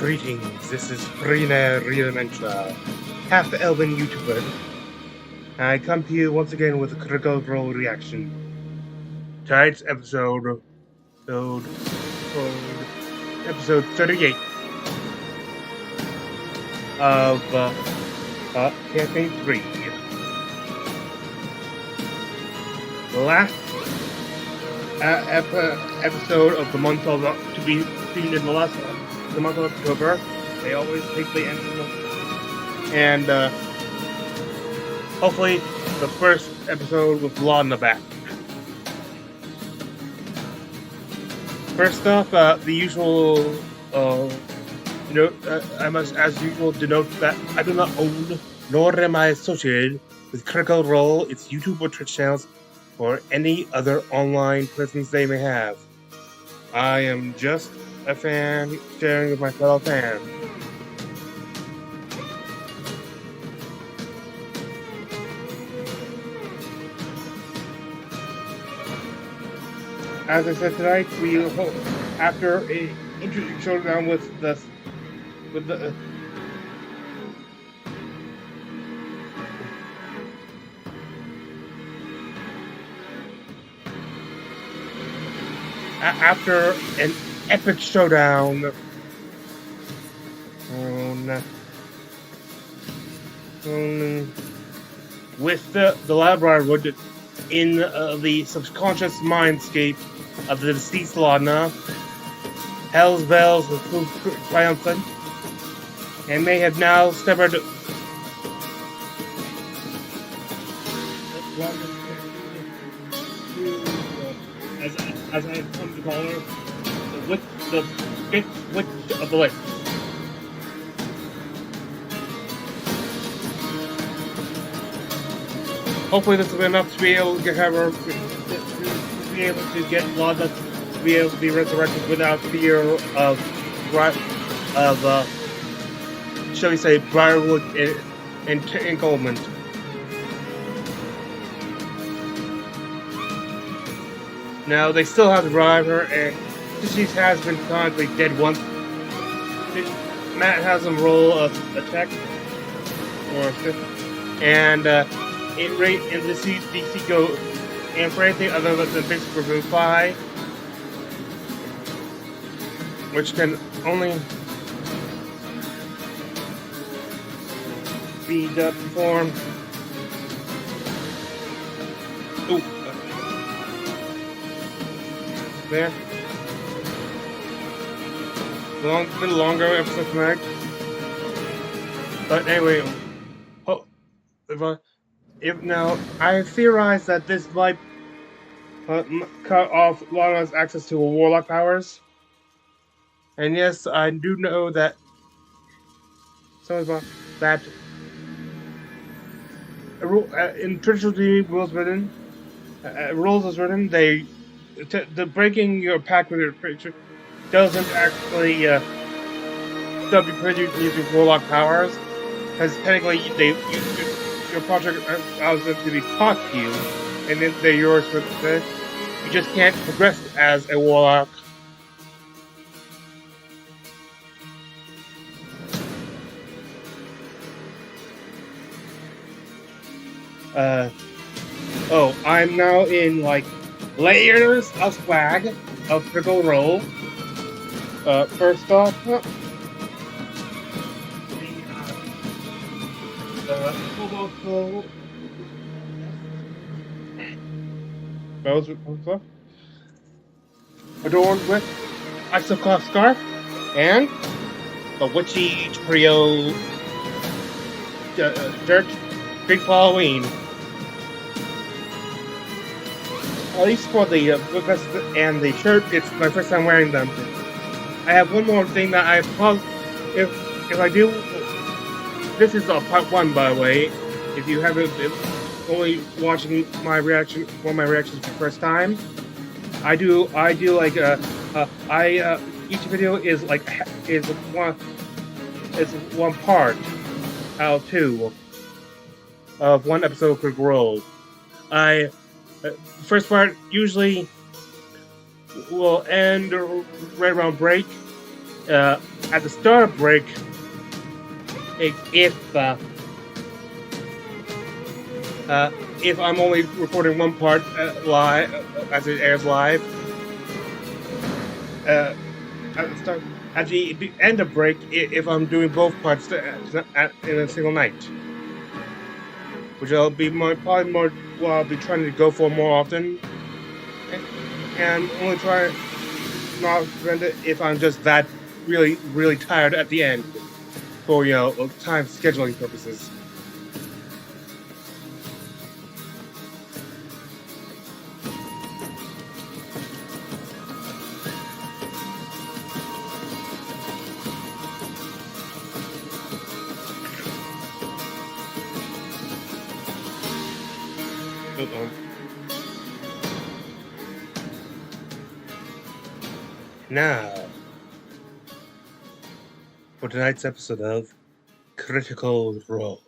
Greetings, this is FREIND Redementia, half the Elven YouTuber. I come to you once again with a critical role reaction. Tonight's episode 38 of Campaign 3. The last episode of the month of to be seen in the month of October. They always take the end of the month. And hopefully the first episode with Law in the back. First off, the usual, I must, as usual, denote that I do not own, nor am I associated with Critical Role, its YouTube or Twitch channels, or any other online presence they may have. I am just a fan sharing with my fellow fans. As I said tonight, we hope after a interesting showdown with the after an epic showdown with the Labrador Wood in the subconscious mindscape of the deceased Lana, Hell's Bells was proved triumphant and may have now severed as I have come to call her, the fifth witch of the lake. Hopefully this will be enough to be able to have her, to be able to get Lana to be able to be resurrected without fear of shall we say, Briarwood entanglement. Now, they still have to revive her, and she has been chronically dead once. Matt has them roll a check, and it rate and the DC go, and for anything other than basic remove 5, which can only be performed. Ooh. There. Bit longer episode tonight. But anyway, if now I theorize that this might cut off Lana's access to warlock powers. And yes, I do know that in traditional D rules written, the breaking your pact with your creature doesn't actually stop you producing using warlock powers, because technically your project allows them to be taught to you, and then they're yours for this. You just can't progress as a warlock. I'm now in like layers of swag of Critical Role. First off, adorned with Isocloth scarf and the witchy trio shirt, big Halloween. At least for the vest and the shirt, it's my first time wearing them. I have one more thing that I probably, if I do, this is part 1, by the way. If you haven't been only watching my reaction, one of my reactions for the first time, I do like each video is one part out of 2 of one episode of Critical Role. First part usually will end right around break. at the start of break, if I'm only recording one part live as it airs live, at the end of break, if I'm doing both parts in a single night, which I'll be probably more what I'll be trying to go for more often, and only try not render it if I'm just that really tired at the end for time scheduling purposes. Now, for tonight's episode of Critical Role.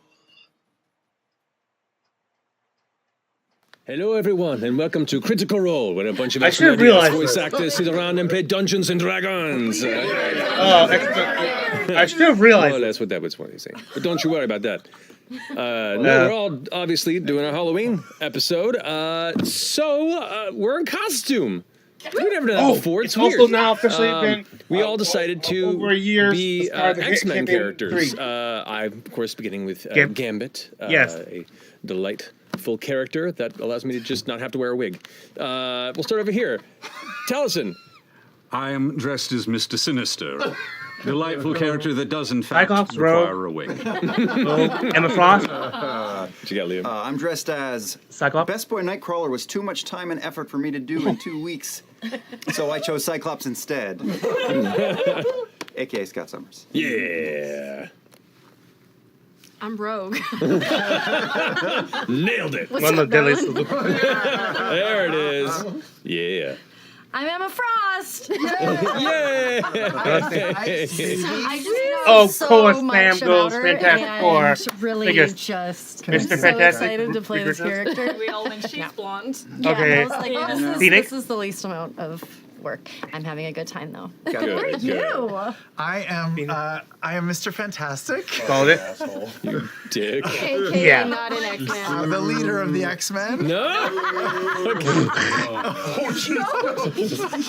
Hello, everyone, and welcome to Critical Role, where a bunch of I should have realized voice actors sit around and play Dungeons and Dragons. I should have realized. Well, that's what that was funny saying. But don't you worry about that. No, we're all obviously doing a Halloween episode, so we're in costume. We've never done that before. It's weird. Also now officially been. We all decided to over a year be X-Men characters. I'm, of course, beginning with Gambit. Yes. A delightful character that allows me to just not have to wear a wig. We'll start over here. Tellison. I am dressed as Mr. Sinister. Delightful character that does, in fact, require a wig. Emma Frost. You got Liam. I'm dressed as Cyclops. Best Boy Nightcrawler was too much time and effort for me to do in 2 weeks, so I chose Cyclops instead. AKA Scott Summers. Yeah. I'm Rogue. Nailed it. What's up, darling? There it is. Yeah. I'm Emma Frost. Yeah. Cola Sam goes Fantastic Four. Really Biggest just Mr. so Fantastic excited to play this character. We all think she's blonde. Yeah, Okay. I was like, Phoenix? this is the least amount of work. I'm having a good time though. Good, Who are you? I am Mr. Fantastic, Called it. You dick. AKA Yeah. not an X-Man. the leader of the X-Men. No.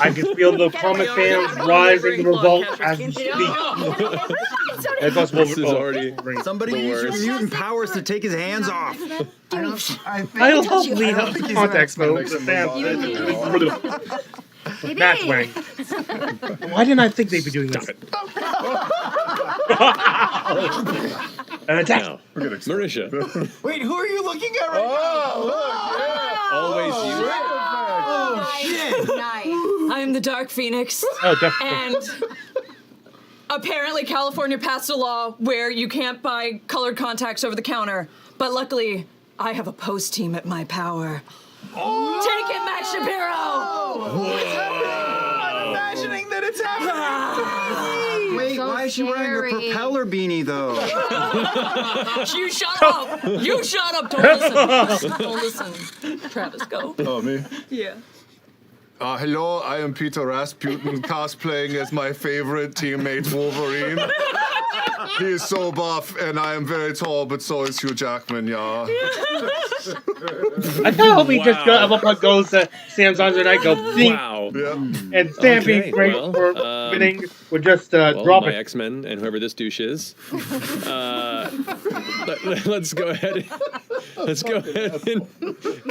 I can feel the comic fans rising to revolt as we speak. This is already. Somebody use your mutant powers to take his hands off. I love Lena context though. Matt's wearing. Why didn't I think they'd be doing this? An attack. Now, Marisha. Wait, who are you looking at right now? Always you. Oh shit! I'm the Dark Phoenix, Oh, definitely. and apparently California passed a law where you can't buy colored contacts over the counter. But luckily, I have a post team at my power. Take it, Matt Shapiro! I'm imagining that it's happening. Wait, So why is she wearing her scary. propeller beanie, though? You shut up! You shut up! Don't listen. Don't listen. Travis, go. Oh, me? Yeah. Hello, I am Peter Rasputin, cosplaying as my favorite teammate, Wolverine. He is so buff, and I am very tall, but so is Hugh Jackman, yeah. I kind of hope he just goes to Sam's arms and I go, ding, Wow. Yeah. and Sam Okay, being great well, for winning would just Well, drop my it. X-Men and whoever this douche is. Let's go ahead. Let's go ahead and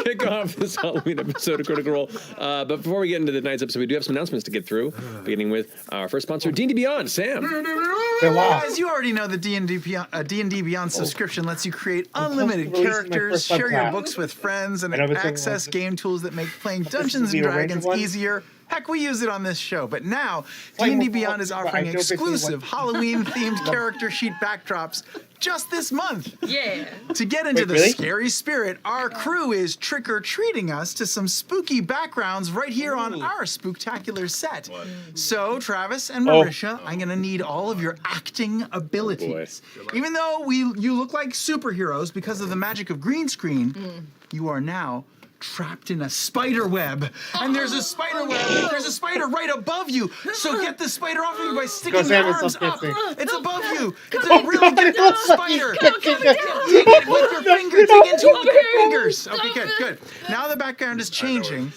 kick off this Halloween episode of Critical Role. But before we get into tonight's episode, we do have some announcements to get through, beginning with our first sponsor, D&D Beyond. Sam. As you already know, the D&D Beyond subscription lets you create unlimited Releasing my characters, first share your podcast. books with friends, and I know it's access everyone. game tools that make playing Dungeons be and a random Dragons one? easier. Heck, we use it on this show. But now, Like, D&D well, Beyond is I offering don't basically exclusive what- Halloween-themed character sheet backdrops just this month. Yeah. To get into Wait, the really? scary spirit, our crew is trick-or-treating us to some spooky backgrounds right here on our spooktacular set. So, Travis and Marisha, I'm gonna need all of your acting abilities. Even though you look like superheroes because of the magic of green screen, you are now trapped in a spider web. And there's a spider web. There's a spider right above you. So get the spider off of you by sticking your arms up. It's above you. It's a really good spider. Dig it with your fingers. Dig into it with your fingers. Okay, good. Now the background is changing.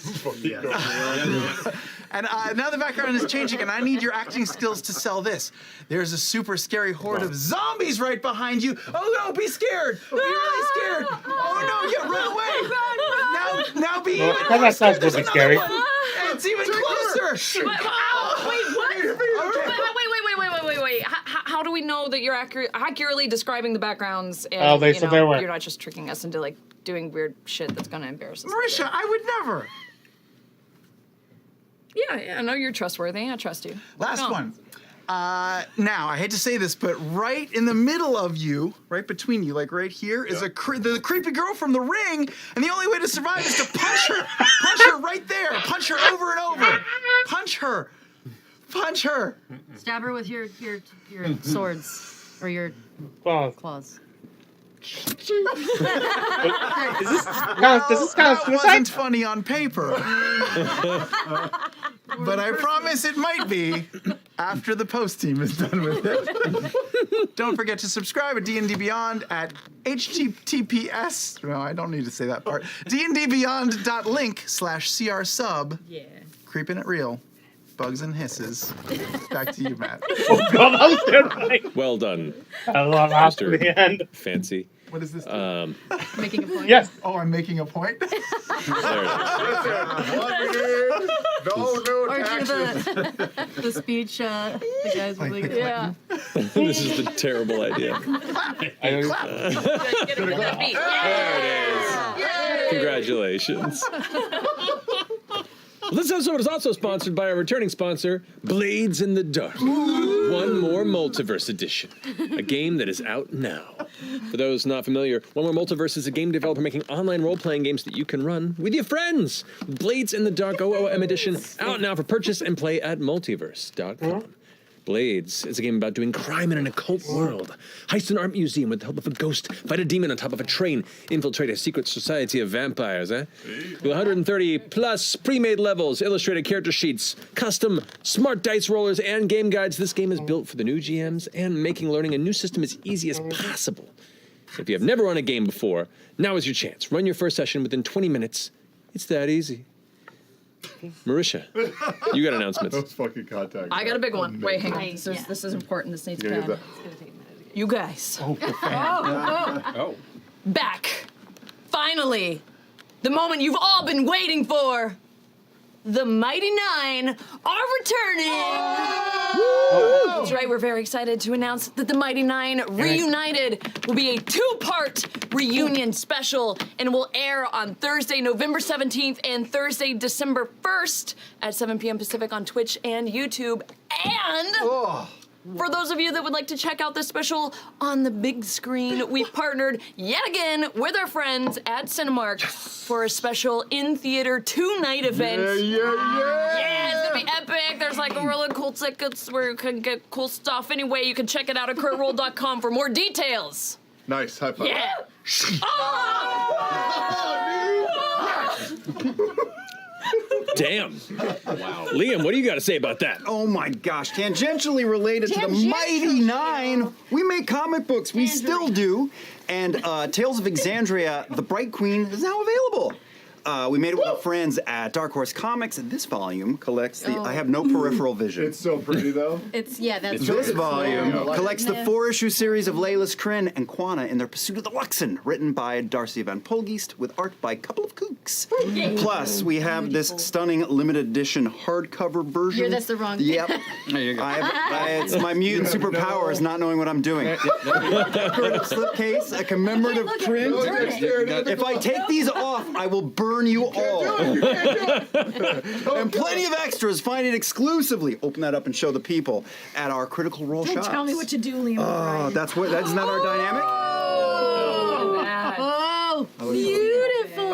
And now the background is changing, and I need your acting skills to sell this. There's a super scary horde of zombies right behind you. Oh no, be scared. Be really scared. Oh no, yeah, run away. Now be even more That sounds scared. really scary. And it's even closer. Wait. How do we know that you're accurately describing the backgrounds? And, were. You're not just tricking us into like doing weird shit that's gonna embarrass us. Marisha, I would never. Yeah, I know you're trustworthy. I trust you. Last one. Now, I hate to say this, but right in the middle of you, right between you, like right here, is the creepy girl from The Ring, and the only way to survive is to punch her. Punch her right there. Punch her over and over. Punch her. Punch her. Stab her with your swords or your claws. Does this count as That suicide? wasn't funny on paper. But I promise it might be after the post team is done with it. Don't forget to subscribe at D&D Beyond at https. No, I don't need to say that part. dndbeyond.link/crsub. Yeah. Creeping it real. Bugs and hisses. Back to you, Matt. Oh god, that was terrifying. Well done. I love after the end. Fancy. What is this? Making a point. Yes. Oh, I'm making a point? There it No new Or do taxes. the speech, the guys with like, Yeah. is. This is the terrible idea. There it is. Congratulations. Well, this episode is also sponsored by our returning sponsor, Blades in the Dark. One More Multiverse Edition, a game that is out now. For those not familiar, One More Multiverse is a game developer making online role-playing games that you can run with your friends. Blades in the Dark OOM Edition, out now for purchase and play at multiverse.com. Blades is a game about doing crime in an occult world. Heist an art museum with the help of a ghost. Fight a demon on top of a train. Infiltrate a secret society of vampires, With 130 plus pre-made levels, illustrated character sheets, custom smart dice rollers, and game guides, this game is built for the new GMs and making learning a new system as easy as possible. If you have never run a game before, now is your chance. Run your first session within 20 minutes. It's that easy. Marisha, you got announcements. Those fucking contacts. I got a big one. Wait, hang on. Nice. This is important. This needs You gotta to get happen. You guys. Oh. Back. Finally. The moment you've all been waiting for. The Mighty Nine are returning. That's right, we're very excited to announce that the Mighty Nine Reunited will be a two-part reunion special and will air on Thursday, November 17th and Thursday, December 1st at 7 p.m. Pacific on Twitch and YouTube. And for those of you that would like to check out this special on the big screen, we've partnered yet again with our friends at Cinemark for a special in-theater two-night event. Yeah, it's gonna be epic. There's like really cool tickets where you can get cool stuff. Anyway, you can check it out at curtroll.com for more details. Nice. High five. Yeah. Damn. Wow. Liam, what do you got to say about that? Oh my gosh, tangentially related to the Mighty Nine, we make comic books, we still do, and Tales of Vex'ahlia, The Bright Queen, is now available. We made it with our friends at Dark Horse Comics, and this volume collects the I have no peripheral vision. It's so pretty though. That's This volume collects the 4-issue series of Layla's Kryn and Quana in their pursuit of the Luxon, written by Darcy Van Polgeest with art by a couple of kooks. Plus, we have this stunning limited edition hardcover version. Yeah, that's the wrong. Yep. There you go. It's my mutant superpower is not knowing what I'm doing. Decorative slipcase, a commemorative print. If I take these off, I will burn you all. And plenty of extras. Find it exclusively. Open that up and show the people at our Critical Role Don't shops. tell me what to do, Liam. Oh, that's not our dynamic. Oh, beautiful.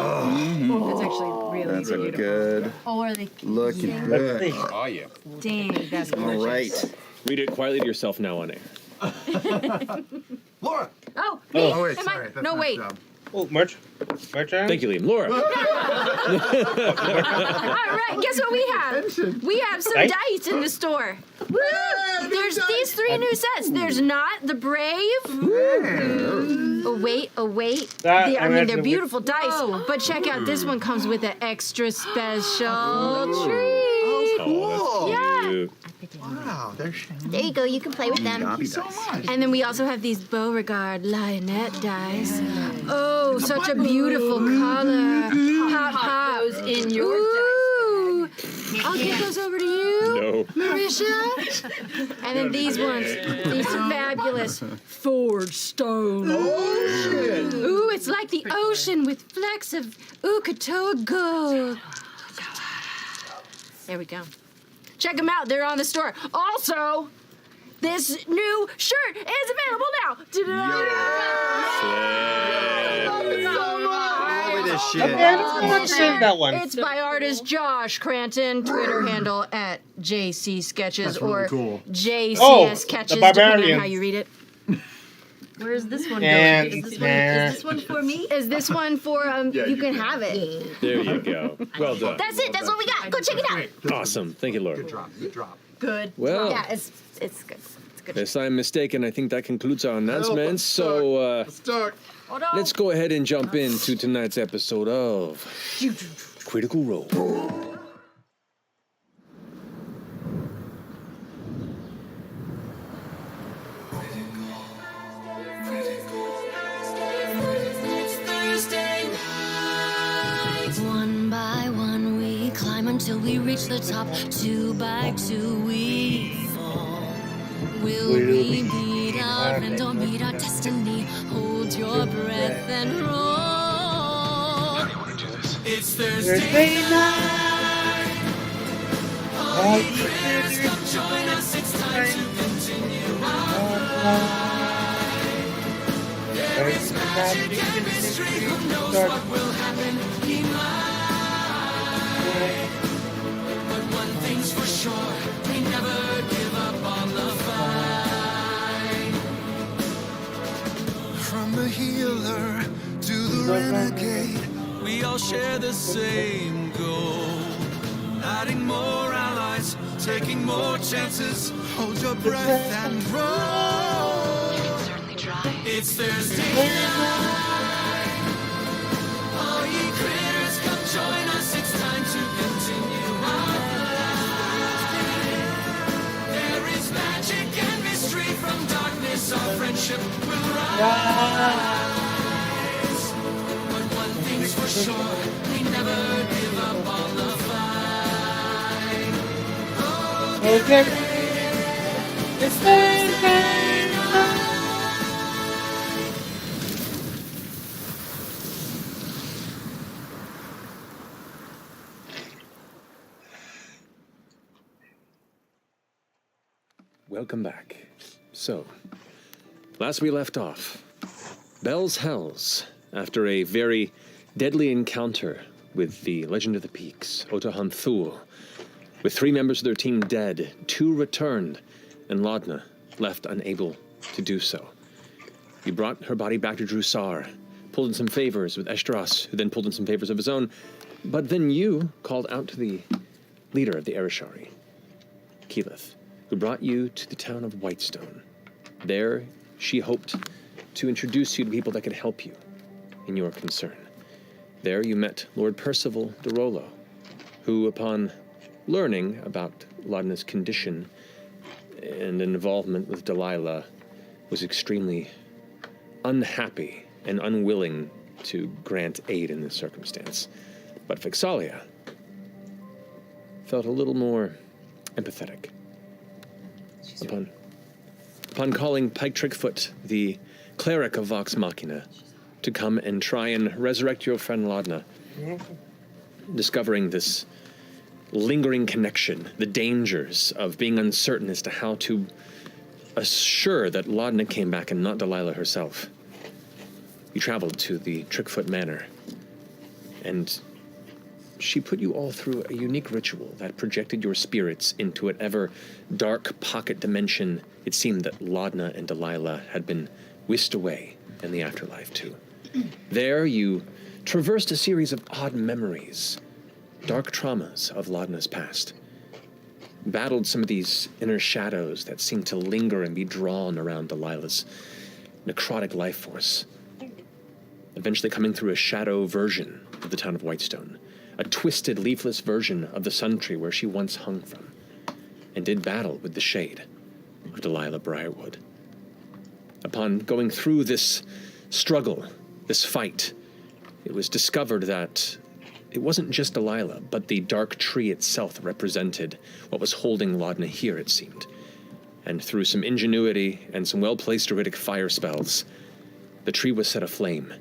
That's actually really That's beautiful. good. Oh, are they? Looking good. Oh, yeah. Dang, that's gorgeous. All right. Read it quietly to yourself now on air. Laura. Oh, Oh, wait, Am I- sorry. That's no, my wait. job. Oh, merch. Thank you, Liam. Laura. All right, guess what we have? We have some Dice? dice in the store. There's these 3 new sets. There's Not the Brave. Oh, wait. That- I mean, they're imagine- beautiful dice, but check out this one comes with an extra special treat. Oh, that's Yeah. cute. Wow, they're shiny. There you go. You can play with them. Thank you so much. And then we also have these Beauregard Lionette dice. Oh, such a beautiful color. Pop. Those in your Ooh. I'll give those over to you, No. Marisha. And then these ones, these fabulous forged stone. Ooh, it's like the ocean with flecks of Ukatoa gold. There we go. Check them out. They're on the store. Also, this new shirt is available now. Look at this shit. That one. It's by artist Josh Cranton, Twitter handle at JC Sketches or JCS Oh, the Sketches, depending on Barbarians. how you read it. Where's this one And- going? is this one for me? Is this one for you can have it. There you go. Well done. That's it. That's what we got. Go check it out. Awesome. Thank you, Laura. Good. Well, Yeah, it's good. It's good. unless I'm mistaken, I think that concludes our announcements. So Start. let's go ahead and jump into tonight's episode of Critical Role. One by one we climb until we reach the top. 2 by 2 we fall. Will we meet our end or meet our destiny? Hold your breath and roll. It's Thursday night. All you critters come join us. It's time to continue our ride. There is magic and mystery. Who knows what will happen? He might. But one thing's for sure, we never give up on the fight. From the healer to the renegade, we all share the same goal. Adding more allies, taking more chances. Hold your breath and roll. It's Thursday night. All ye critters, come join us. It's time to continue our ride. There is magic and mystery. From darkness, our friendship will rise. But one thing's for sure, we never give up on the fight. Oh, Okay. It's Thursday night. Welcome back. So, last we left off, Bell's Hells, after a very deadly encounter with the Legend of the Peaks, Otahan Thul, with 3 members of their team dead, 2 returned, and Laudna left unable to do so. You brought her body back to Drusar, pulled in some favors with Eshtras, who then pulled in some favors of his own, but then you called out to the leader of the Erishari, Keyleth, who brought you to the town of Whitestone. There, she hoped to introduce you to people that could help you in your concern. There, you met Lord Percival de Rollo, who, upon learning about Laudna's condition and involvement with Delilah, was extremely unhappy and unwilling to grant aid in this circumstance. But Vex'ahlia felt a little more empathetic. Upon calling Pike Trickfoot, the cleric of Vox Machina, to come and try and resurrect your friend Laudna, discovering this lingering connection, the dangers of being uncertain as to how to assure that Laudna came back and not Delilah herself. You traveled to the Trickfoot Manor, and she put you all through a unique ritual that projected your spirits into whatever dark pocket dimension it seemed that Laudna and Delilah had been whisked away in the afterlife to. There you traversed a series of odd memories, dark traumas of Laudna's past. Battled some of these inner shadows that seemed to linger and be drawn around Delilah's necrotic life force. Eventually coming through a shadow version of the town of Whitestone, a twisted, leafless version of the sun tree where she once hung from, and did battle with the shade of Delilah Briarwood. Upon going through this struggle, this fight, it was discovered that it wasn't just Delilah, but the dark tree itself represented what was holding Laudna here, it seemed. And through some ingenuity and some well-placed druidic fire spells, the tree was set aflame.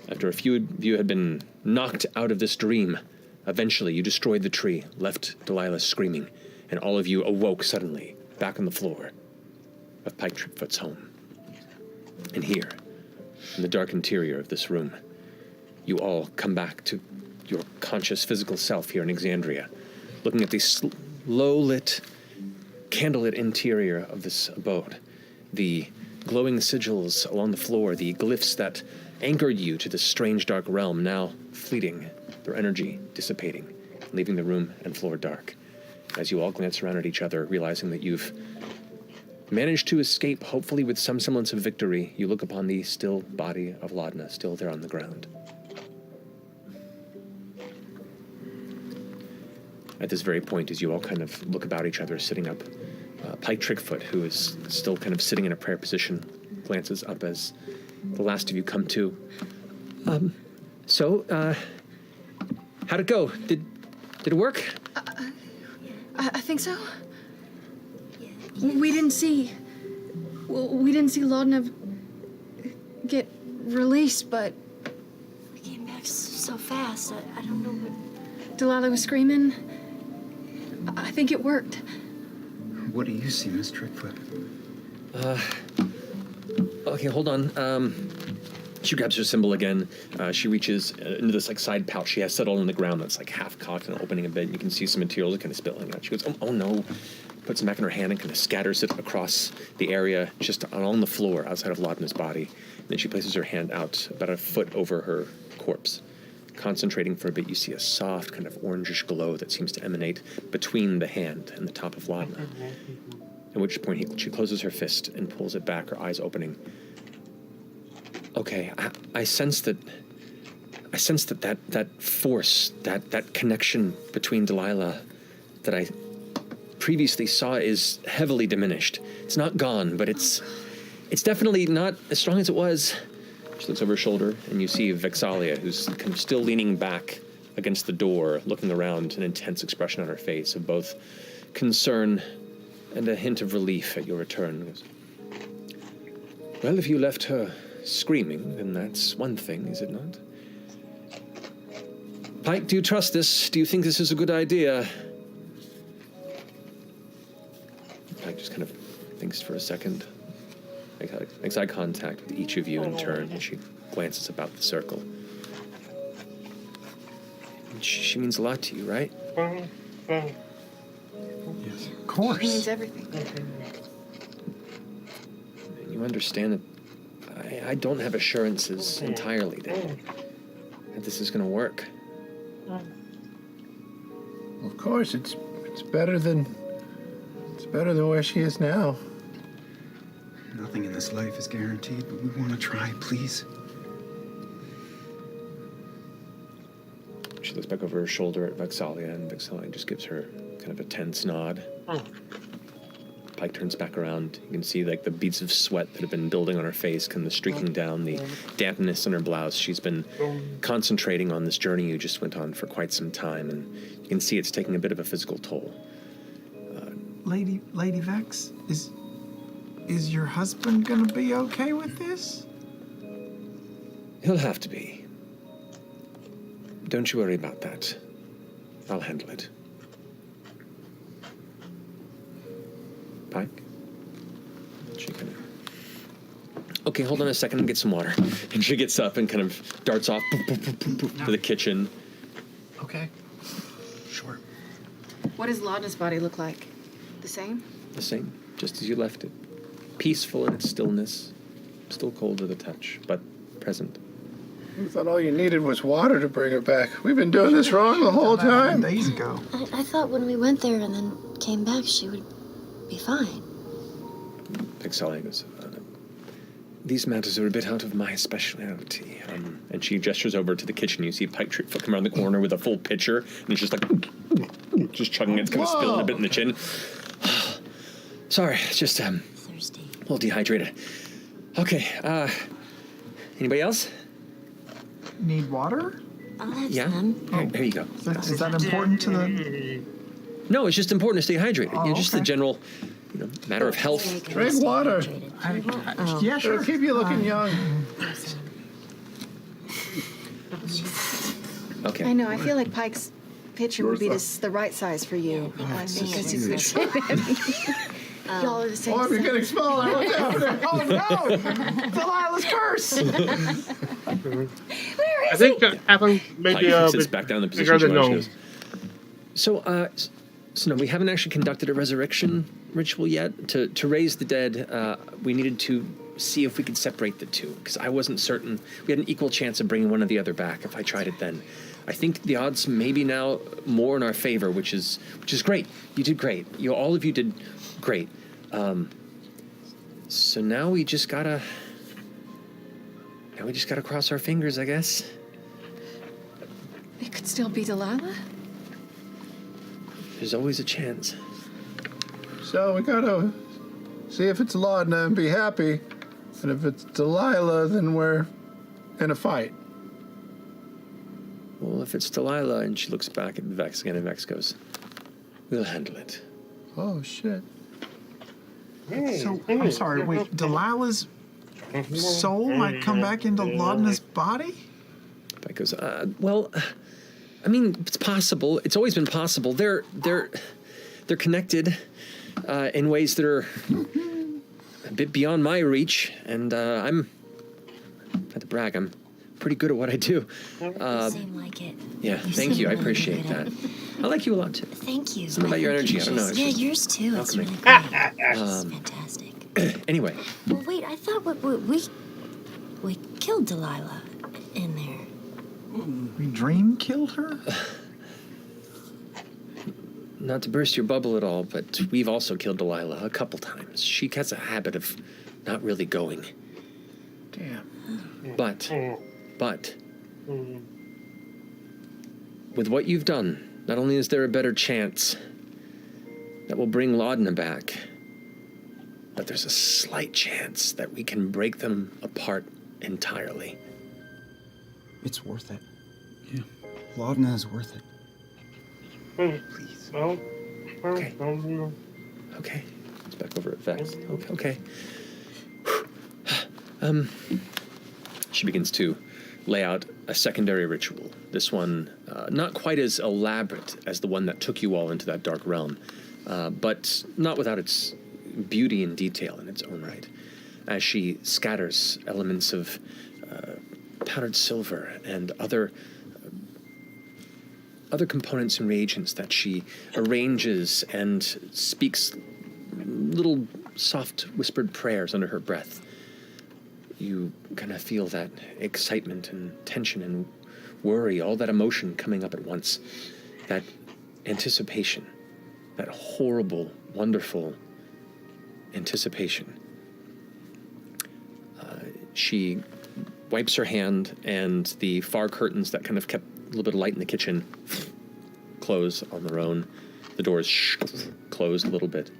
After a few of you had been knocked out of this dream, eventually you destroyed the tree, left Delilah screaming, and all of you awoke suddenly, back on the floor of Pike Tripfoot's home. And here, in the dark interior of this room, you all come back to your conscious physical self here in Exandria, looking at the low-lit, candlelit interior of this abode, the glowing sigils along the floor, the glyphs that anchored you to this strange dark realm, now fleeting, their energy dissipating, leaving the room and floor dark. As you all glance around at each other, realizing that you've managed to escape, hopefully with some semblance of victory, you look upon the still body of Laudna, still there on the ground. At this very point, as you all kind of look about each other, sitting up, Pike Trickfoot, who is still kind of sitting in a prayer position, glances up as the last of you come to. How'd it go? Did it work? I think so. We didn't see Laudna get released, but We came back so fast. I don't know what... Delilah was screaming. I think it worked. What do you see, Miss Trickfoot? Okay, hold on. She grabs her symbol again. She reaches into this like side pouch she has settled on the ground that's like half cocked and opening a bit. You can see some materials kind of spilling out. She goes, oh no. Puts it back in her hand and kind of scatters it across the area just along the floor outside of Laudna's body. And then she places her hand out about a foot over her corpse. Concentrating for a bit, you see a soft kind of orangish glow that seems to emanate between the hand and the top of Laudna. At which point she closes her fist and pulls it back, her eyes opening. Okay, I sense that force, that connection between Delilah that I previously saw is heavily diminished. It's not gone, but it's definitely not as strong as it was. She looks over her shoulder, and you see Vex'ahlia, who's kind of still leaning back against the door, looking around, an intense expression on her face of both concern and a hint of relief at your return. Well, if you left her screaming, then that's one thing, is it not? Pike, do you trust this? Do you think this is a good idea? Pike just kind of thinks for a second. Makes eye contact with each of you in turn, and she glances about the circle. She means a lot to you, right? Yes, of course. It means everything. And you understand that I don't have assurances entirely that this is going to work. Of course, it's better than where she is now. Nothing in this life is guaranteed, but we want to try, please. She looks back over her shoulder at Vex'ahlia, and Vex'ahlia just gives her kind of a tense nod. Pike turns back around. You can see like the beads of sweat that have been building on her face, kind of streaking down, the dampness on her blouse. She's been concentrating on this journey you just went on for quite some time, and you can see it's taking a bit of a physical toll. Lady Vex, is your husband gonna be okay with this? He'll have to be. Don't you worry about that. I'll handle it. Pike? She kind of... Okay, hold on a second and get some water. And she gets up and kind of darts off to the kitchen. Okay. Sure. What does Laudna's body look like? The same? The same, just as you left it. Peaceful in its stillness, Still cold to the touch, but present. I thought all you needed was water to bring her back. We've been doing this wrong the whole time. Days ago. I thought when we went there and then came back, she would be fine. Vex'ahlia goes, these matters are a bit out of my speciality. And she gestures over to the kitchen. You see Pike come around the corner with a full pitcher, and he's just like, just chugging it. It's kind of spilling a bit in the chin. Sorry, just Thirsty. a little dehydrated. Okay, anybody else? Need water? I'll have Yeah? some. Here you go. Is that important to the... No, it's just important to stay hydrated. Oh, Just the okay. general, matter of health. Drink water. Yeah, sure. It'll keep you looking young. Okay. I know. I feel like Pike's pitcher would be the right size for you. Because it's y'all are the same Oh, you're size. getting smaller. What's happening? Oh, no! Delilah's curse! I think that happened maybe Pike a sits bit back down in the bigger position than she known. was. So no, we haven't actually conducted a resurrection ritual yet. To raise the dead, we needed to see if we could separate the two, because I wasn't certain. We had an equal chance of bringing one or the other back if I tried it then. I think the odds may be now more in our favor, which is great. You did great. All of you did great. So now we just gotta cross our fingers, I guess. It could still be Delilah. There's always a chance. So we gotta see if it's Laudna and be happy. And if it's Delilah, then we're in a fight. Well, if it's Delilah, and she looks back at Vex again, and Vex goes, we'll handle it. Oh, shit. So, I'm sorry, wait, Delilah's soul might come back into Laudna's body? Pike goes, well, I mean, it's possible. It's always been possible. They're connected in ways that are a bit beyond my reach, and I'm, not to brag, I'm pretty good at what I do. Seem like it. Yeah, thank you. I appreciate that. I like you a lot, too. Thank you. Something about your energy. I don't know. It's Yeah, just yours too. It's really welcoming. great. It's fantastic. Anyway, Well, wait, I thought we killed Delilah in there. We dream killed her? not to burst your bubble at all, but we've also killed Delilah a couple times. She has a habit of not really going. Damn. But, with what you've done, not only is there a better chance that we'll bring Laudna back, but there's a slight chance that we can break them apart entirely. It's worth it. Yeah. Laudna is worth it. Please. Okay. Okay. It's back over at Vex. Okay. She begins to lay out a secondary ritual. This one, not quite as elaborate as the one that took you all into that dark realm, but not without its beauty and detail in its own right. As she scatters elements of powdered silver and other components and reagents that she arranges and speaks little soft whispered prayers under her breath. You kind of feel that excitement and tension and worry, all that emotion coming up at once, that anticipation, that horrible, wonderful anticipation. She wipes her hand, and the far curtains that kind of kept a little bit of light in the kitchen close on their own. The doors close a little bit.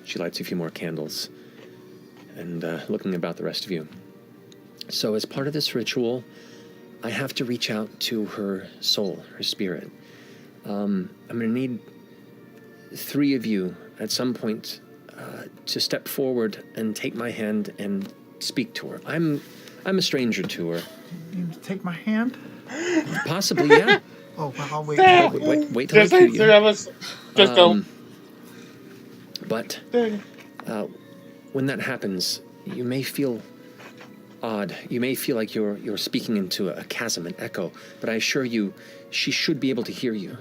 She lights a few more candles, and looking about the rest of you. So as part of this ritual, I have to reach out to her soul, her spirit. I'm going to need 3 of you at some point to step forward and take my hand and speak to her. I'm a stranger to her. You take my hand? Possibly, yeah. Oh, well, I'll wait. Wait till I cue you. 3 of us. Just go. But when that happens, you may feel odd. You may feel like you're speaking into a chasm, an echo. But I assure you, she should be able to hear you.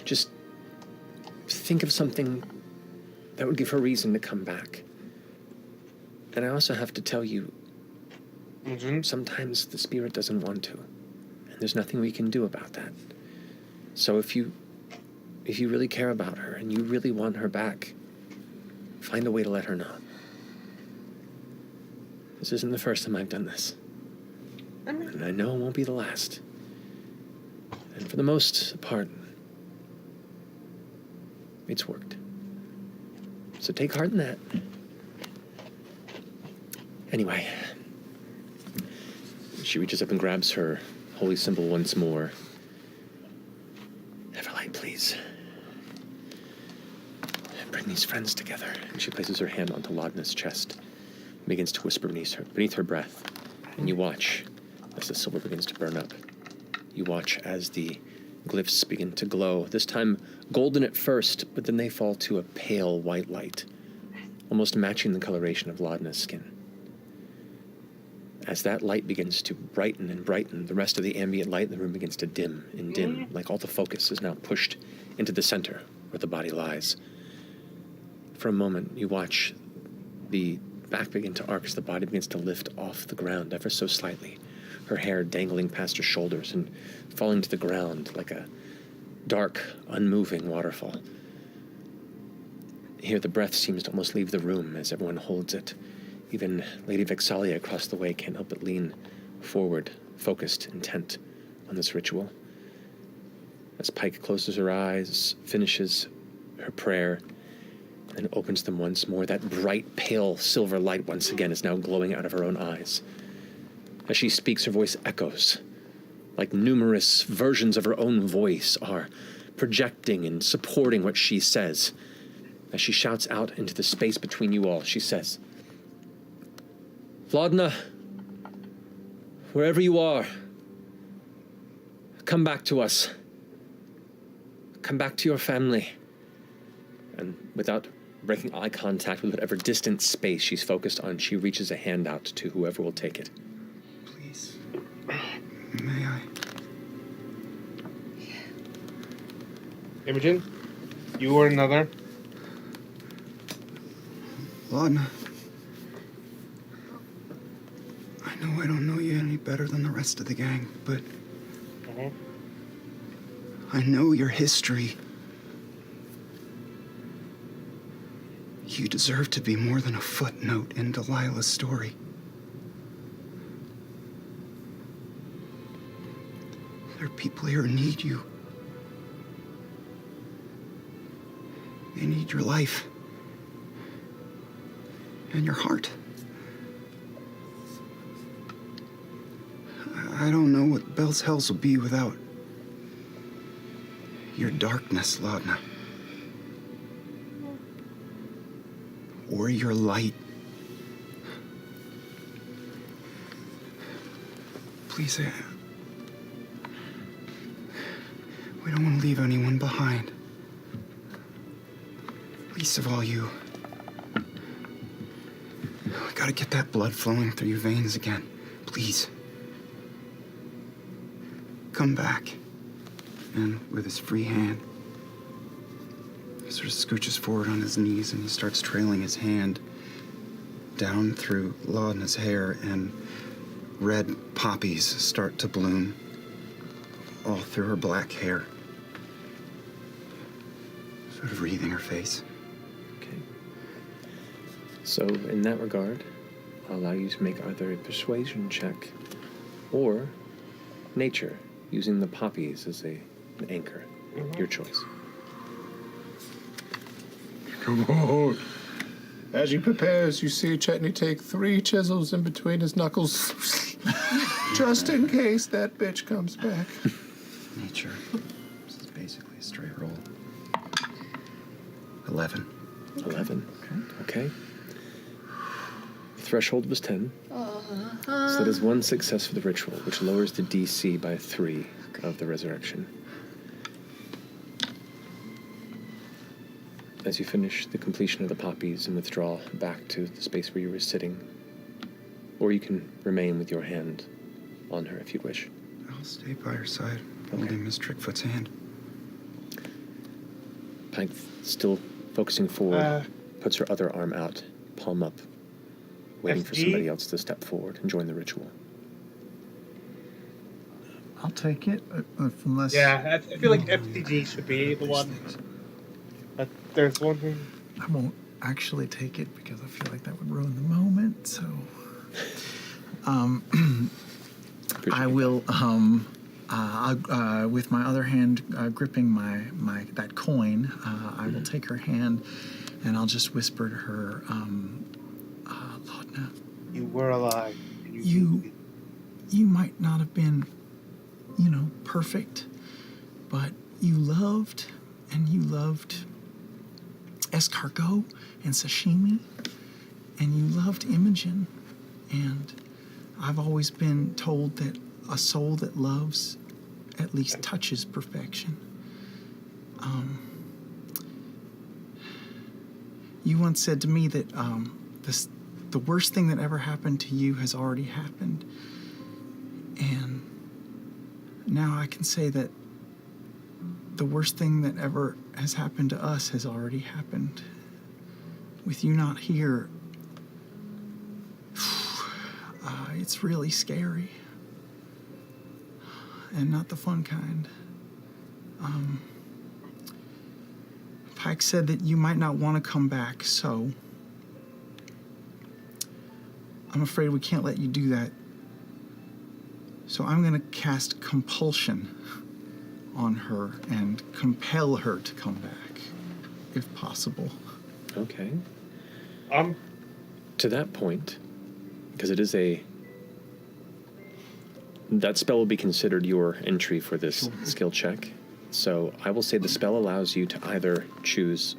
Just think of something that would give her reason to come back. And I also have to tell you, Sometimes the spirit doesn't want to, and there's nothing we can do about that. So if you really care about her and you really want her back, find a way to let her know. This isn't the first time I've done this. And I know it won't be the last. And for the most part, it's worked. So take heart in that. Anyway, she reaches up and grabs her holy symbol once more. Everlight, please. Bring these friends together. And she places her hand onto Laudna's chest and begins to whisper beneath her breath. And you watch as the silver begins to burn up. You watch as the glyphs begin to glow, this time golden at first, but then they fall to a pale white light, almost matching the coloration of Laudna's skin. As that light begins to brighten and brighten, the rest of the ambient light in the room begins to dim and dim, like all the focus is now pushed into the center where the body lies. For a moment, you watch the back begin to arc as the body begins to lift off the ground ever so slightly, her hair dangling past her shoulders and falling to the ground like a dark, unmoving waterfall. Here, the breath seems to almost leave the room as everyone holds it. Even Lady Vex'ahlia across the way can't help but lean forward, focused, intent on this ritual. As Pike closes her eyes, finishes her prayer, and opens them once more, that bright, pale silver light once again is now glowing out of her own eyes. As she speaks, her voice echoes, like numerous versions of her own voice are projecting and supporting what she says. As she shouts out into the space between you all, she says, Laudna, wherever you are, come back to us. Come back to your family. And without breaking eye contact with whatever distant space she's focused on, she reaches a hand out to whoever will take it. Please. May I? Imogen, you or another? Laudna. I know I don't know you any better than the rest of the gang, but I know your history. You deserve to be more than a footnote in Delilah's story. There are people here who need you. They need your life and your heart. I don't know what Bell's Hells will be without your darkness, Laudna. Or your light. Please, we don't want to leave anyone behind. Least of all you. We gotta get that blood flowing through your veins again. Please. Come back. And with his free hand, he sort of scooches forward on his knees and he starts trailing his hand down through Laudna's hair, and red poppies start to bloom all through her black hair, sort of wreathing her face. Okay. So in that regard, I'll allow you to make either a persuasion check or nature, using the poppies as an anchor. Your choice. Come on. As he prepares, you see Chetney take 3 chisels in between his knuckles, just in case that bitch comes back. Nature. This is basically a straight roll. 11. 11. Okay. The threshold was 10. So that is 1 success for the ritual, which lowers the DC by 3 of the resurrection. As you finish the completion of the poppies and withdraw back to the space where you were sitting, or you can remain with your hand on her if you wish. I'll stay by her side, holding Miss Trickfoot's hand. Pike, still focusing forward, puts her other arm out, palm up, waiting for F.C.G? somebody else to step forward and join the ritual. I'll take it, unless... Yeah, I feel like F.C.G should be the one. But there's one thing. I won't actually take it because I feel like that would ruin the moment, so... I will, with my other hand gripping that coin, I will take her hand and I'll just whisper to her, Laudna. You were alive. You might not have been, perfect, but you loved escargot and sashimi, and you loved Imogen, and I've always been told that a soul that loves at least touches perfection. You once said to me that the worst thing that ever happened to you has already happened. And now I can say that the worst thing that ever has happened to us has already happened. With you not here, it's really scary. And not the fun kind. Pike said that you might not want to come back, so I'm afraid we can't let you do that. So I'm going to cast compulsion on her and compel her to come back, if possible. Okay. To that point, because it is that spell will be considered your entry for this skill check. So I will say the spell allows you to either choose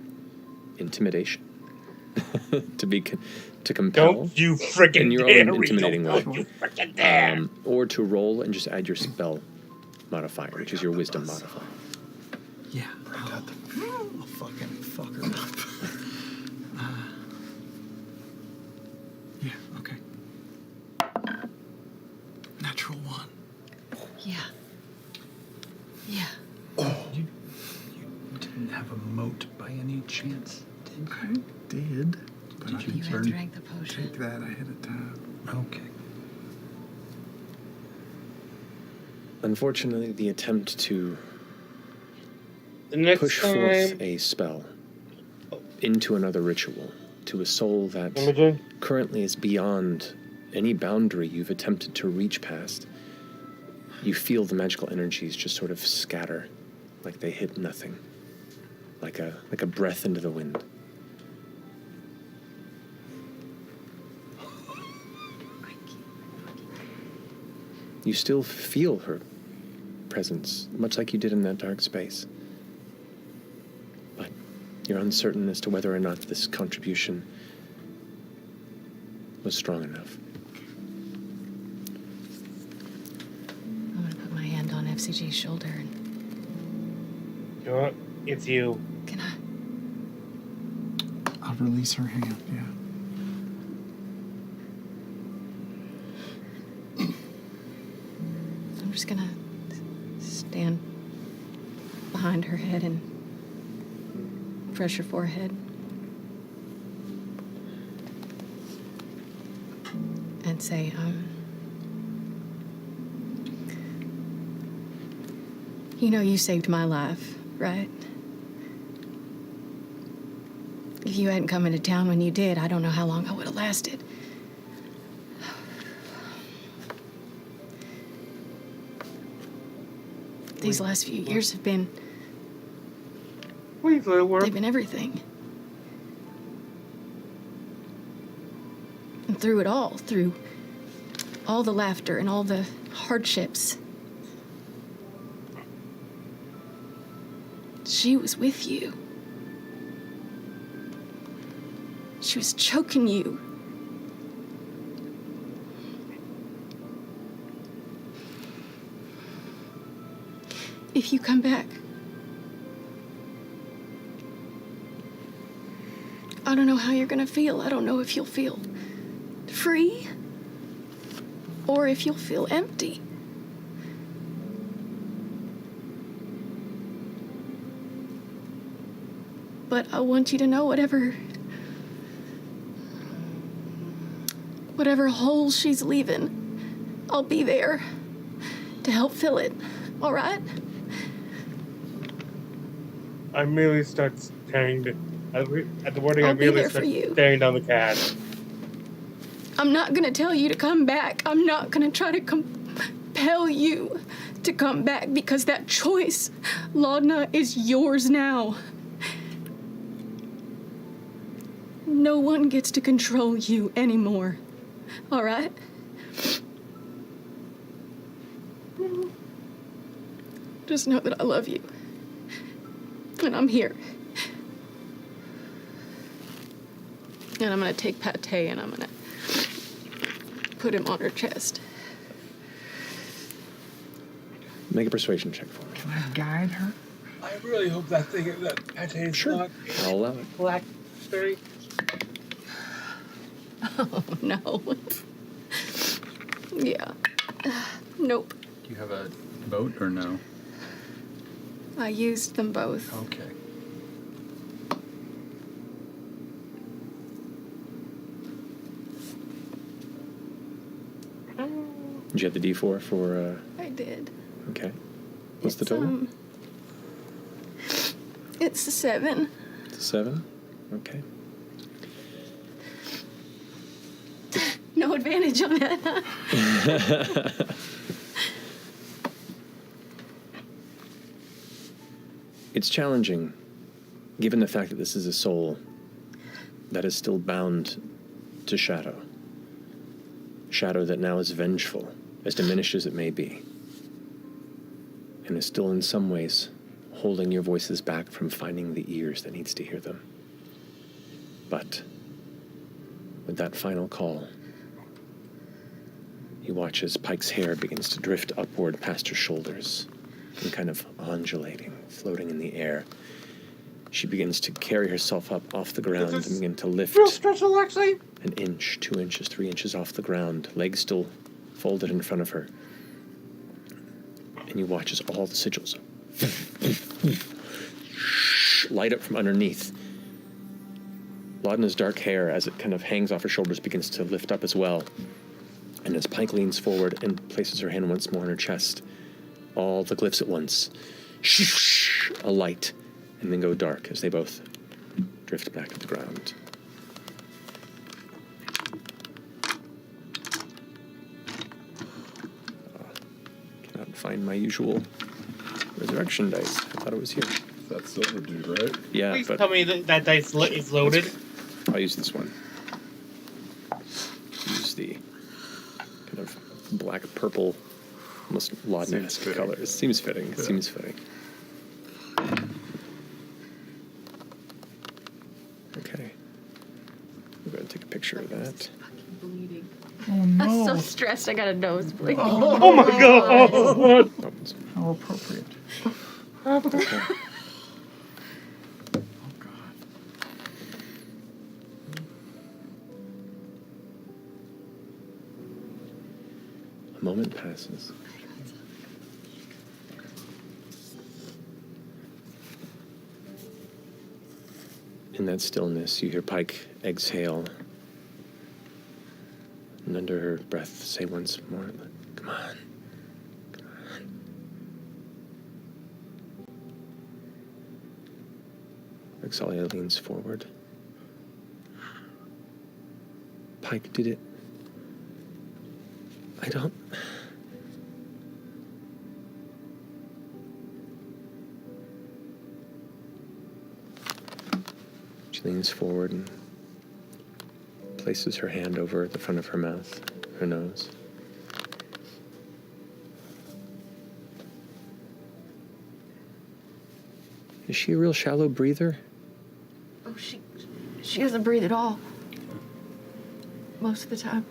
intimidation, to compel. Don't you friggin' in your dare, own intimidating way, don't you friggin' dare. or to roll and just add your spell modifier, which is your wisdom modifier. Yeah, I'll fucking fuck her up. Yeah, okay. Natural 1. Yeah. Yeah. You didn't have a moat by any chance, did you? I did. But You had drank the potion. Take that ahead of time. Okay. Unfortunately, the attempt to Next push time... forth a spell into another ritual to a soul that currently is beyond any boundary you've attempted to reach past, you feel the magical energies just sort of scatter, like they hit nothing, like a breath into the wind. You still feel her presence, much like you did in that dark space. But you're uncertain as to whether or not this contribution was strong enough. I'm gonna put my hand on F.C.G's shoulder and... You know what? It's you. Can I? I'll release her hand, yeah. I'm just gonna stand behind her head and brush her forehead. And say, you saved my life, right? If you hadn't come into town when you did, I don't know how long I would have lasted. These last few years have been... Please, little worm. They've been everything. And through it all, through all the laughter and all the hardships, she was with you. She was choking you. If you come back, I don't know how you're gonna feel. I don't know if you'll feel free or if you'll feel empty. But I want you to know whatever Whatever hole she's leaving, I'll be there to help fill it. All right? I immediately start staring at the wording. I I'll be immediately there start for you. staring down the cat. I'm not gonna tell you to come back. I'm not gonna try to compel you to come back because that choice, Laudna, is yours now. No one gets to control you anymore. All right? Just know that I love you. And I'm here. And I'm gonna take Pate and I'm gonna put him on her chest. Make a persuasion check for me. Can I guide her? I really hope that Pate is not I'll allow it. blackberry. Oh, no. Yeah. Nope. Do you have a boat or no? I used them both. Okay. Did you have the D4 for? I did. Okay. What's the total? It's a 7. It's a 7. Okay. No advantage on that, huh? It's challenging, given the fact that this is a soul that is still bound to shadow. Shadow that now is vengeful, as diminished as it may be, and is still in some ways holding your voices back from finding the ears that needs to hear them. But with that final call, you watch as Pike's hair begins to drift upward past her shoulders and kind of undulating, floating in the air. She begins to carry herself up off the ground and begin to lift Real stretch, Alexei. an inch, 2 inches, 3 inches off the ground, legs still folded in front of her. And you watch as all the sigils light up from underneath. Laudna's dark hair, as it kind of hangs off her shoulders, begins to lift up as well. And as Pike leans forward and places her hand once more on her chest, all the glyphs at once alight and then go dark as they both drift back to the ground. Cannot find my usual resurrection dice. I thought it was here. That's silver dude, right? Yeah, Please but tell me that dice is loaded. I'll use this one. Use the kind of black purple, almost Laudna-esque colors. Seems fitting. Yeah. Seems fitting. Okay. We're going to take a picture of that. Oh no. I'm so stressed. I got a nosebleed. Oh my god! Oh, How appropriate. Okay. A moment passes. In that stillness, you hear Pike exhale, and under her breath say once more, "Come on, come on." Vex'ahlia leans forward. Pike did it. I don't... She leans forward and places her hand over the front of her mouth, her nose. Is she a real shallow breather? Oh, she doesn't breathe at all. Most of the time.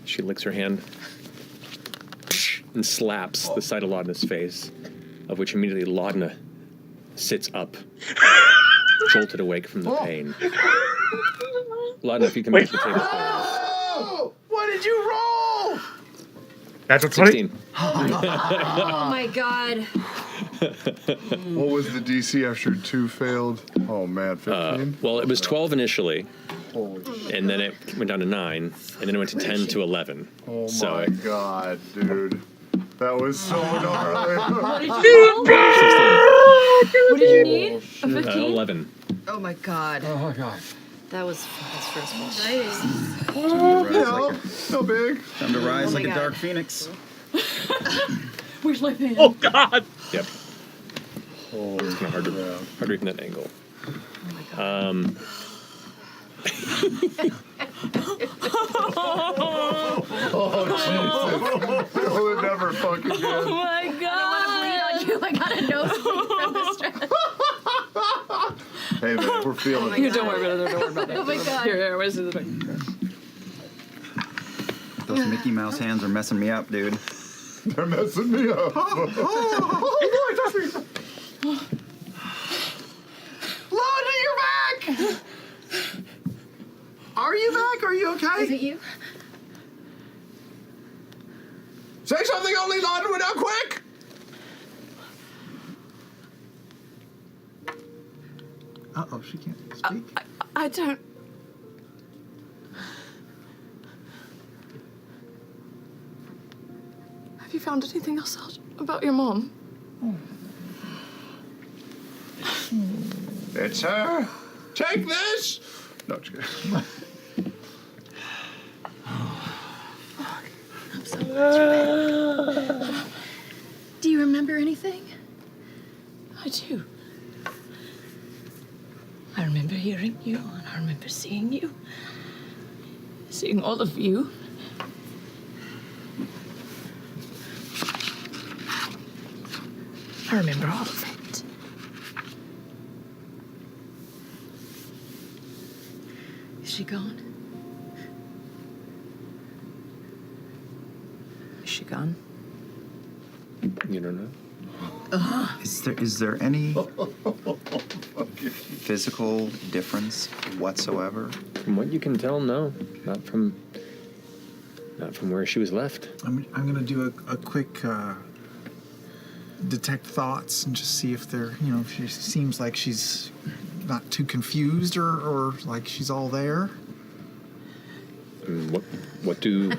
She licks her hand and slaps the side of Laudna's face, of which immediately Laudna sits up, jolted awake from the pain. Laudna, if you can make the table, please. Oh! What did you roll? That's a 20. 16. Oh my god. What was the DC after 2 failed? Oh man, 15? Well, it was 12 initially, Holy and then it went down to 9, and then it went to 10 to 11. Oh So- my god, dude. That was so gnarly. What did you roll? What did you need? A 15? 11. Oh my god. Oh my god. That was stressful. No big. Time to rise Oh my like a God. dark phoenix. Where's my pen? Oh God! Yep. Oh, It's kind of hard to read from that angle. Oh, Jesus. It would never fucking Oh good. my god! I got a nose from the stress. Hey, man, we're feeling it. You don't worry about it. Don't worry about it. Oh my God. Here, where's the thing? Those Mickey Mouse hands are messing me up, dude. They're messing me up. Lana, you're back! Are you back? Are you okay? Is it you? Say something only London without quick! Uh-oh, she can't speak. I don't. Have you found anything else out about your mom? It's her. Take this! No, just kidding. Do you remember anything? I do. I remember hearing you, and I remember seeing you. Seeing all of you. I remember all of it. Is she gone? Is she gone? You don't know? Is there any physical difference whatsoever? From what you can tell, no. Not from where she was left. I'm gonna do a quick detect thoughts and just see if they're, if she seems like she's not too confused or like she's all there. What do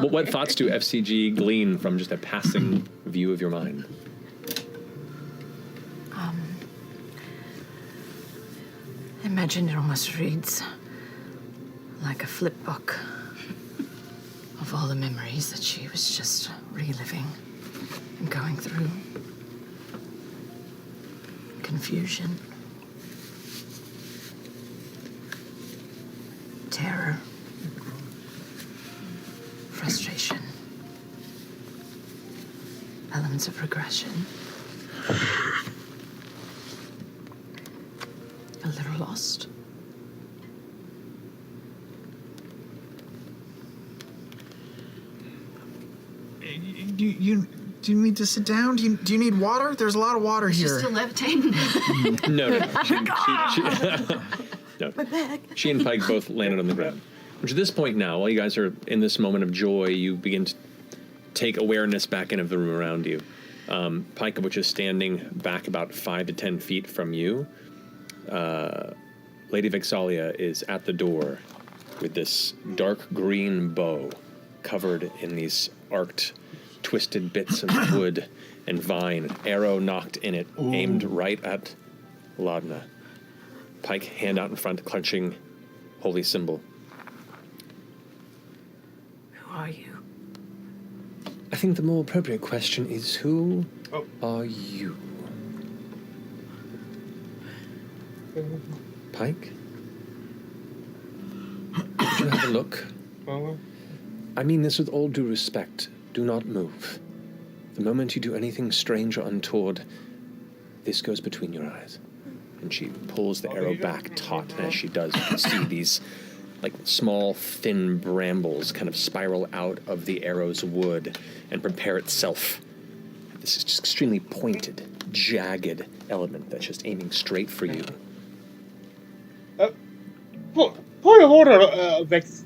what thoughts do F.C.G glean from just a passing view of your mind? Imagine it almost reads like a flip book of all the memories that she was just reliving and going through. Confusion. Terror. Frustration. Elements of regression. A little lost. Do you need to sit down? Do you need water? There's a lot of water She's here. still levitating. No. No. She and Pike both landed on the ground. Which at this point now, while you guys are in this moment of joy, you begin to take awareness back in of the room around you. Pike, which is standing back about 5 to 10 feet from you, Lady Vex'ahlia is at the door with this dark green bow covered in these arced, twisted bits of wood and vine, arrow knocked in it, aimed right at Laudna. Pike, hand out in front, clenching holy symbol. Who are you? I think the more appropriate question is, who are you? Pike? Would you have a look? I mean this with all due respect. Do not move. The moment you do anything strange or untoward, this goes between your eyes. And she pulls the arrow back taut, and as she does, you can see these like small, thin brambles kind of spiral out of the arrow's wood and prepare itself. This is just extremely pointed, jagged element that's just aiming straight for you. Point of order, Vex.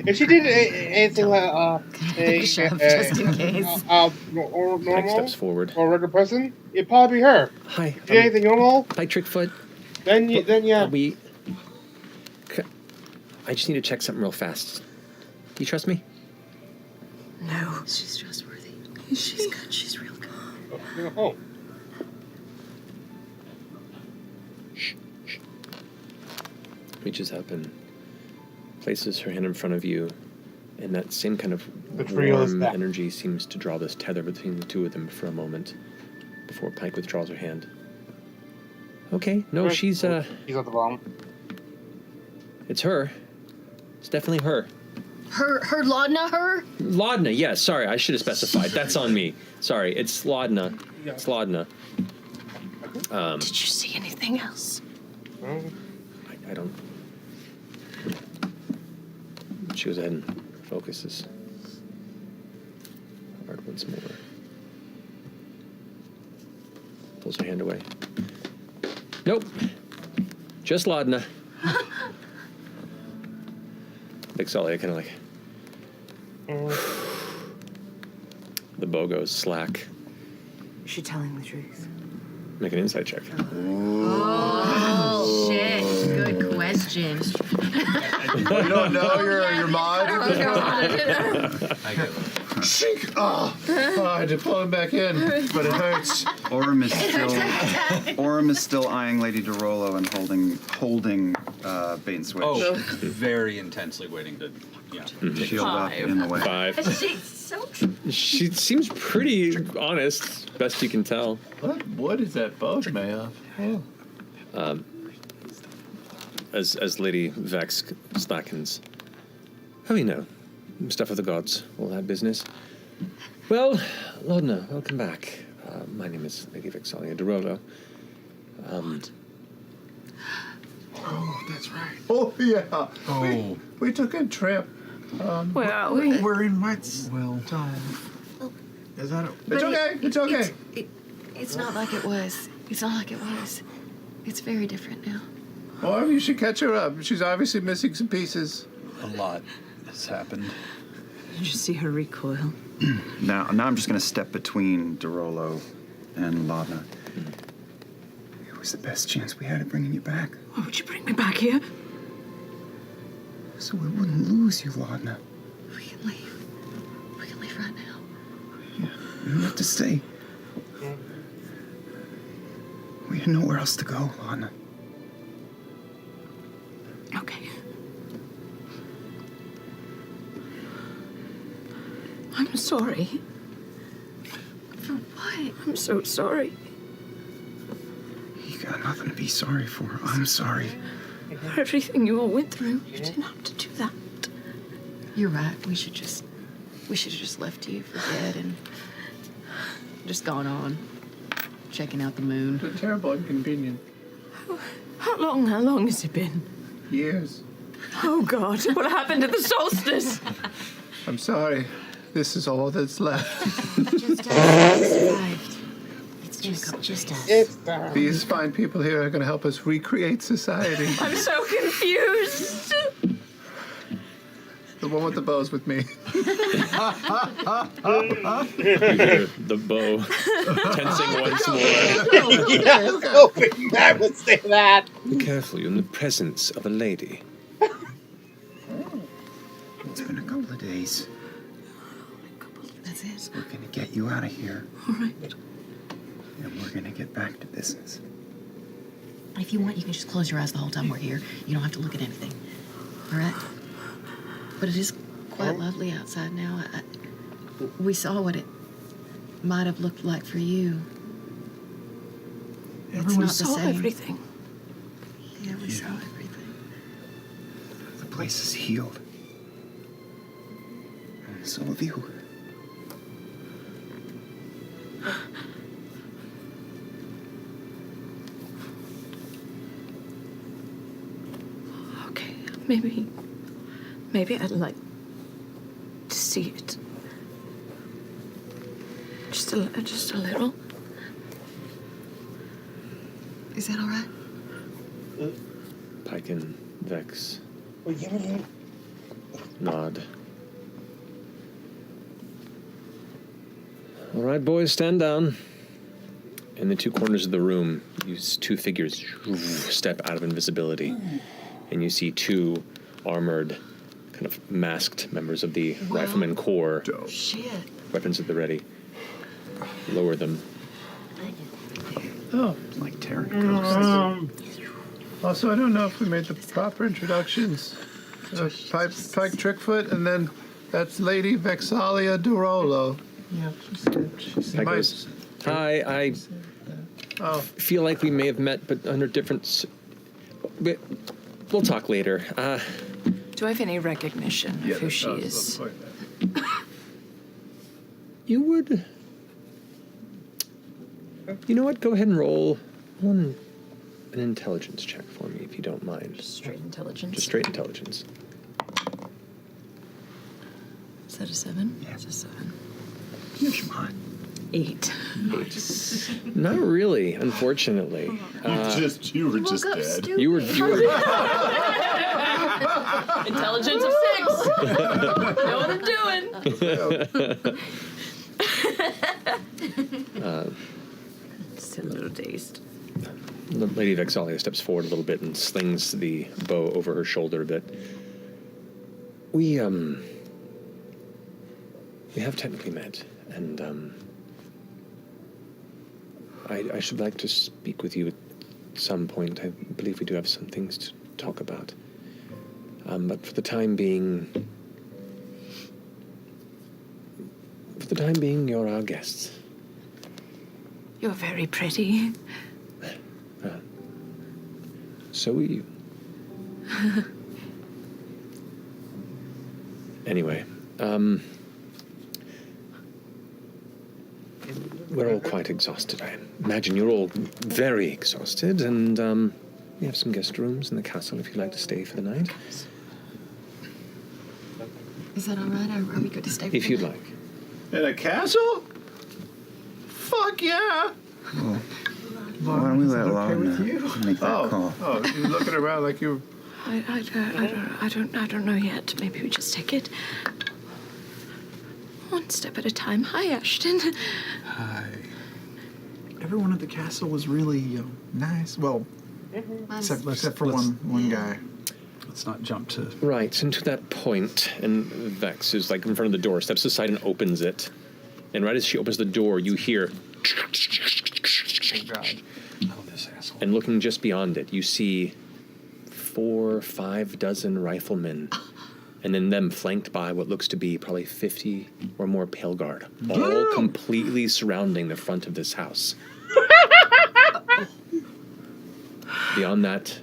If she did anything like just in case. normal steps forward. or regular person, it'd probably be her. Hi. If she did anything normal, Hi, Trickfoot. then yeah. I just need to check something real fast. Do you trust me? No. She's trustworthy. She's good. She's real good. Oh. Reaches up and places her hand in front of you, and that same kind of The trio is warm back. energy seems to draw this tether between the two of them for a moment before Pike withdraws her hand. Okay, no, she's She's at the bottom. it's her. It's definitely her. Her Laudna, her? Laudna, yes, sorry, I should have specified. That's on me. Sorry, it's Laudna. It's Laudna. Did you see anything else? I don't. She goes ahead and focuses hard once more. Pulls her hand away. Nope. Just Laudna. Vex'ahlia kind of like. The bow goes slack. Is she telling the truth? Make an insight check. Oh, shit. Good question. You don't know your mod? I get it. Shink! Oh, I had to pull him back in, but it hurts. Orem is still eyeing Lady DeRollo and holding bait and switch. Oh, very intensely waiting to, Shield up in the way. 5. She's so true. She seems pretty honest, best you can tell. What is that boat made of? Oh. As Lady Vex slackens. Oh, you know, stuff of the gods, all that business. Well, Laudna, welcome back. My name is Lady Vex'ahlia DeRollo. Oh, that's right. Oh, yeah. Oh. We took a trip. Where are we? We're in Whitestone. Is that it? It's okay. It's okay. It's not like it was. It's not like it was. It's very different now. Or you should catch her up. She's obviously missing some pieces. A lot has happened. Did you see her recoil? Now I'm just going to step between DeRollo and Laudna. It was the best chance we had of bringing you back. Why would you bring me back here? So we wouldn't lose you, Laudna. We can leave. We can leave right now. Yeah, you have to stay. We had nowhere else to go, Laudna. Okay. I'm sorry. For what? I'm so sorry. You got nothing to be sorry for. I'm sorry. For everything you all went through, you didn't have to do that. You're right. We should have just left you for dead and just gone on checking out the moon. It's a terrible inconvenience. How long has it been? Years. Oh, God. What happened at the solstice? I'm sorry. This is all that's left. Just survived. It's just us. These fine people here are going to help us recreate society. I'm so confused. The one with the bow's with me. You hear the bow tensing once more. I would say that. Be careful, you're in the presence of a lady. It's been a couple of days. That's it. We're going to get you out of here. All right. And we're going to get back to business. If you want, you can just close your eyes the whole time we're here. You don't have to look at anything. All right? But it is quite lovely outside now. We saw what it might have looked like for you. It's Everyone not the saw same. everything. Yeah, we saw everything. The place is healed. And so have you. Okay, maybe I'd like to see it. Just a little. Is that all right? Pike and Vex nod. All right, boys, stand down. In the two corners of the room, you see two figures step out of invisibility, and you see two armored, kind of masked members of the Rifleman Corps. Shit. Weapons at the ready. Lower them. Oh. Like tearing Also, I don't know if we made the proper introductions. Pike Trickfoot, and then that's Lady Vex'ahlia Durolo. Yeah, That goes, Hi, I feel like we may have met, but under different... We'll talk later. Do I have any recognition of who she is? You would... You know what? Go ahead and roll an intelligence check for me, if you don't mind. Just straight intelligence? Just straight intelligence. Is that a 7? Yeah. It's a 7. Here's mine. 8. Not really, unfortunately. You were just dead. You were Intelligence of 6. Know what I'm doing. Still a little dazed. The Lady Vex'ahlia steps forward a little bit and slings the bow over her shoulder a bit. We have technically met, and I should like to speak with you at some point. I believe we do have some things to talk about. But for the time being, you're our guests. You're very pretty. So are you. Anyway, we're all quite exhausted. I imagine you're all very exhausted, and we have some guest rooms in the castle if you'd like to stay for the night. Is that all right? Are we good to stay? If you'd like. In a castle? Fuck yeah! Why don't we let Lana make that call? Oh, you're looking around like you... I don't know yet. Maybe we just take it one step at a time. Hi, Ashton. Hi. Everyone at the castle was really nice. Well, except for one guy. Let's not jump to... Right, and to that point, and Vex, who's like in front of the door, steps aside and opens it. And right as she opens the door, you hear... Oh, God. Oh, this asshole. And looking just beyond it, you see 4 or 5 dozen riflemen, and then them flanked by what looks to be probably 50 or more Pale Guard, all completely surrounding the front of this house. Beyond that,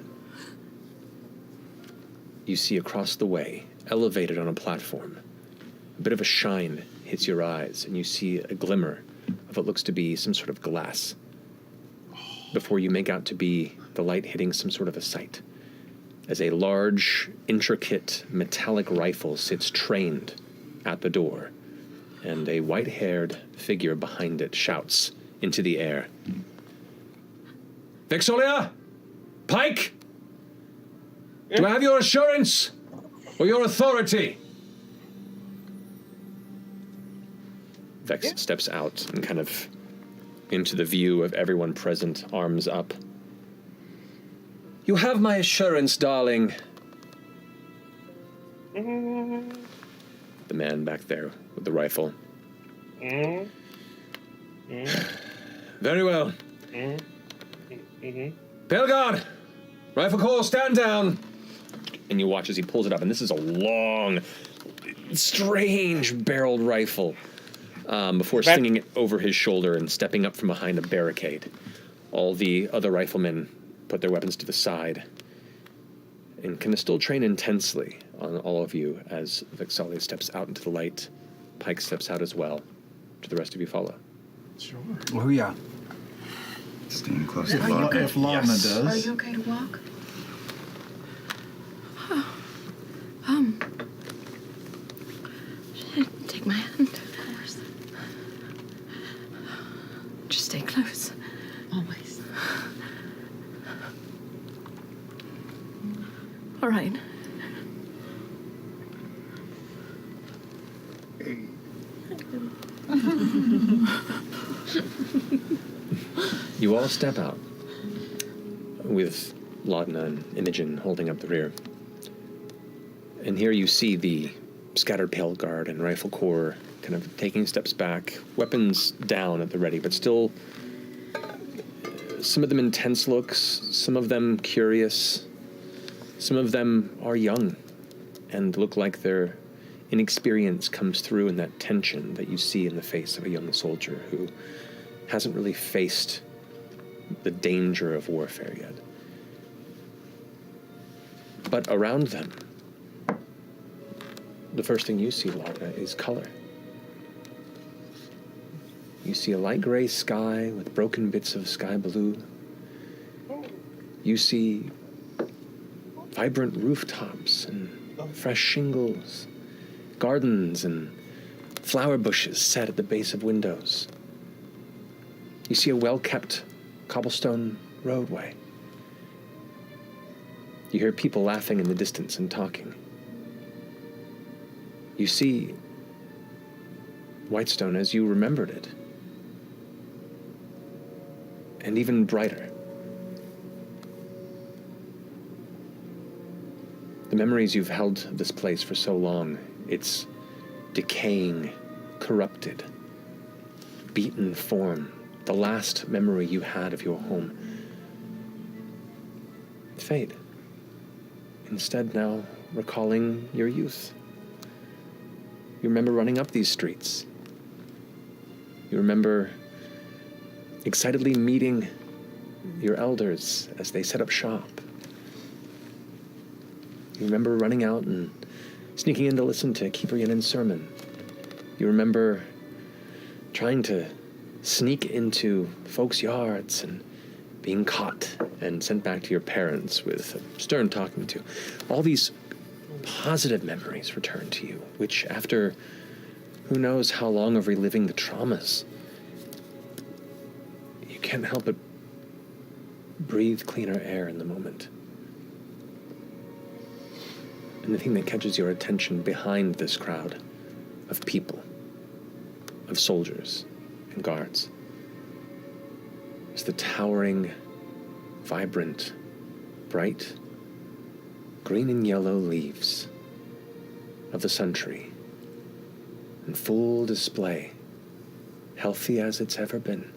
you see across the way, elevated on a platform, a bit of a shine hits your eyes, and you see a glimmer of what looks to be some sort of glass, before you make out to be the light hitting some sort of a sight, as a large, intricate, metallic rifle sits trained at the door, and a white-haired figure behind it shouts into the air. Vex'ahlia? Pike? Do I have your assurance or your authority? Vex steps out and kind of into the view of everyone present, arms up. You have my assurance, darling. The man back there with the rifle. Very well. Pale Guard! Rifle call, stand down! And you watch as he pulls it up, and this is a long, strange barreled rifle. Before slinging it over his shoulder and stepping up from behind a barricade. All the other riflemen put their weapons to the side and kind of still train intensely on all of you as Vex'ahlia steps out into the light. Pike steps out as well. Do the rest of you follow? Sure. Oh, yeah. Staying close Are to you Lana. okay? If Lana does. Are you okay to walk? Take my hand. Of course. Just stay close. Always. All right. You all step out with Laudna and Imogen holding up the rear. And here you see the scattered pale guard and rifle corps kind of taking steps back, weapons down at the ready, but still some of them intense looks, some of them curious, some of them are young and look like their inexperience comes through in that tension that you see in the face of a young soldier who hasn't really faced the danger of warfare yet. But around them, the first thing you see, Laudna, is color. You see a light gray sky with broken bits of sky blue. You see vibrant rooftops and fresh shingles, gardens and flower bushes set at the base of windows. You see a well-kept cobblestone roadway. You hear people laughing in the distance and talking. You see Whitestone as you remembered it. And even brighter. The memories you've held of this place for so long, it's decaying, corrupted, beaten form, the last memory you had of your home. Fade. Instead now, recalling your youth. You remember running up these streets. You remember excitedly meeting your elders as they set up shop. You remember running out and sneaking in to listen to Keeper Yannen's sermon. You remember trying to sneak into folks' yards and being caught and sent back to your parents with a stern talking to. All these positive memories return to you, which after who knows how long of reliving the traumas, you can't help but breathe cleaner air in the moment. And the thing that catches your attention behind this crowd of people, of soldiers and guards, is the towering, vibrant, bright, green and yellow leaves of the sun tree, in full display, healthy as it's ever been,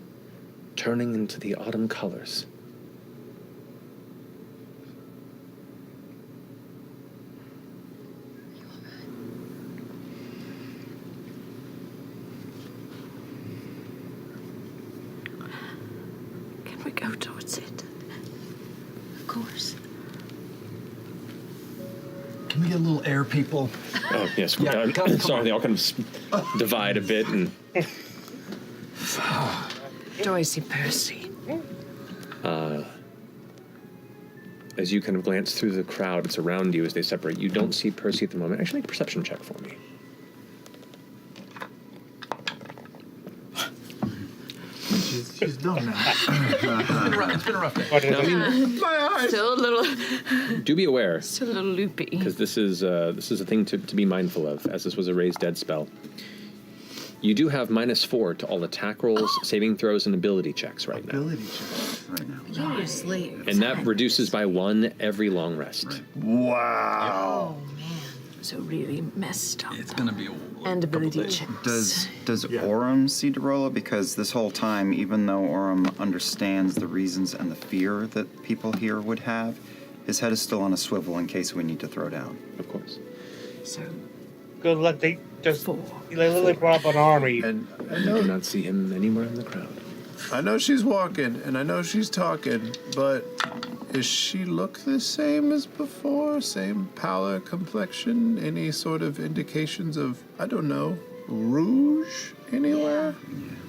turning into the autumn colors. Can we go towards it? Of course. Can we get a little air, people? Oh, yes. Yeah, come sorry, on. they all kind of divide a bit. And Do I see Percy? as you kind of glance through the crowd, it's around you as they separate. You don't see Percy at the moment. Actually, make a perception check for me. She's done now. It's been a rough day. Now, I mean, My eyes. Still a little, do be aware, still a little loopy. because this is a thing to be mindful of, as this was a raised dead spell. You do have -4 to all attack rolls, saving throws, and ability checks right now. Ability checks right now. You're asleep. And that reduces by 1 every long rest. Wow. Oh, man. So really messed up. It's gonna be a And ability checks. Does Orem see Derola? Because this whole time, even though Orem understands the reasons and the fear that people here would have, his head is still on a swivel in case we need to throw down. Of course. So Good luck. They just they literally brought up an army. And I You do know, not see him anywhere in the crowd. I know she's walking, and I know she's talking, but does she look the same as before? Same pallor, complexion? Any sort of indications of, I don't know, rouge anywhere?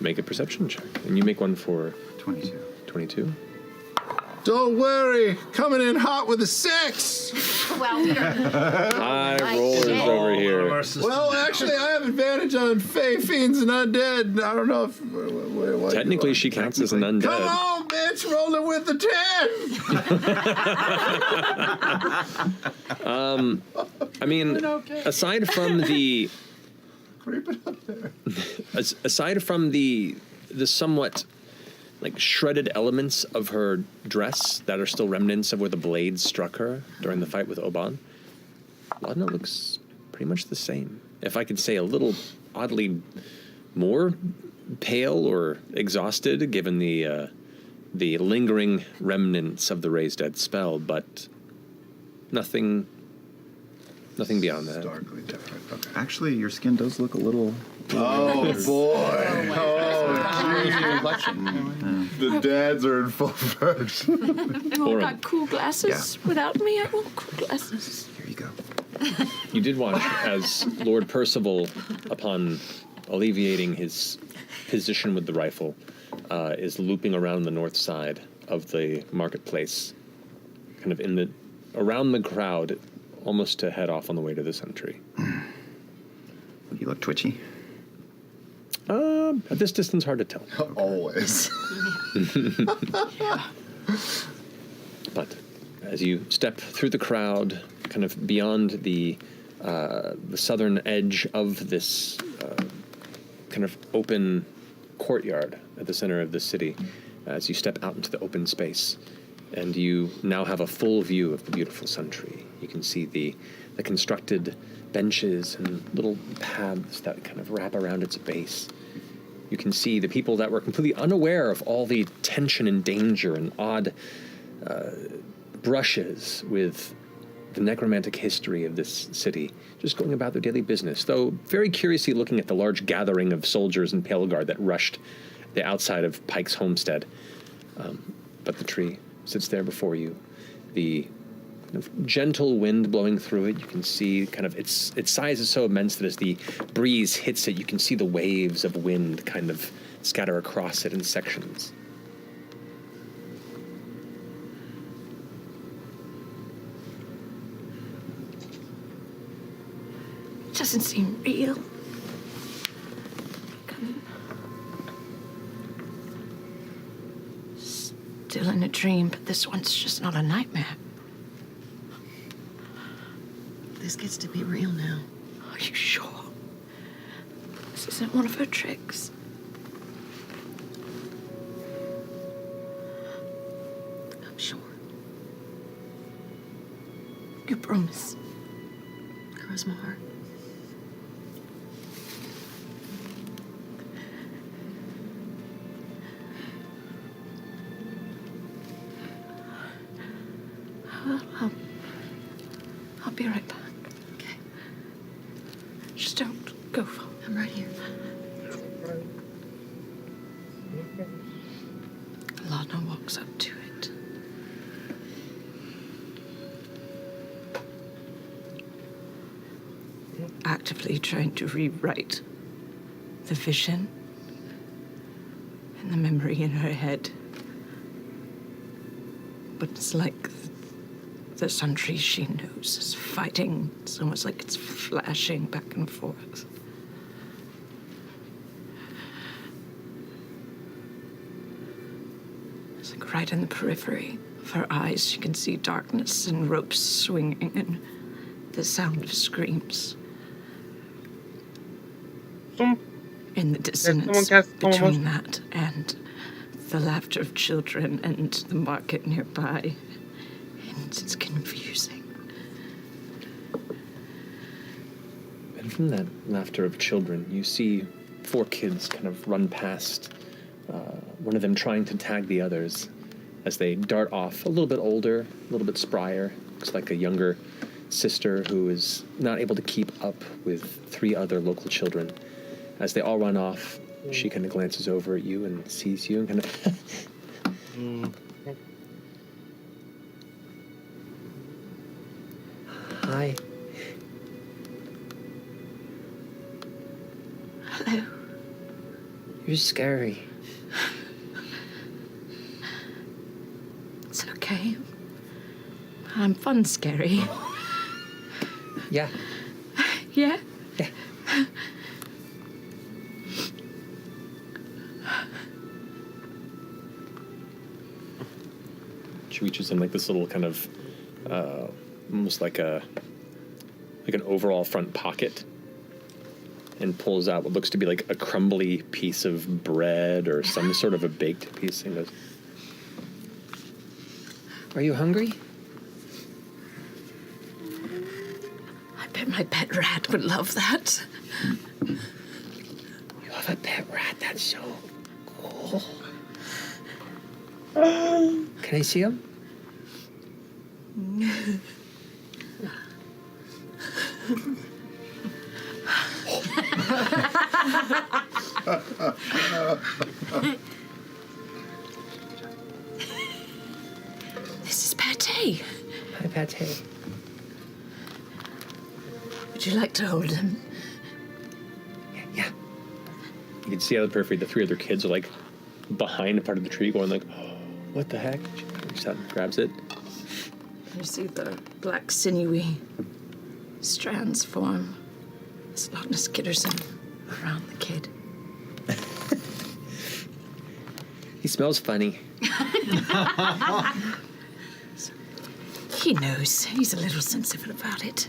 Make a perception check. And you make one for 22. 22. Don't worry, coming in hot with a 6. well, we are. High rollers over here. Well, actually, I have advantage on Fey, Fiends, and Undead. I don't know if... what Technically, she counts as an undead. Come on, bitch, rolling with the 10. I mean, aside from the creeping up there. Aside from the somewhat like shredded elements of her dress that are still remnants of where the blades struck her during the fight with Oban, Laudna looks pretty much the same. If I could say a little oddly more pale or exhausted, given the lingering remnants of the raised dead spell, but nothing beyond that. Starkly different. Okay. Actually, your skin does look a little. Oh boy! The dads are in full force. Everyone got cool glasses. Without me, I want cool glasses. Here you go. You did watch as Lord Percival, upon alleviating his position with the rifle, is looping around the north side of the marketplace, kind of around the crowd, almost to head off on the way to the Sentry. You look twitchy. At this distance, hard to tell. Always. But as you step through the crowd, kind of beyond the southern edge of this kind of open courtyard at the center of the city, as you step out into the open space, and you now have a full view of the beautiful Sentry. You can see the constructed benches and little paths that kind of wrap around its base. You can see the people that were completely unaware of all the tension and danger and odd brushes with the necromantic history of this city, just going about their daily business, though very curiously looking at the large gathering of soldiers and pale guard that rushed the outside of Pike's homestead. But the tree sits there before you. The kind of gentle wind blowing through it, you can see kind of its size is so immense that as the breeze hits it, you can see the waves of wind kind of scatter across it in sections. It doesn't seem real. Still in a dream, but this one's just not a nightmare. This gets to be real now. Are you sure? This isn't one of her tricks. I'm sure. You promise? Cross my heart. I'll be right back. Okay. Just don't go far. I'm right here. Laudna walks up to it. Actively trying to rewrite the vision and the memory in her head. But it's like the Sentry she knows is fighting. It's almost like it's flashing back and forth. It's like right in the periphery of her eyes, you can see darkness and ropes swinging and the sound of screams. In the dissonance between that and the laughter of children and the market nearby. And it's confusing. And from that laughter of children, you see 4 kids kind of run past, one of them trying to tag the others as they dart off, a little bit older, a little bit sprier. Looks like a younger sister who is not able to keep up with 3 other local children. As they all run off, she kind of glances over at you and sees you and kind of... Hi. Hello. You're scary. It's okay. I'm fun scary. Yeah. Yeah? Yeah. She reaches in like this little kind of, almost like an overall front pocket, and pulls out what looks to be like a crumbly piece of bread or some sort of a baked piece and goes, "Are you hungry?" I bet my pet rat would love that. You have a pet rat? That's so cool. Can I see him? This is Pate. Hi, Pate. Would you like to hold him? Yeah. You can see out of the periphery the three other kids are like behind a part of the tree going like, oh, what the heck? She reaches out and grabs it. You see the black sinewy strands form as Loch Ness Kitterson around the kid. He smells funny. He knows. He's a little sensitive about it.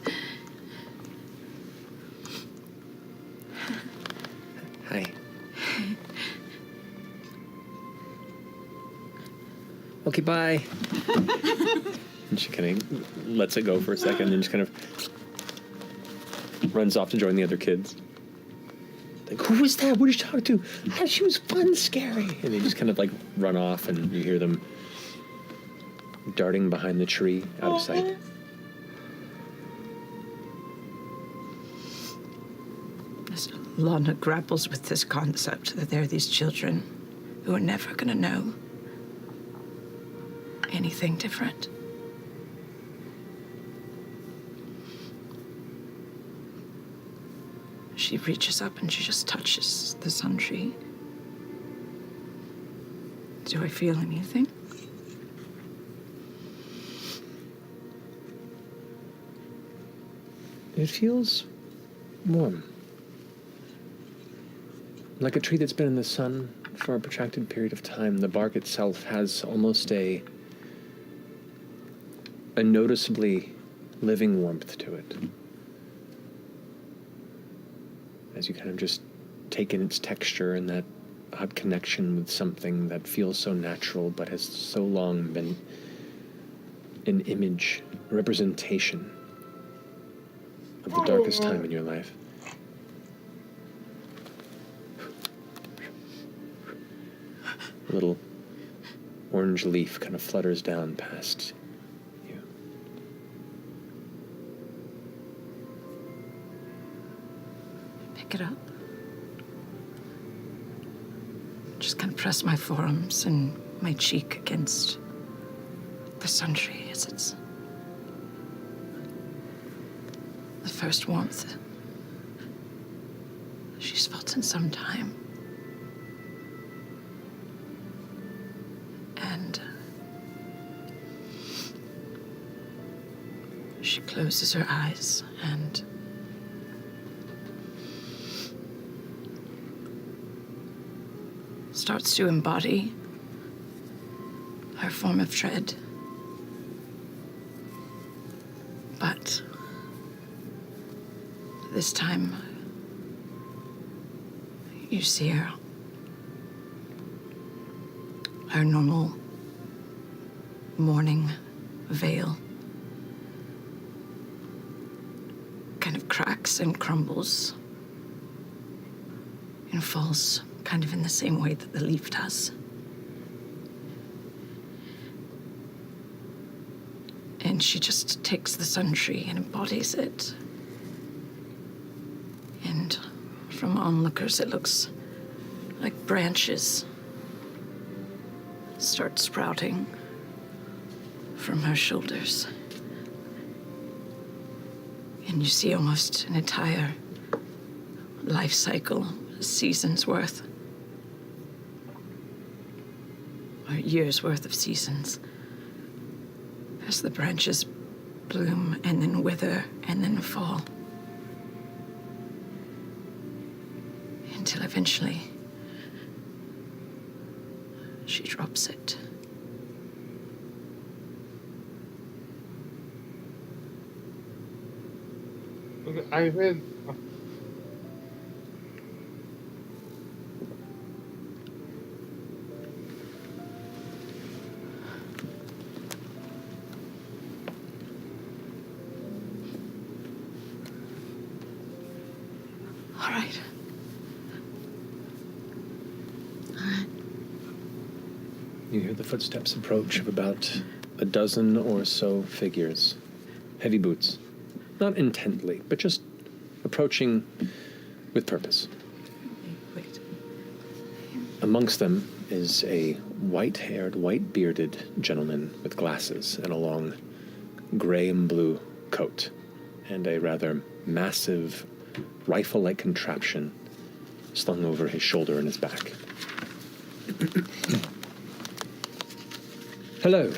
Hi. Okay, bye. And she kind of lets it go for a second and just kind of runs off to join the other kids. Like, who was that? What did you talk to? Ah, she was fun, scary. And they just kind of like run off and you hear them darting behind the tree out of sight. As Lana grapples with this concept that there are these children who are never going to know anything different. She reaches up and she just touches the sun tree. Do I feel anything? It feels warm. Like a tree that's been in the sun for a protracted period of time. The bark itself has almost a noticeably living warmth to it. As you kind of just take in its texture and that odd connection with something that feels so natural but has so long been an image, a representation of the darkest time in your life. A little orange leaf kind of flutters down past you. Pick it up. Just kind of press my forearms and my cheek against the sun tree as it's the first warmth she's felt in some time. And she closes her eyes and starts to embody her form of dread. But this time, you see her normal morning veil kind of cracks and crumbles and falls kind of in the same way that the leaf does. And she just takes the sun tree and embodies it. And from onlookers, it looks like branches start sprouting from her shoulders. And you see almost an entire life cycle, a season's worth, or years worth of seasons, as the branches bloom and then wither and then fall. Until eventually, she drops it. All right. You hear the footsteps approach of about a dozen or so figures. Heavy boots. Not intently, but just approaching with purpose. Wait. Amongst them is a white-haired, white-bearded gentleman with glasses and a long gray and blue coat, and a rather massive rifle-like contraption slung over his shoulder and his back. Hello.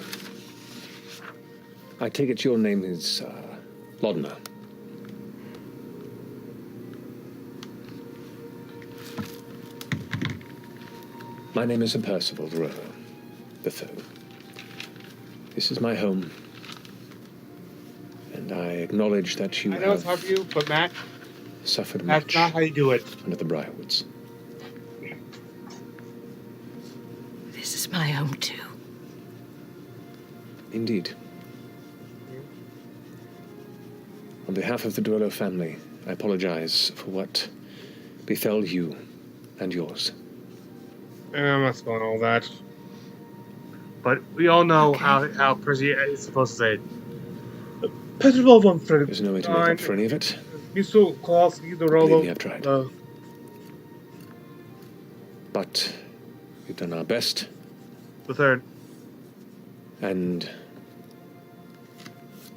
I take it your name is Lodna. My name is Percival Rowe III. This is my home, and I acknowledge that you I know it's have hard for you, but Matt, suffered that's much not how you do it. under the Briarwoods. This is my home, too. Indeed. On behalf of the Duello family, I apologize for what befell you and yours. I'm not going all that. But we all know how Percy is supposed to say. Percival von Friend. There's no way to make up for any of it. You so close, you the role. Believe me, I've tried. But we've done our best. The third. And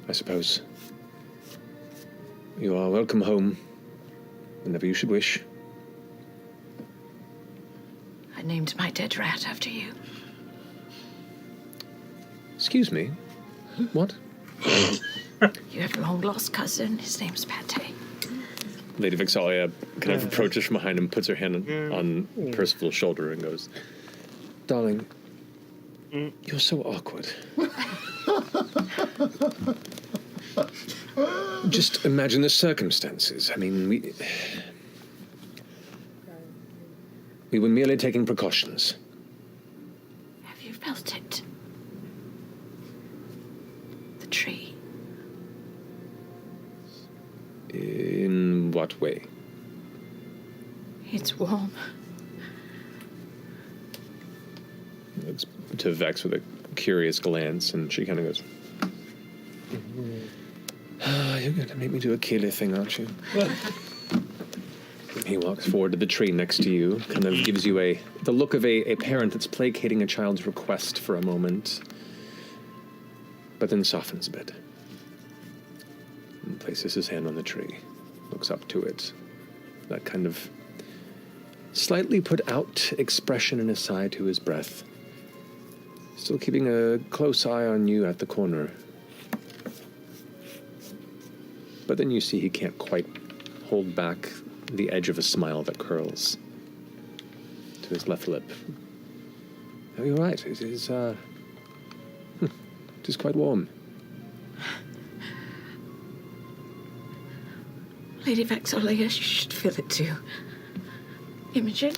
I suppose you are welcome home whenever you should wish. I named my dead rat after you. Excuse me? What? You have a long-lost cousin. His name's Pate. Lady Vex'ahlia kind of approaches from behind him, puts her hand on Percival's shoulder and goes, Darling, you're so awkward. Just imagine the circumstances. I mean, we were merely taking precautions. Have you felt it? The tree. In what way? It's warm. Looks to Vex with a curious glance, and she kind of goes, you're going to make me do a Keely thing, aren't you? He walks forward to the tree next to you, kind of gives you the look of a parent that's placating a child's request for a moment, but then softens a bit. And places his hand on the tree, looks up to it. That kind of slightly put out expression in his sigh to his breath. Still keeping a close eye on you at the corner. But then you see he can't quite hold back the edge of a smile that curls to his left lip. Oh, you're right. It is quite warm. Lady Vex'ahlia, you should feel it too. Imogen?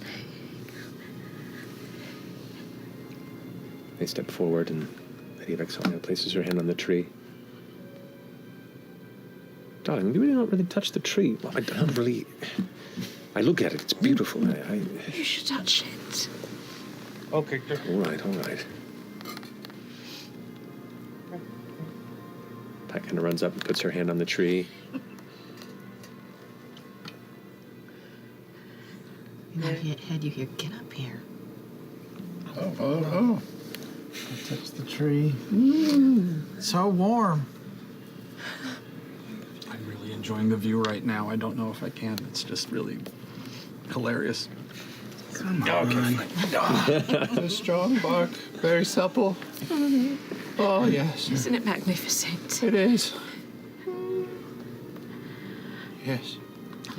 They step forward, and Lady Vex'ahlia places her hand on the tree. Darling, you really don't really touch the tree. Well, I don't really. I look at it, it's beautiful. You should touch it. Okay, good. All right. Pat kind of runs up and puts her hand on the tree. In your head, you hear, get up here. Oh. I touched the tree. So warm. I'm really enjoying the view right now. I don't know if I can. It's just really hilarious. Come on. A strong bark, very supple. Oh, yes. Isn't it magnificent? It is. Yes.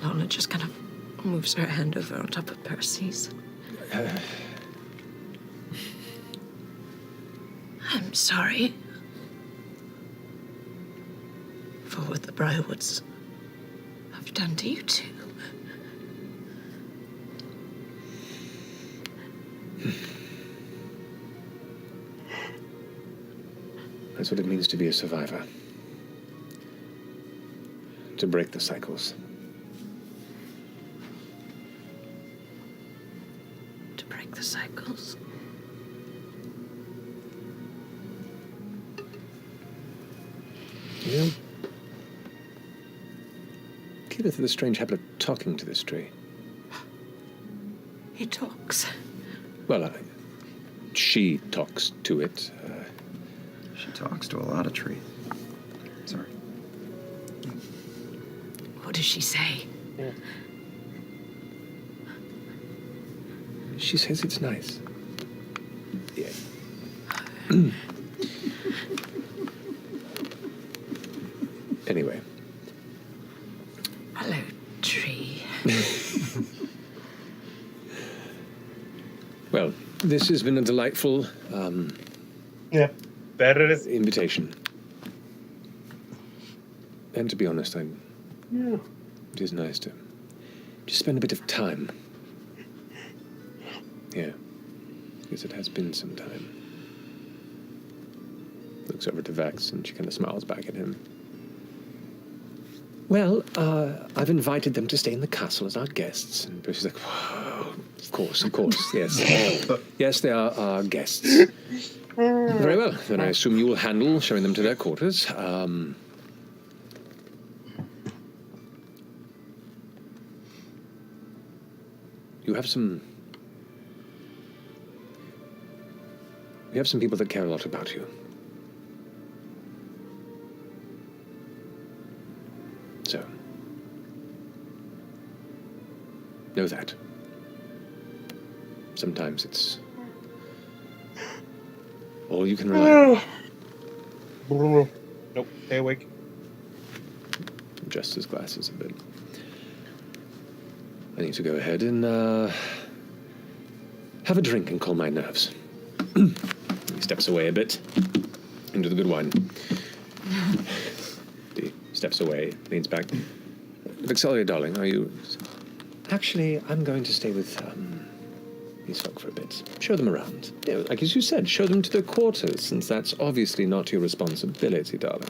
Lola just kind of moves her hand over on top of Percy's. I'm sorry for what the Briarwoods have done to you two. That's what it means to be a survivor. To break the cycles. motorcycles. You know, Kenneth had a strange habit of talking to this tree. He talks. Well, she talks to it. She talks to a lot of trees. Sorry. What does she say? She says it's nice. Yeah. Anyway. Hello, tree. Well, this has been a delightful that it is. Invitation. And to be honest, it is nice to just spend a bit of time. Yeah. Because it has been some time. Looks over to Vex and she kind of smiles back at him. Well, I've invited them to stay in the castle as our guests. And Bruce is like, oh, of course, yes. Yes, they are our guests. Very well, then I assume you will handle showing them to their quarters. You have some... We have some people that care a lot about you. So, know that. Sometimes it's all you can rely on. Nope, stay awake. Adjusts his glasses a bit. I need to go ahead and have a drink and calm my nerves. He steps away a bit into the good wine. He steps away, leans back. Vex'ahlia, darling, are you... Actually, I'm going to stay with these folk for a bit. Show them around. Yeah, like as you said, show them to their quarters, since that's obviously not your responsibility, darling.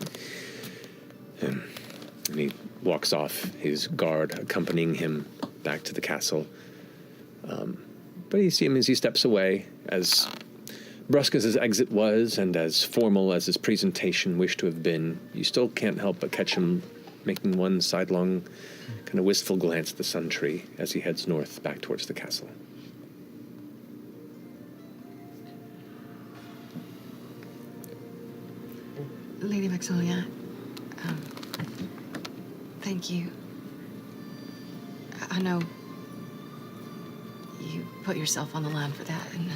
And he walks off, his guard accompanying him back to the castle. But you see him as he steps away, as brusque as his exit was, and as formal as his presentation wished to have been, you still can't help but catch him making one sidelong, kind of wistful glance at the sun tree as he heads north back towards the castle. Lady Vex'ahlia, thank you. I know you put yourself on the line for that, and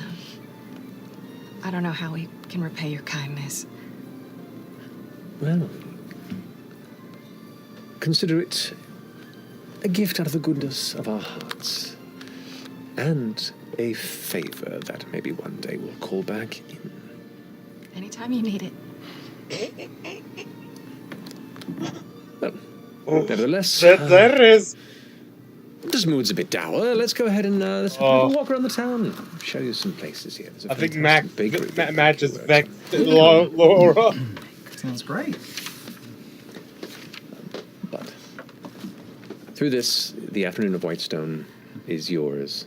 I don't know how we can repay your kindness. Well, consider it a gift out of the goodness of our hearts, and a favor that maybe one day we'll call back in. Anytime you need it. Well, nevertheless... There it is. This mood's a bit dour. Let's go ahead and let's have a walk around the town and show you some places here. I think Mac matches Vex Laura. Sounds great. But through this, the afternoon of Whitestone is yours.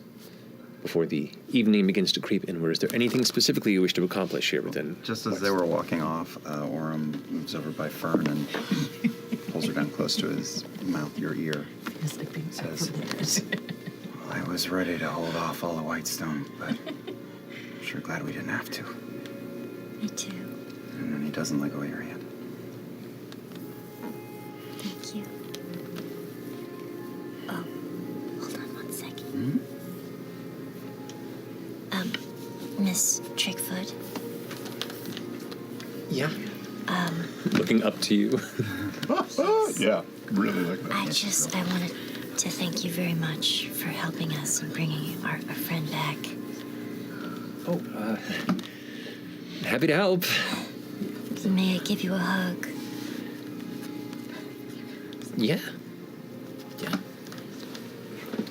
Before the evening begins to creep inward, is there anything specifically you wish to accomplish here within? Just as they were walking off, Orem moves over by Fern and pulls her down close to his mouth, your ear. Says, I was ready to hold off all of Whitestone, but I'm sure glad we didn't have to. Me too. And then he doesn't let go of your hand. Thank you. Oh, hold on one second. Hmm? Miss Trickfoot. Yeah. Looking up to you. Yeah, really like that. I wanted to thank you very much for helping us and bringing our friend back. Oh, happy to help. May I give you a hug? Yeah.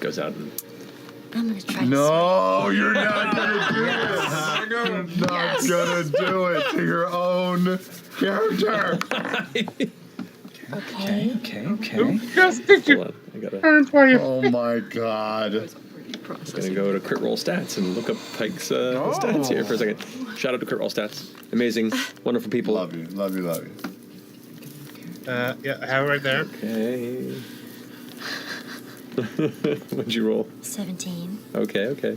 Goes out and... I'm gonna try No, you're not gonna do it. You're not gonna do it to your own character. Okay. Just did you turn for you? Oh my god. Gonna go to crit roll stats and look up Pike's stats here for a second. Shout out to crit roll stats. Amazing, wonderful people. Love you, love you, love you. Yeah, I have it right there. Okay. What'd you roll? 17. Okay. Okay.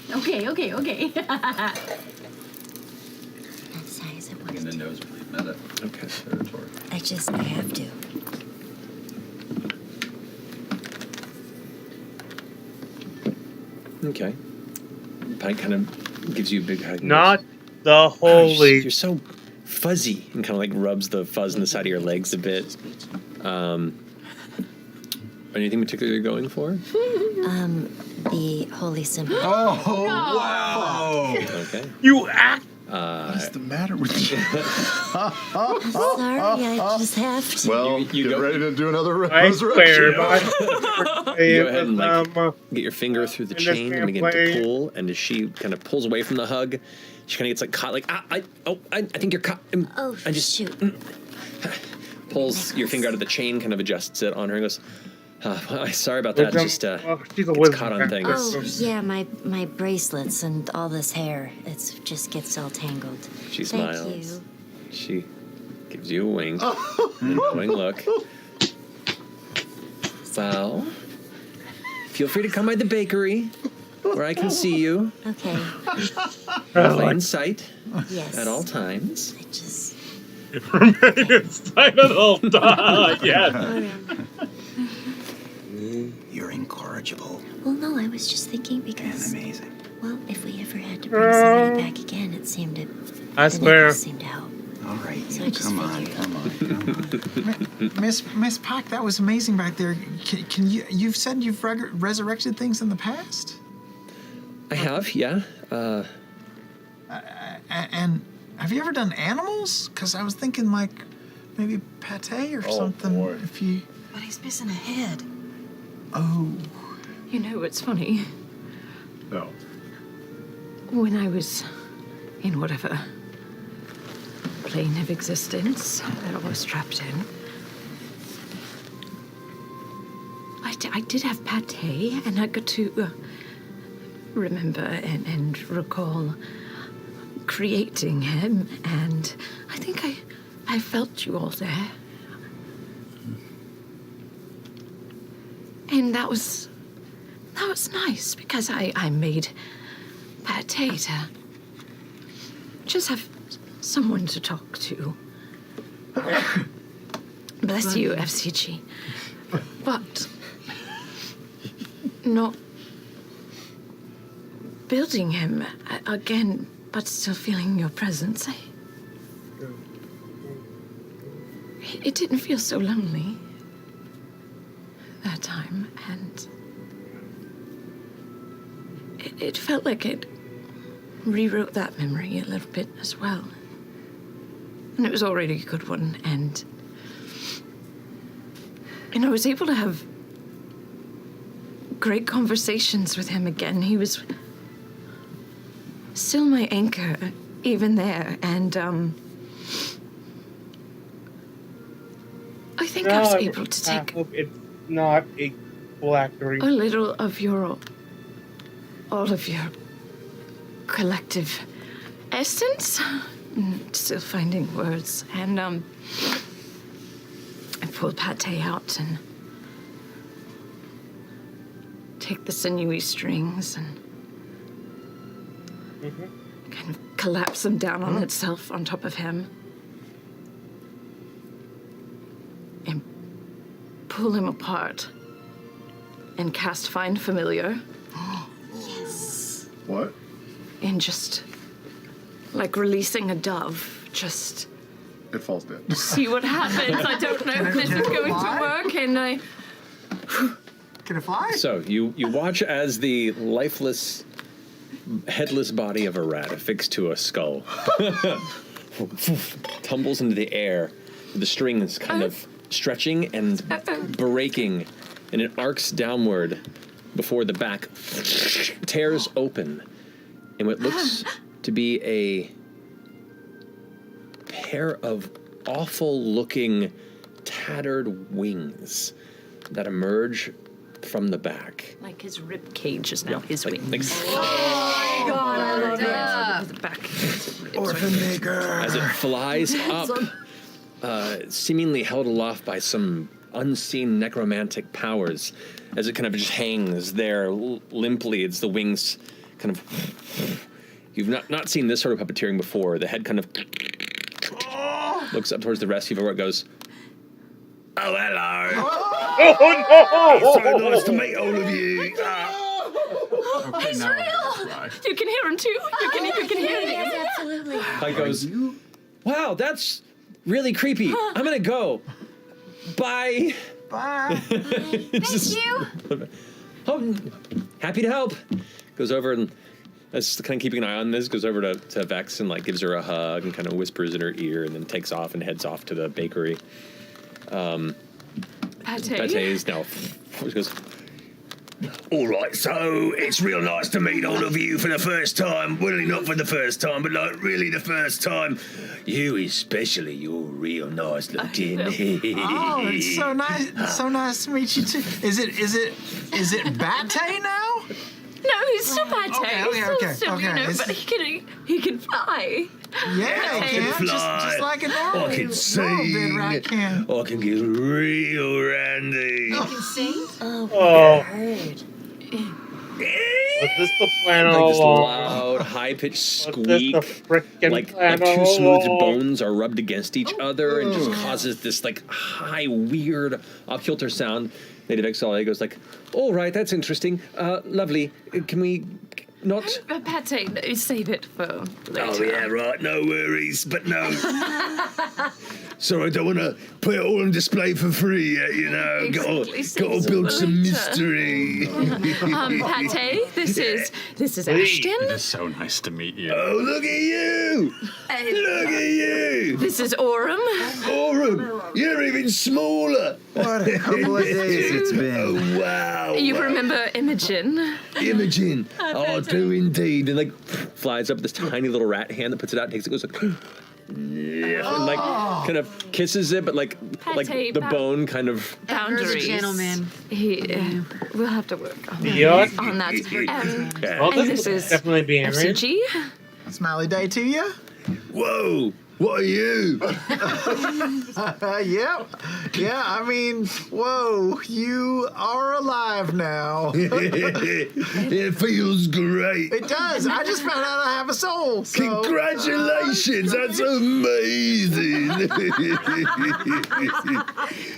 That's nice. It worked. In the nosebleed meta Okay. territory. I have to. Okay. Pike kind of gives you a big hug. Not the holy. You're so fuzzy, and kind of like rubs the fuzz in the side of your legs a bit. Anything particular you're going for? The holy symbol. Oh, wow. Okay. You act. What's the matter with you? Sorry, I just have to. Well, You get go- ready to do another I swear, resurrection. You go ahead and get your finger through the and this chain can't and begin play. to pull. And as she kind of pulls away from the hug, she kind of gets like caught. Like I think you're caught. Oh, I just shoot. pulls your finger out of the chain, kind of adjusts it on her, and goes, "Sorry about that. Wisdom- Just she's a gets wisdom caught on cast. things." Oh, yeah, my bracelets and all this hair. It just gets all tangled. She Thank smiles. you. She gives you a wink, a knowing look. Well, feel free to come by the bakery, where I can see you Okay. in plain sight Yes. at all times. I just. Remain inside at all times. Yes. You're incorrigible Well, no, I was just thinking and because. amazing. Well, if we ever had to bring somebody back again, it seemed to. I the swear. necklace seemed to help. All right, So I just come on, figured- come on, come on. Miss Pac, that was amazing back there. Can you've said you've resurrected things in the past? I have, yeah. And have you ever done animals? Because I was thinking like maybe pate or something. boy. If you. But he's missing a head. Oh. You know what's funny? No. When I was in whatever plane of existence that I was trapped in, I did have pate, and I got to remember and recall creating him, and I think I felt you all there. And that was nice because I made pate to just have someone to talk to. Bless you, F.C.G. But not building him again, but still feeling your presence. It didn't feel so lonely that time, and it felt like it rewrote that memory a little bit as well. And it was already a good one, and I was able to have great conversations with him again. He was still my anchor, even there, and I think I was able to I take hope it's not a phylactery. a little of all of your collective essence. Still finding words, and I pulled pate out and take the sinewy strings and kind of collapse them down on itself on top of him and pull him apart and cast Find Familiar. Yes. What? And just like releasing a dove, just It falls dead. see what happens. I don't know if this is going to work, and I. Can it fly? So you watch as the lifeless, headless body of a rat affixed to a skull tumbles into the air. The string is kind of stretching and breaking, and it arcs downward before the back tears open, and what looks to be a pair of awful-looking, tattered wings that emerge from the back. Like his rib cage is now his wing. Oh, God, I love The back. Orphan maker. As it flies up, seemingly held aloft by some unseen necromantic powers, as it kind of just hangs there limply. It's the wings kind of... You've not seen this sort of puppeteering before. The head kind of looks up towards the rest of you where it goes, "Oh, hello. Oh, no. It's so nice to meet all of you. He's real. You can hear him too. You can hear him. Yes, absolutely. I goes, wow, that's really creepy. I'm going to go. Bye. Bye. Thank you. Oh, happy to help. Goes over and kind of keeping an eye on this, goes over to Vex and like gives her a hug and kind of whispers in her ear and then takes off and heads off to the bakery. Pate is now... She goes, all right, so it's real nice to meet all of you for the first time. Well, not for the first time, but like really the first time. You especially, you're real nice looking. Oh, it's so nice. So nice to meet you too. Is it Bate now? No, he's still Pate. Okay. You know, but he can fly. Yeah, I can fly. Just like a normal. I can sing. Rat can. I can get real randy. You can sing? Oh. Heard. Was this the plan Like all this along? loud, high-pitched Was this squeak, the frickin' like plan two all smooth along? bones are rubbed against each other, and just causes this like high, weird, off-kilter sound. Lady Vex'ahlia goes like, "All right, that's interesting. Lovely. Can we not?" Pate, no, save it for later. Oh yeah, right. No worries, but no. So I don't want to put it all on display for free yet, you know. Got to build some mystery. Pate, this is Ashton. It is so nice to meet you. Oh, look at you! Look at you! This is Orem. Orem, you're even smaller. What a couple of days it's been. Oh wow! You wow. remember Imogen? Imogen? I do indeed. And like flies up with this tiny little rat hand that puts it out, takes it, goes like. Yeah, and like kind of kisses it, but like the bone kind of Boundaries. Gentleman. We'll have to work on that. Yeah. On that. Well, And this this is is definitely being arranged. F.C.G. Smiley day to you. Whoa! What are you? Yep. Yeah, I mean, whoa, you are alive now. It feels great. It does. I just found out I have a soul. So. Congratulations! That's amazing.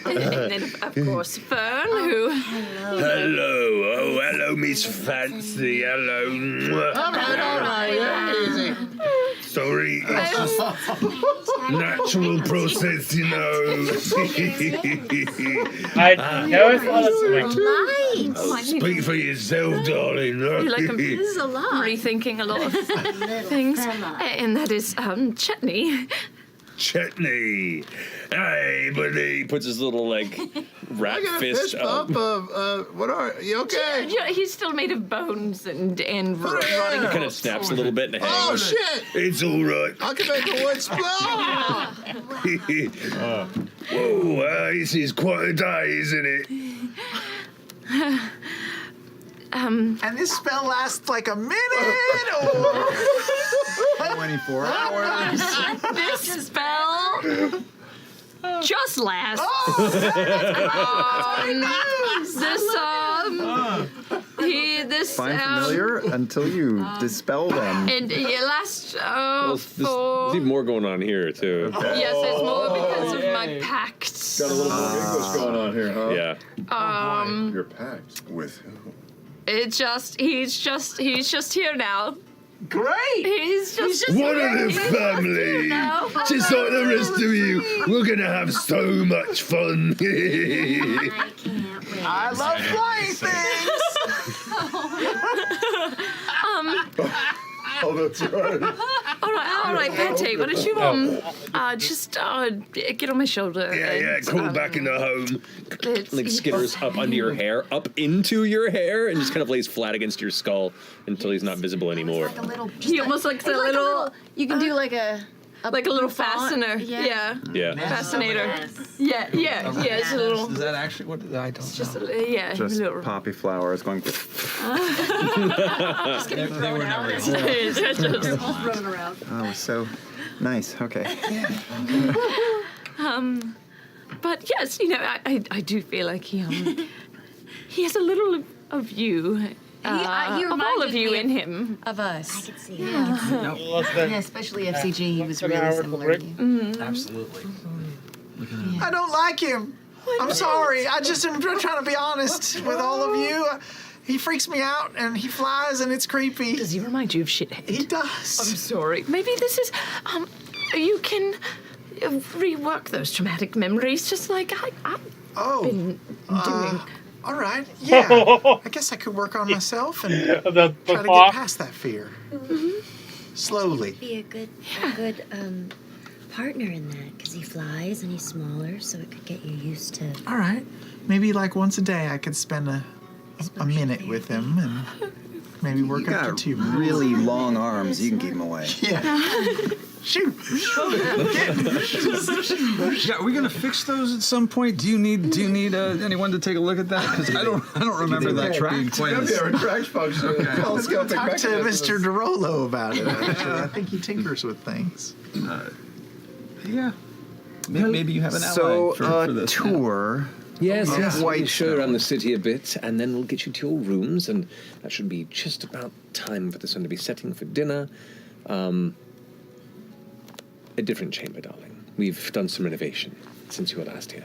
And then, of course, Fern, who... Hello. Oh, hello, Miss Fancy. Hello. All right. Yeah, easy. Sorry, it's just natural process, you know. I never thought of Light. Speak for yourself, darling. Like I'm This is a lot. rethinking a lot of things, and that is chutney. Chutney. Hey, buddy. Puts his little, like, rat I got a fist fist up. bump. What are you okay? Yeah, he's still made of bones and He rotting. kind of snaps a little bit and hangs. Oh shit! It's all right. I can make the wood explode. Whoa, this is quite a day, isn't it? And this spell lasts like a minute or 24 hours. This spell just lasts. This Find familiar until you dispel them. and it lasts There's for. even more going on here, too. Yes, it's more because of my pact. Got a little more English going on here, huh? Yeah. Your pact with who? He's just here now. great. He's just One of the family. Just like the rest of you. We're going to have so much fun. I can't wait. I love flying things. Oh, that's right. All right, Pate, why don't you just get on my shoulder? Yeah, and, crawl back into home. It's, Like skitters up under your hair, up into your hair, and just kind of lays flat against your skull until he's not visible anymore. Like a little. He almost looks a little. You can do like a like a little bouffant? fastener. Yeah. Yeah. Fascinator. Yeah. It's a little. Is that actually what? I don't Just know. a Just little. poppy flowers going. Just getting They thrown were out. never Just- running around. Oh, so nice. Okay. But yes, I do feel like he has a little of you. He Of all reminded of you me in him. Of us. I could see Yeah. it. Yeah, especially F.C.G. He was really similar to you. Mm-hmm. Absolutely. I don't like him. I'm sorry. I just am trying to be honest with all of you. He freaks me out, and he flies, and it's creepy. Does he remind you of shithead? He does. I'm sorry. Maybe this is, you can rework those traumatic memories just like I've been doing. All right. Yeah. I guess I could work on myself and The try to paw. get past that fear. Slowly. Be a good partner in that because he flies and he's smaller, so it could get you used to. All right. Maybe like once a day I could spend a minute with him and maybe work You up to got 2 minutes. really long arms. You can keep them away. Yeah. Shoot. Yeah, are we gonna fix those at some point? Do you need anyone to take a look at that? Because I don't remember that being quite as. Retract function. Okay. Let's go Telescopic talk to mechanism. Mr. DeRollo about it, actually. I think he tinkers with things. Yeah. Maybe you have an ally So, for this. tour. Yes, of yes. We'll show Whitestone. around the city a bit, and then we'll get you to your rooms, and that should be just about time for the sun to be setting for dinner. A different chamber, darling. We've done some renovation since you were last here.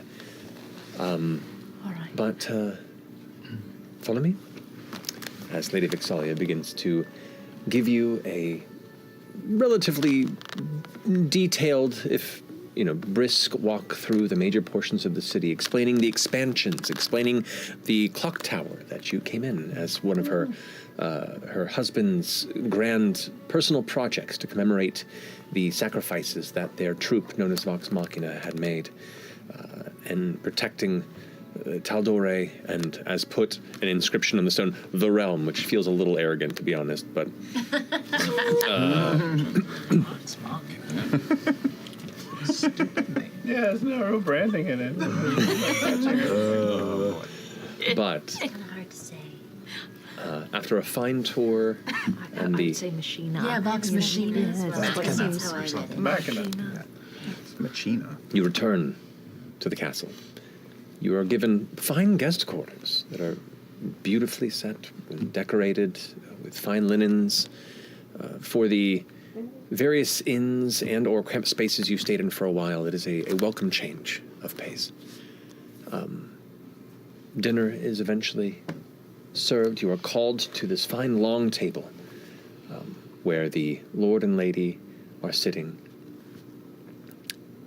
All right. But follow me as Lady Vex'ahlia begins to give you a relatively detailed, if brisk walk through the major portions of the city, explaining the expansions, explaining the clock tower that you came in as one of her husband's grand personal projects to commemorate the sacrifices that their troop, known as Vox Machina, had made, and protecting Taldore, and as put an inscription on the stone, the realm, which feels a little arrogant, to be honest, but Yeah, there's no real branding in it. but Hard to say. after a fine tour and the Say machina. Yeah, Vox Machina. That's what Machina. I read. Machina. Machina. you return to the castle. You are given fine guest quarters that are beautifully set and decorated with fine linens for the various inns and or camp spaces you stayed in for a while. It is a welcome change of pace. Dinner is eventually served. You are called to this fine long table where the Lord and Lady are sitting,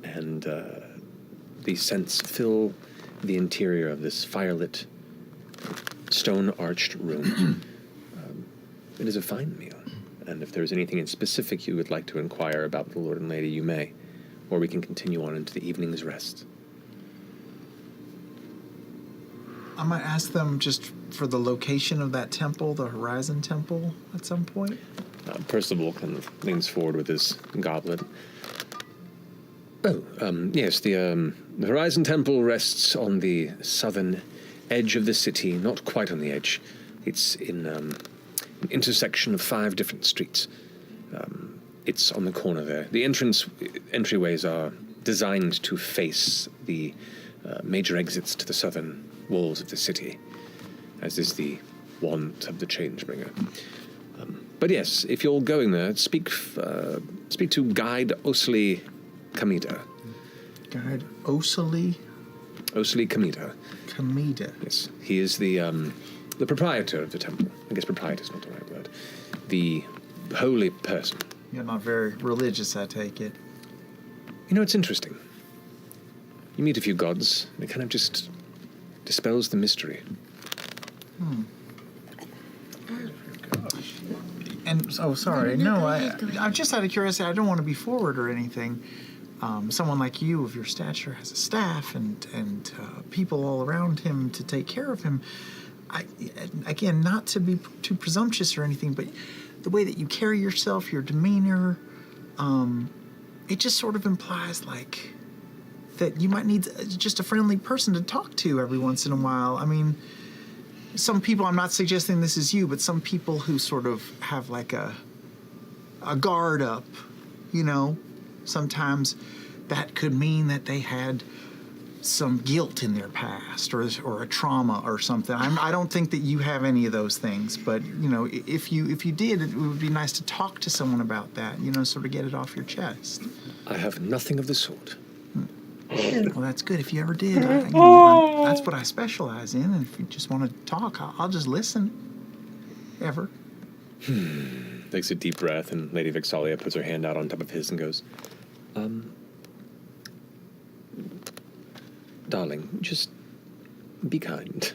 and the scents fill the interior of this firelit, stone-arched room. It is a fine meal, and if there's anything in specific you would like to inquire about the Lord and Lady, you may, or we can continue on into the evening's rest. I might ask them just for the location of that temple, the Horizon Temple, at some point. Percival kind of leans forward with his goblet. Oh, yes, the Horizon Temple rests on the southern edge of the city, not quite on the edge. It's in an intersection of 5 different streets. It's on the corner there. The entryways are designed to face the major exits to the southern walls of the city, as is the wont of the Changebringer. But yes, if you're going there, speak to Guide Osli Kamida. Guide Osili Osli Kamida. Kamida. Yes, he is the proprietor of the temple. I guess proprietor is not the right word. The holy person. You're not very religious, I take it. You know, it's interesting. You meet a few gods, and it kind of just dispels the mystery. And sorry, no, I'm just out of curiosity. I don't want to be forward or anything. Someone like you, of your stature, has a staff and people all around him to take care of him. Again, not to be too presumptuous or anything, but the way that you carry yourself, your demeanor, it just sort of implies like that you might need just a friendly person to talk to every once in a while. I mean, some people, I'm not suggesting this is you, but some people who sort of have like a guard up, you know, sometimes that could mean that they had some guilt in their past or a trauma or something. I don't think that you have any of those things, but you know, if you did, it would be nice to talk to someone about that, you know, sort of get it off your chest. I have nothing of the sort. Well, that's good. If you ever did, that's what I specialize in. And if you just want to talk, I'll just listen. Ever. Takes a deep breath, and Lady Vex'ahlia puts her hand out on top of his and goes, darling, just be kind.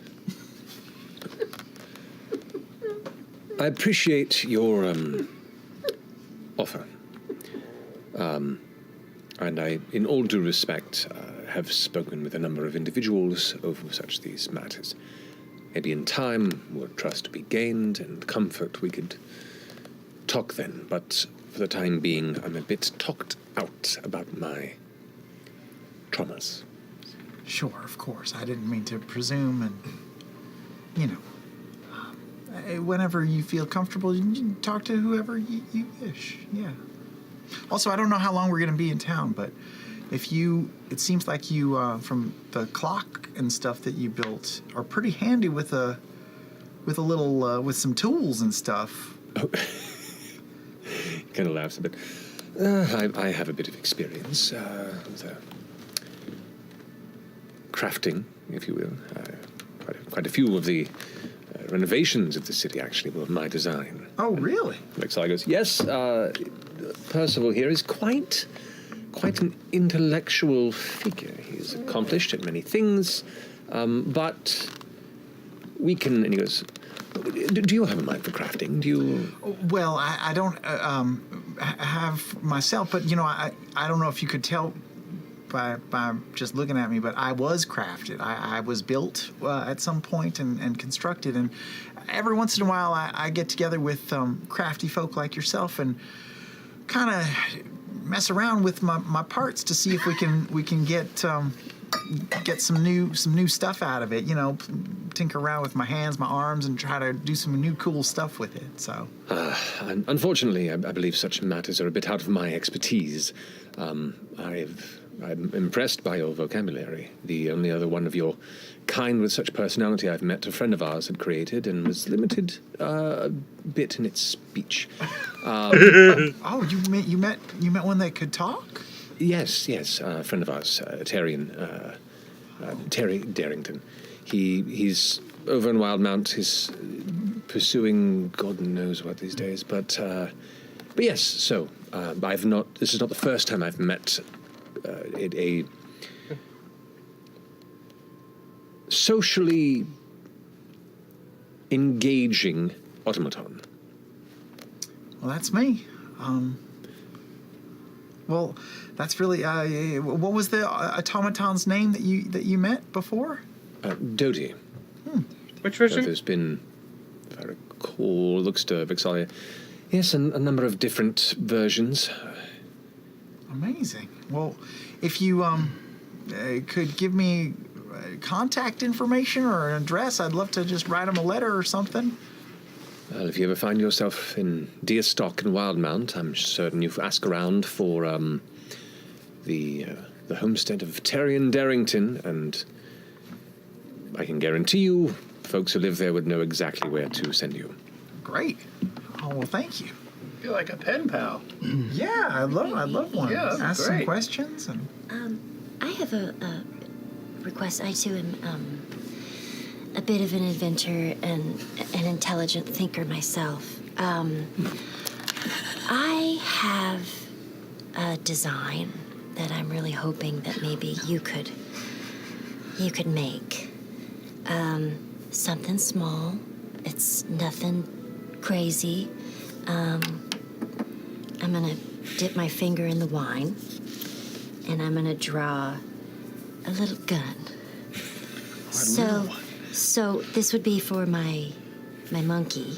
I appreciate your offer. And I, in all due respect, have spoken with a number of individuals over such these matters. Maybe in time, were trust to be gained and comfort, we could talk then. But for the time being, I'm a bit talked out about my traumas. Sure, of course. I didn't mean to presume, and you know, whenever you feel comfortable, you can talk to whoever you wish. Yeah. Also, I don't know how long we're going to be in town, but it seems like you, from the clock and stuff that you built, are pretty handy with with some tools and stuff. Oh. Kind of laughs a bit. I have a bit of experience with crafting, if you will. Quite a few of the renovations of the city actually were my design. Oh, really? Vex'ahlia goes, yes, Percival here is quite an intellectual figure. He's accomplished at many things, but we can, and he goes, do you have a mind for crafting? Do you? Well, I don't have myself, but you know, I don't know if you could tell by just looking at me, but I was crafted. I was built at some point and constructed, and every once in a while I get together with crafty folk like yourself and kind of mess around with my parts to see if we can get some new stuff out of it. You know, tinker around with my hands, my arms, and try to do some new cool stuff with it. So, unfortunately, I believe such matters are a bit out of my expertise. I'm impressed by your vocabulary. The only other one of your kind with such personality I've met, a friend of ours had created and was limited a bit in its speech. Oh, you met one that could talk? Yes, a friend of ours, Terry Darrington. He's over in Wildmount. He's pursuing God knows what these days. But yes. So I've not. This is not the first time I've met a socially engaging automaton. Well, that's me. Well, that's really. What was the automaton's name that you met before? Dodie. Which version? There's been, if I recall, looks to Vex'ahlia. Yes, a number of different versions. Amazing. Well, if you could give me contact information or an address, I'd love to just write him a letter or something. Well, if you ever find yourself in Deerstock and Wildmount, I'm certain you ask around for the homestead of Terry Darrington, and I can guarantee you folks who live there would know exactly where to send you. Great. Oh, well, thank you. You're like a pen pal. Yeah, I love one. Yeah, that's Ask great. some questions. And I have a request. I too am a bit of an inventor and an intelligent thinker myself. I have a design that I'm really hoping that maybe you could make. Something small. It's nothing crazy. I'm gonna dip my finger in the wine, and I'm gonna draw a little gun. So this would be for my my monkey.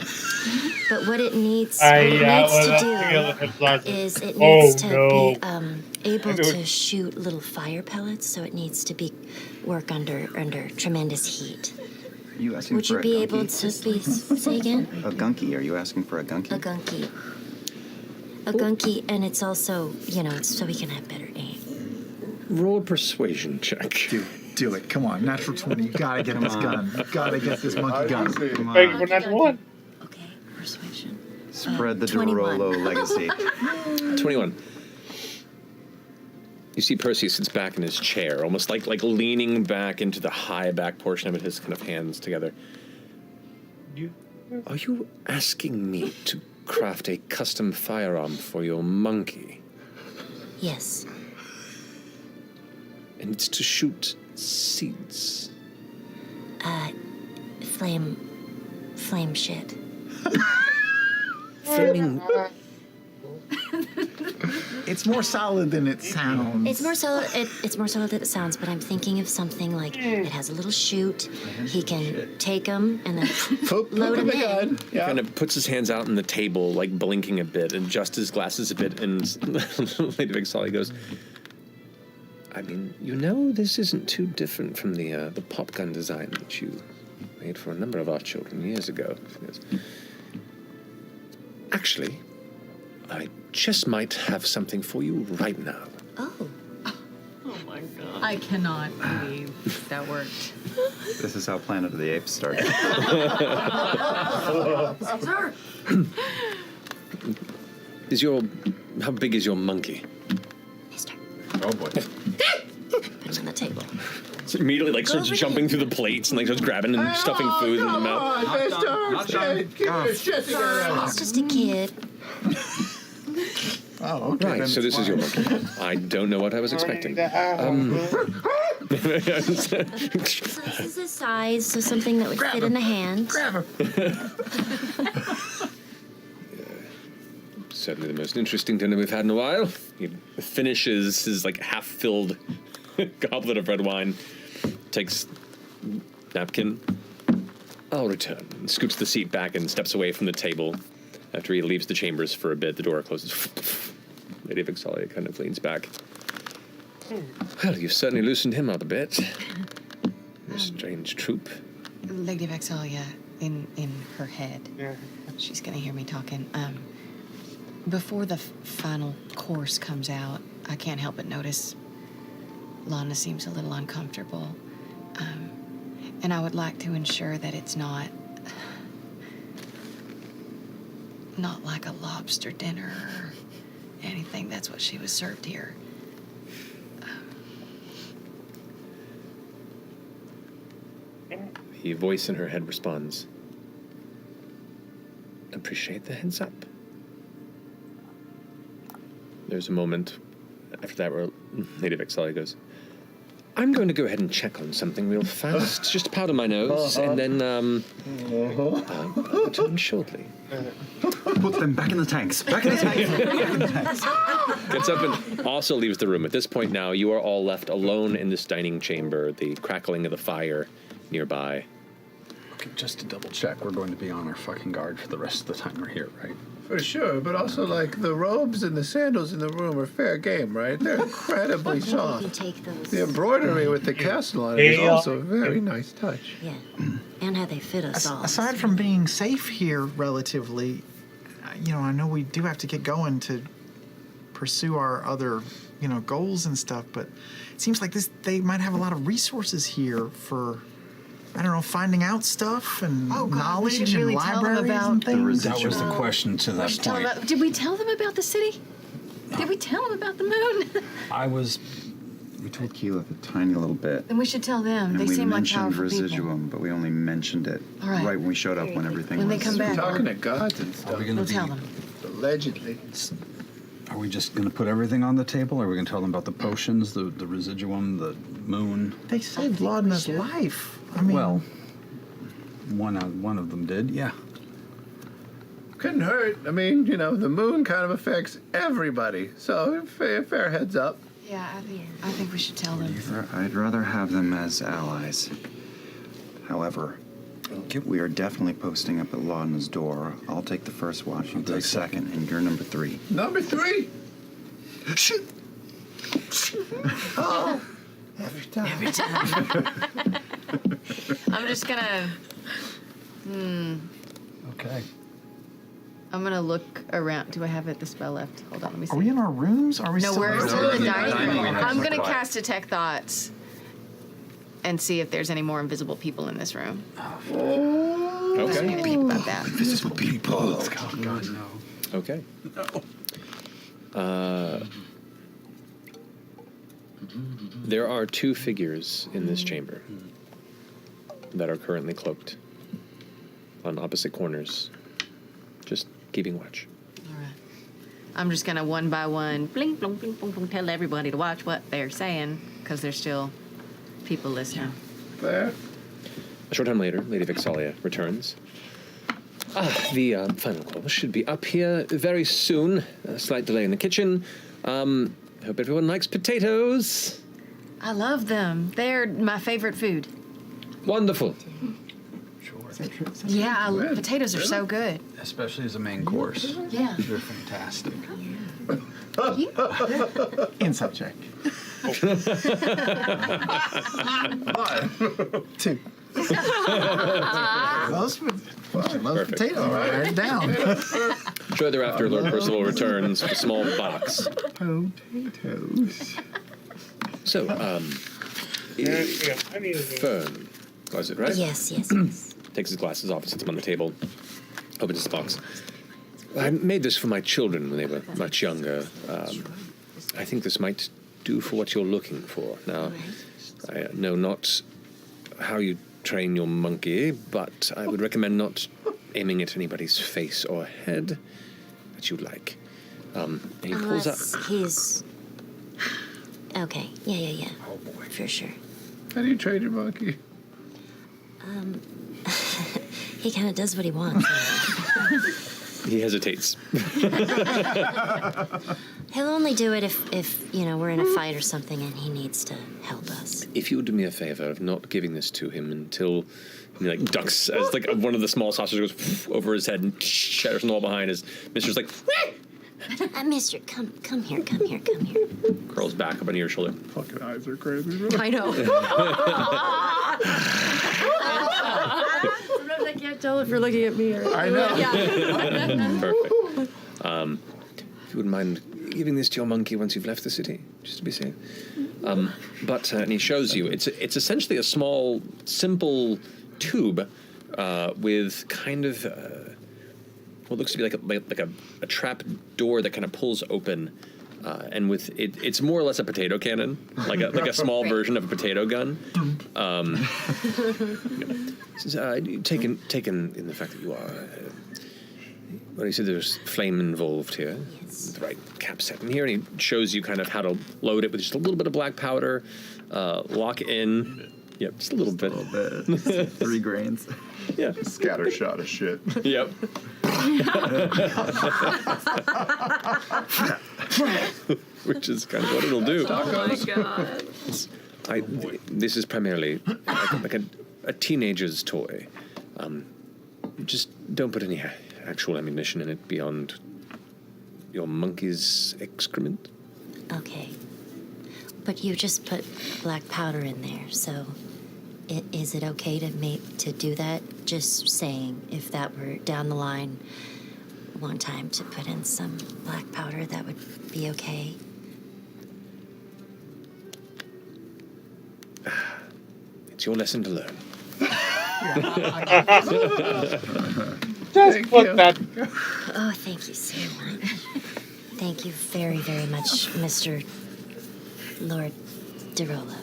But what it needs, I, what it needs well, to I do think it was is it Oh, needs to no. be able to shoot little fire pellets. So it needs to be work under tremendous heat. Are you asking Would for you a be gunky? able to please say again? A gunky? Are you asking for a gunky? A gunky. A gunky, and it's also, it's so we can have better aim. Roll a persuasion check. Do it. Come on, natural 20. You gotta get this gun. You gotta get this monkey gun. Come on. Wait for natural one. Okay, persuasion. Spread the 21. Dorolo legacy. 21. You see Percy sits back in his chair, almost like leaning back into the high back portion of it, his kind of hands together. Are you asking me to craft a custom firearm for your monkey? Yes. And it's to shoot seeds. Flame shit. Flaming. It's more solid than it sounds. It's more solid. It's more solid than it sounds. But I'm thinking of something like it has a little chute. He can take them and then load them in. He kind of puts his hands out on the table, like blinking a bit, and adjusts his glasses a bit, and Lady Vex'ahlia goes, I mean, this isn't too different from the pop gun design that you made for a number of our children years ago. She goes, actually, I just might have something for you right now. Oh. Oh my god. I cannot believe that worked. This is how Planet of the Apes started. How big is your monkey? Mister. Oh boy. Put him on the table. So immediately starts jumping through the plates and starts grabbing and stuffing food in the mouth. It's just a kid. Oh, okay. Right, so this is your monkey. I don't know what I was expecting. So this is his size, so something that would fit in the hand. Grab him. Certainly the most interesting dinner we've had in a while. He finishes his half-filled goblet of red wine, takes napkin. I'll return. And scoots the seat back and steps away from the table. After he leaves the chambers for a bit, the door closes. Lady Vex'ahlia kind of leans back. Well, you've certainly loosened him up a bit. A strange troop. Lady Vex'ahlia, in her head, she's gonna hear me talking. Before the final course comes out, I can't help but notice Lana seems a little uncomfortable. And I would like to ensure that it's not like a lobster dinner or anything. That's what she was served here. The voice in her head responds, appreciate the heads up. There's a moment after that where Lady Vex'ahlia goes, I'm going to go ahead and check on something real fast. Just powder my nose, and then I'll return shortly. Put them back in the tanks. Back in the tanks. Gets up and also leaves the room. At this point now, you are all left alone in this dining chamber, the crackling of the fire nearby. Okay, just to double check, we're going to be on our fucking guard for the rest of the time we're here, right? For sure, but also the robes and the sandals in the room are fair game, right? They're incredibly You can soft. take those. The embroidery with the castle on it is also a very nice touch. Yeah. And how they fit us all. Aside from being safe here relatively, I know we do have to get going to pursue our other, goals and stuff, but it seems like they might have a lot of resources here for, I don't know, finding out stuff and knowledge and really tell them libraries about and things. That was the question to that point. Did we tell them about the city? Did we tell them about the moon? We told Keyleth a tiny little bit. Then we should tell them. And They we seem like mentioned powerful people. residuum, but we only mentioned it All right. when we showed up when everything When was. they come back, Talking to gods and stuff. Are we going to we'll tell them. Allegedly. Are we just going to put everything on the table? Are we going to tell them about the potions, the residuum, the moon? They saved Laudna's life. I mean, Well, one of them did, yeah. Couldn't hurt. I mean, the moon kind of affects everybody. So fair heads up. Yeah, I think we should tell them. I'd rather have them as allies. However, We are definitely posting up at Lauden's door. I'll take the first watch, you take second, and you're number 3. Number 3? Oh, every time. Every time. I'm just gonna. Okay. I'm gonna look around. Do I have the spell left? Hold on, let me see. Are we in our rooms? Are we No, still we're still in the dining dining room. room? I'm gonna cast Detect Thoughts and see if there's any more invisible people in this room. Just need to think about that. Invisible people. Oh, God, no. Okay. There are 2 figures in this chamber that are currently cloaked on opposite corners, just keeping watch. I'm just gonna one by one, blink, blink, blink, blink, blink, tell everybody to watch what they're saying, because there's still people listening. There. A short time later, Lady Vex'ahlia returns. The final call should be up here very soon. A slight delay in the kitchen. Hope everyone likes potatoes. I love them. They're my favorite food. Wonderful. Yeah, potatoes are so good. Especially as a main course. Yeah. They're fantastic. In subject. 2. Those potatoes are down. Shortly thereafter, Lord Percival returns with a small box. Potatoes. So, I need Fern, was it, right? Yes. Takes his glasses off, sits them on the table, opens his box. I made this for my children when they were much younger. I think this might do for what you're looking for. Now, I know not how you train your monkey, but I would recommend not aiming at anybody's face or head that you like. And he pulls up. He's... Okay, yeah. Oh, boy. For sure. How do you train your monkey? He kind of does what he wants. He hesitates. He'll only do it if we're in a fight or something and he needs to help us. If you would do me a favor of not giving this to him until he ducks as one of the small saucers goes over his head and shatters on the wall behind his mistress Mister, come here. curls back up on your shoulder. Fucking eyes are crazy. I know. Sometimes I can't tell if you're looking at me or... I know. Yeah. Perfect. If you wouldn't mind giving this to your monkey once you've left the city, just to be safe. And he shows you. It's essentially a small, simple tube with kind of what looks to be like a trap door that kind of pulls open. And with it, it's more or less a potato cannon, like a small version of a potato gun. Taken in the fact that you are. Well, he said there's flame involved here. Yes. The right cap set in here, and he shows you kind of how to load it with just a little bit of black powder, lock in. Yep, just a little bit. 3 grains. Yeah. Scatter shot of shit. Yep. Which is kind of what it'll do. Oh my god. This is primarily like a teenager's toy. Just don't put any actual ammunition in it beyond your monkey's excrement. Okay. But you just put black powder in there, so is it okay to do that? Just saying, if that were down the line one time to put in some black powder, that would be okay? It's your lesson to learn. Just put that. Oh, thank you so much. Thank you very, very much, Mr. Lord DeRollo.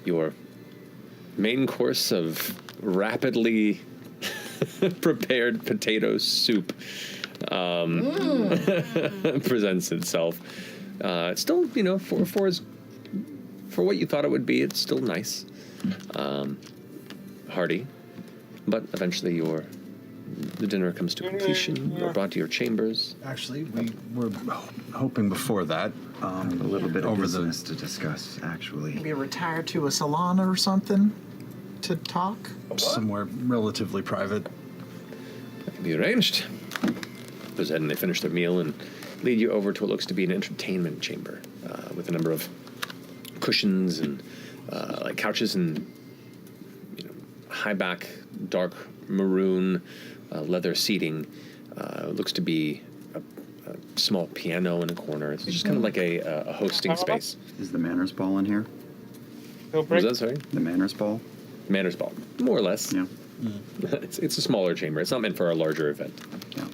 Your main course of rapidly prepared potato soup presents itself. It's still, for what you thought it would be, it's still nice, hearty, but eventually the dinner comes to completion. You're brought to your chambers. Actually, we were hoping before that A little bit of business to discuss, actually. Maybe retire to a salon or something to talk. Somewhere relatively private. That can be arranged. Goes ahead and they finish their meal and lead you over to what looks to be an entertainment chamber with a number of cushions and like couches and high back, dark maroon leather seating. Looks to be a small piano in a corner. It's just kind of like a hosting space. Is the Manners Ball in here? What was that, sorry? The Manners Ball? Manners Ball, more or less. Yeah. It's a smaller chamber. It's not meant for a larger event. Yeah.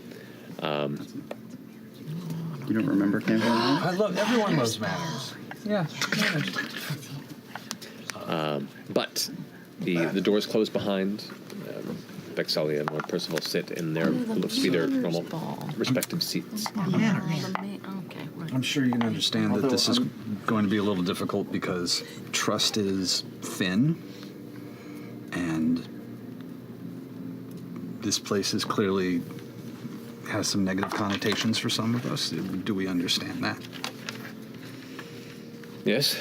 You don't remember Campbell? I love, everyone loves Manners. Yeah. But the doors close behind. Vex'ahlia and Lord Percival sit in their what looks to be their normal respective seats. I'm sure you can understand that this is going to be a little difficult because trust is thin, and this place is clearly has some negative connotations for some of us. Do we understand that? Yes.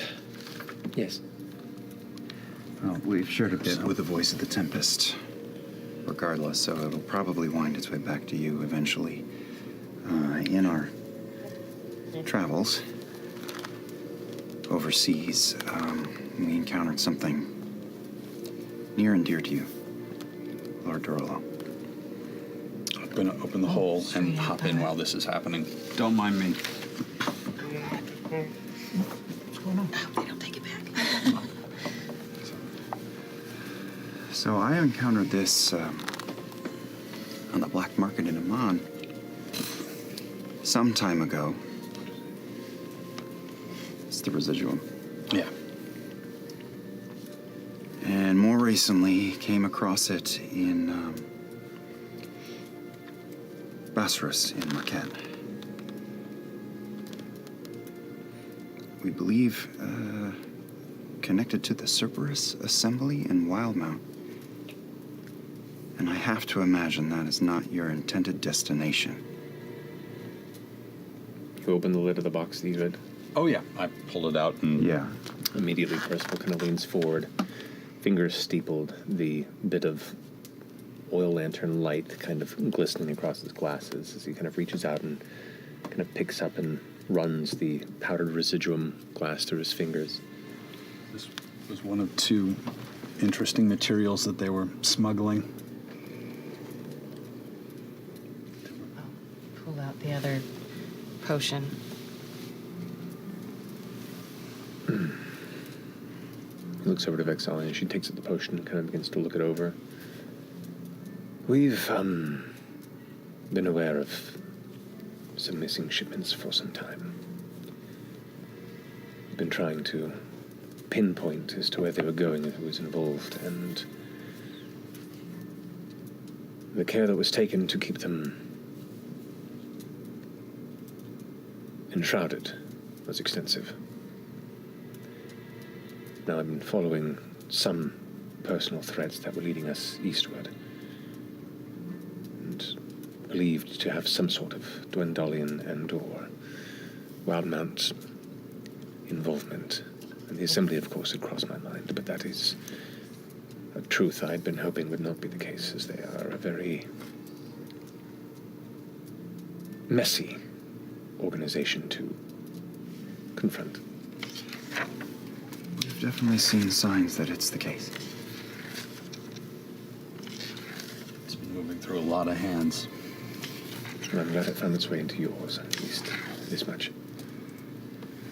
Yes. Well, we've shared a bit with the voice of the Tempest. Regardless, so it'll probably wind its way back to you eventually. In our travels overseas, we encountered something near and dear to you, Lord Dorolo. I'm going to open the hole and hop in while this is happening. Don't mind me. What's going on? Oh, they don't take it back. So I encountered this on the black market in Amman some time ago. It's the residuum. Yeah. And more recently, came across it in Basras in Marquette. We believe connected to the Cerberus Assembly in Wildmount. And I have to imagine that is not your intended destination. You open the lid of the box that you read. Oh, yeah. I pulled it out and... Yeah. Immediately, Percival kind of leans forward, fingers steepled, the bit of oil lantern light kind of glistening across his glasses as he kind of reaches out and kind of picks up and runs the powdered residuum glass through his fingers. This was one of two interesting materials that they were smuggling. Pull out the other potion. He looks over to Vex'ahlia and she takes up the potion and kind of begins to look it over. We've been aware of some missing shipments for some time. We've been trying to pinpoint as to where they were going and who was involved, and the care that was taken to keep them enshrouded was extensive. Now I've been following some personal threads that were leading us eastward, and believed to have some sort of Dwendalian and/or Wildmount involvement. And the assembly, of course, had crossed my mind, but that is a truth I'd been hoping would not be the case, as they are a very messy organization to confront. We've definitely seen signs that it's the case. It's been moving through a lot of hands. And I'm glad it found its way into yours, at least this much.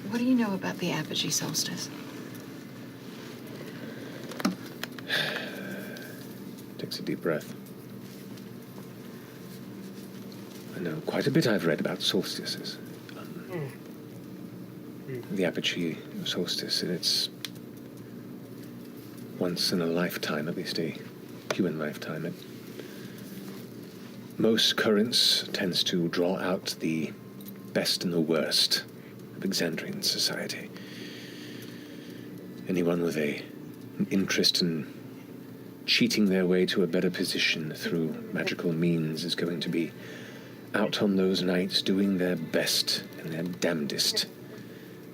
What do you know about the apogee solstice? Takes a deep breath. I know quite a bit I've read about solstices. The apogee solstice, and it's once in a lifetime, at least a human lifetime. It most currents tends to draw out the best and the worst of Exandrian society. Anyone with an interest in cheating their way to a better position through magical means is going to be out on those nights doing their best and their damnedest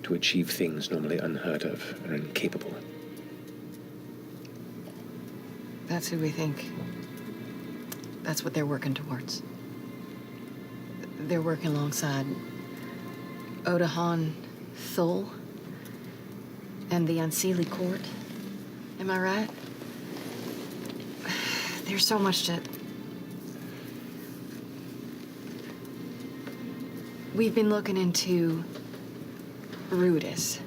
to achieve things normally unheard of and incapable. That's who we think. That's what they're working towards. They're working alongside Odahan Thul and the Unseelie Court. Am I right? There's so much to... We've been looking into Rudis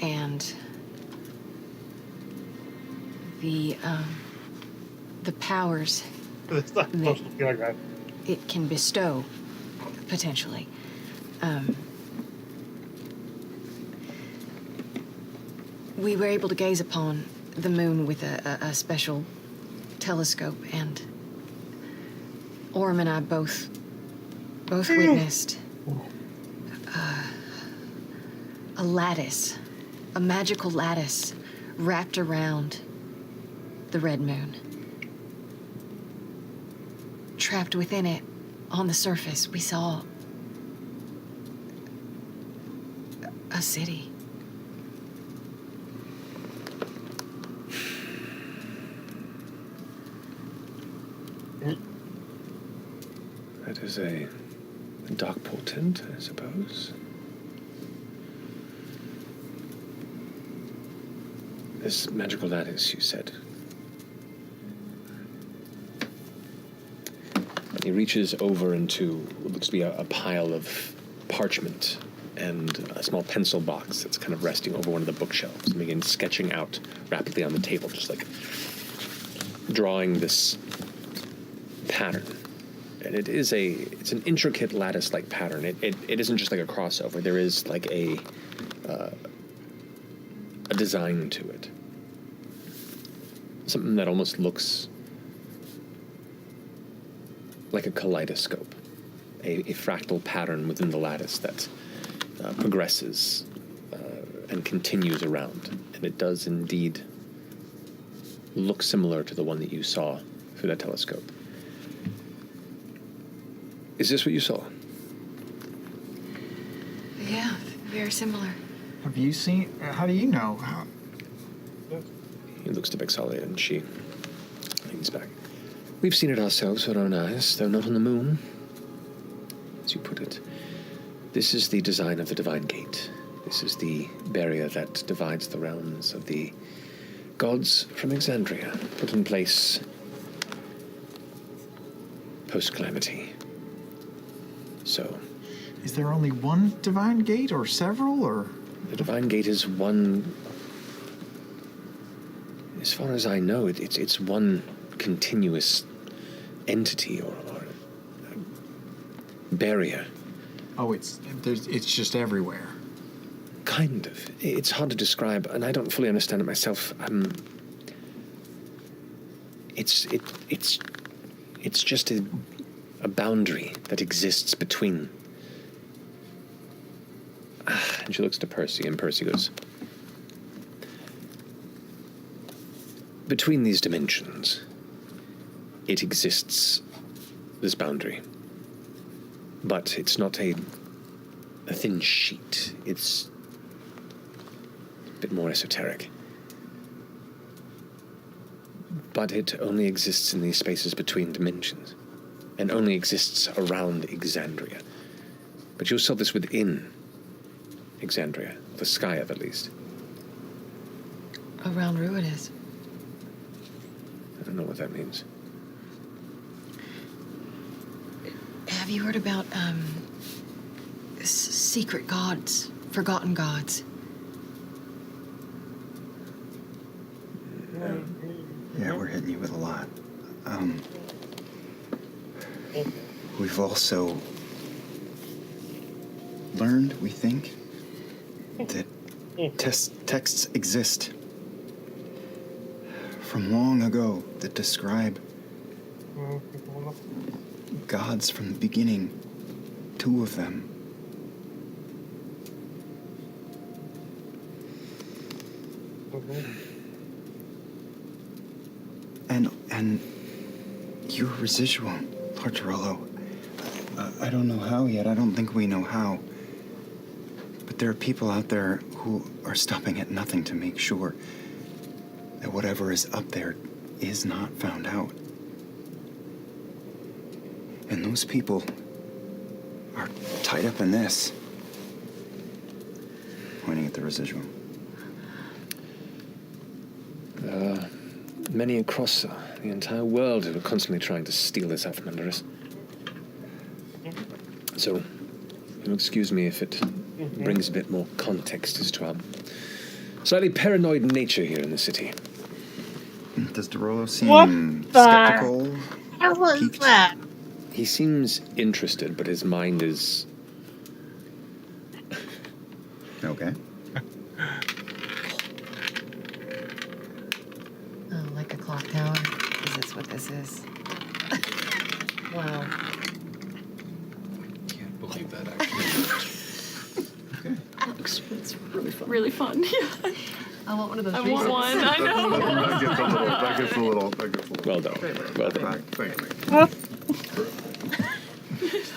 and the powers It's not supposed to be like that. it can bestow, potentially. We were able to gaze upon the moon with a special telescope, and Orm and I both witnessed a lattice, a magical lattice wrapped around the red moon. Trapped within it, on the surface, we saw a city. That is a dark portent, I suppose. This magical lattice, you said. And he reaches over into what looks to be a pile of parchment and a small pencil box that's kind of resting over one of the bookshelves, and begins sketching out rapidly on the table, just like drawing this pattern. And it's an intricate lattice-like pattern. It isn't just like a crossover. There is like a design to it. Something that almost looks like a kaleidoscope, a fractal pattern within the lattice that progresses and continues around. And it does indeed look similar to the one that you saw through that telescope. Is this what you saw? Yeah, very similar. Have you seen? How do you know? He looks to Vex'ahlia and she leans back. We've seen it ourselves with our own eyes, though not on the moon. As you put it, this is the design of the Divine Gate. This is the barrier that divides the realms of the gods from Exandria, put in place post-calamity. So, Is there only one divine gate, or several, or? the Divine Gate is one. As far as I know, it's one continuous entity or barrier. Oh, it's just everywhere. Kind of. It's hard to describe, and I don't fully understand it myself. It's just a boundary that exists between. And she looks to Percy, and Percy goes, between these dimensions, it exists, this boundary. But it's not a thin sheet. It's a bit more esoteric. But it only exists in these spaces between dimensions, and only exists around Exandria. But you'll saw this within Exandria, the Skyov at least. Around Ruidus. I don't know what that means. Have you heard about secret gods, forgotten gods? Yeah, we're hitting you with a lot. We've also learned, we think, that texts exist from long ago that describe gods from the beginning, 2 of them. And your residual, Lord Gerallo, I don't know how yet. I don't think we know how. But there are people out there who are stopping at nothing to make sure that whatever is up there is not found out. And those people are tied up in this. Pointing at the residual. Many across the entire world who are constantly trying to steal this out from under us. So, you'll excuse me if it brings a bit more context as to our slightly paranoid nature here in the city. Does Derolo seem skeptical? What was that? He seems interested, but his mind is... Okay. Oh, like a clock tower? Is this what this is? Wow. Can't believe that actually. It's really fun. Yeah. I want one of those. I want one. I know. That gets a little. Well done. Well done. Thank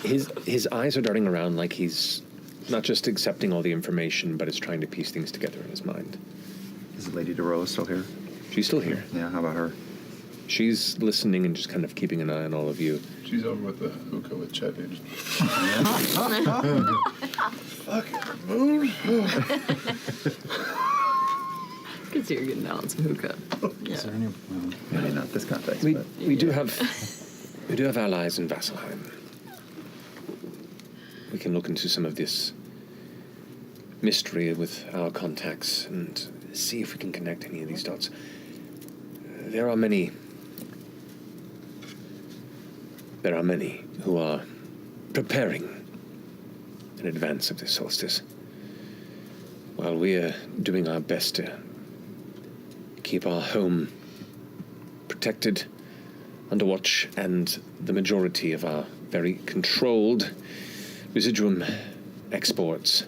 you. His eyes are darting around like he's not just accepting all the information, but is trying to piece things together in his mind. Is Lady Derolo still here? She's still here. Yeah, how about her? She's listening and just kind of keeping an eye on all of you. She's over with the hookah with Chet. Fucking moon. I can see you're getting down on some hookah. Yeah. Is there any? Maybe not this context. We but do have allies in Vex'ahlia. We can look into some of this mystery with our contacts and see if we can connect any of these dots. There are many who are preparing in advance of this solstice, while we are doing our best to keep our home protected, under watch, and the majority of our very controlled residuum exports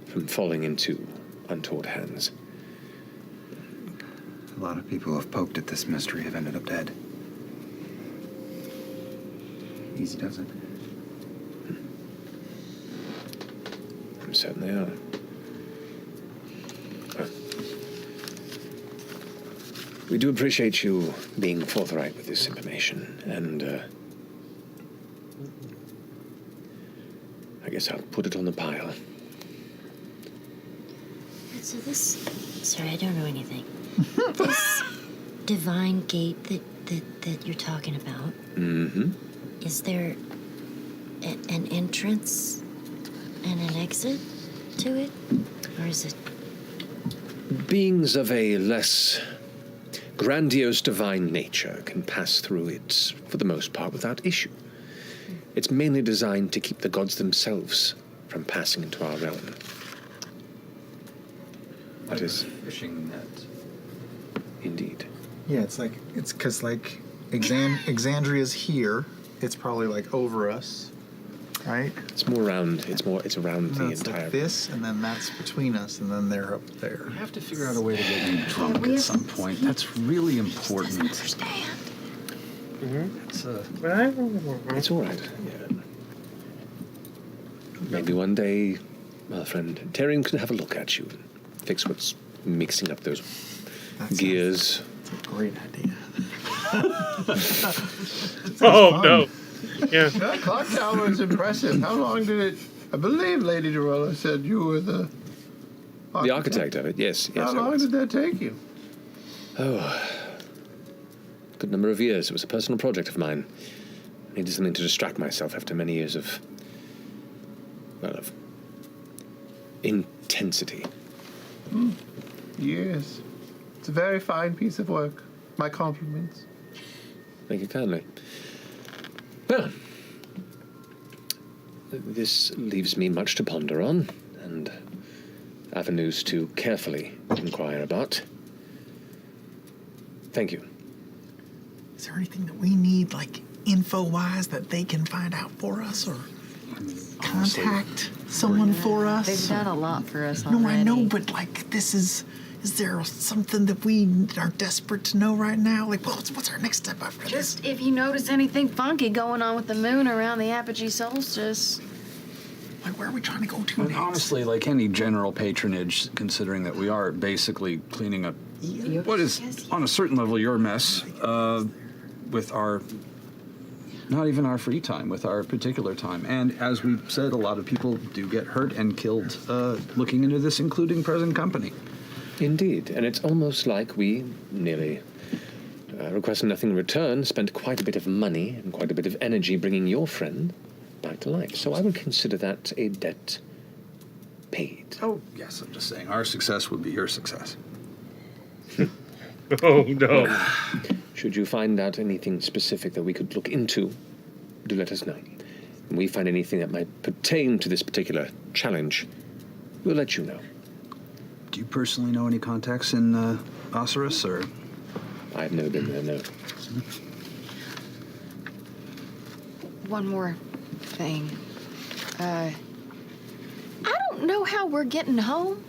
from falling into untoward hands. a lot of people who have poked at this mystery have ended up dead. Easy does it. Certainly are. We do appreciate you being forthright with this information, and I guess I'll put it on the pile. So this, sorry, I don't know anything. This divine gate that you're talking about. Mm-hmm. Is there an entrance and an exit to it, or is it? Beings of a less grandiose divine nature can pass through it, for the most part, without issue. It's mainly designed to keep the gods themselves from passing into our realm. That is fishing net. Indeed. Yeah, it's because Exandria's here. It's probably like over us, right? It's more around. It's around the It's entire. like this, and then that's between us, and then they're up there. We have to figure out a way to get you drunk at some point. That's really important. Understand. It's all right. Yeah. Maybe one day, my friend Tyrion can have a look at you and fix what's mixing up those gears. That's a great idea. Oh, no. Yeah. That clock tower is impressive. How long did it... I believe Lady Dorella said you were the architect of it, yes. How long did that take you? Oh, good number of years. It was a personal project of mine. I needed something to distract myself after many years of intensity. Yes. It's a very fine piece of work. My compliments. Thank you kindly. Well, this leaves me much to ponder on, and avenues to carefully inquire about. Thank you. Is there anything that we need, like info-wise, that they can find out for us, or contact someone for us? They've done a lot for us No, already. I know, but like this is there something that we are desperate to know right now? Like, what's our next step after this? Just if you notice anything funky going on with the moon around the apogee solstice. Like, where are we trying to go to And next? honestly, like any general patronage, considering that we are basically cleaning up what is, on a certain level, your mess, with our, not even our free time, with our particular time. And as we said, a lot of people do get hurt and killed looking into this, including present company. Indeed, and it's almost like we nearly, requesting nothing in return, spent quite a bit of money and quite a bit of energy bringing your friend back to life. So I would consider that a debt paid. Oh, yes, I'm just saying, our success would be your success. Oh, no. Should you find out anything specific that we could look into, do let us know. When we find anything that might pertain to this particular challenge, we'll let you know. Do you personally know any contacts in Osiris, or? I've never been there, no. One more thing. I don't know how we're getting home.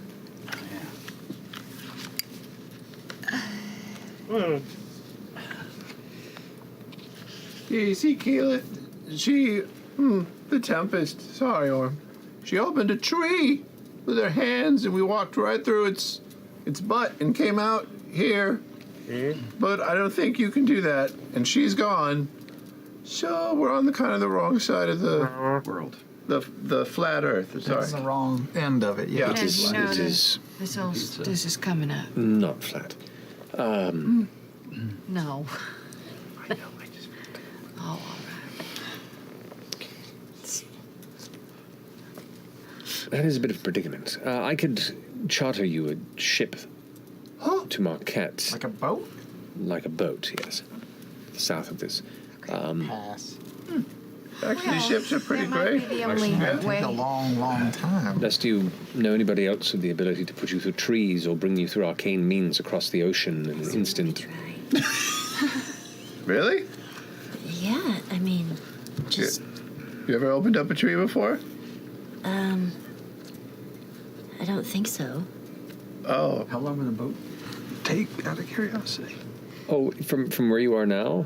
You see, Keela, the Tempest, sorry, Orm. She opened a tree with her hands, and we walked right through its butt and came out here. But I don't think you can do that, and she's gone. So we're on the kind of the wrong side of the world. The flat Earth. Sorry. That's the wrong end of it. Yeah. It is, You know, it is This solstice is coming up. not flat. No. I know, I just... Oh, all right. That is a bit of a predicament. I could charter you a ship to Marquette. Like a boat? Like a boat, yes. South of this. Pass. Actually, ships are pretty That might great. be the only That'd way. take a long, long time. Lest you know anybody else with the ability to put you through trees or bring you through arcane means across the ocean in an instant. Really? Yeah, I mean, just, You ever opened up a tree before? I don't think so. Oh. How long would a boat take, out of curiosity? Oh, from where you are now?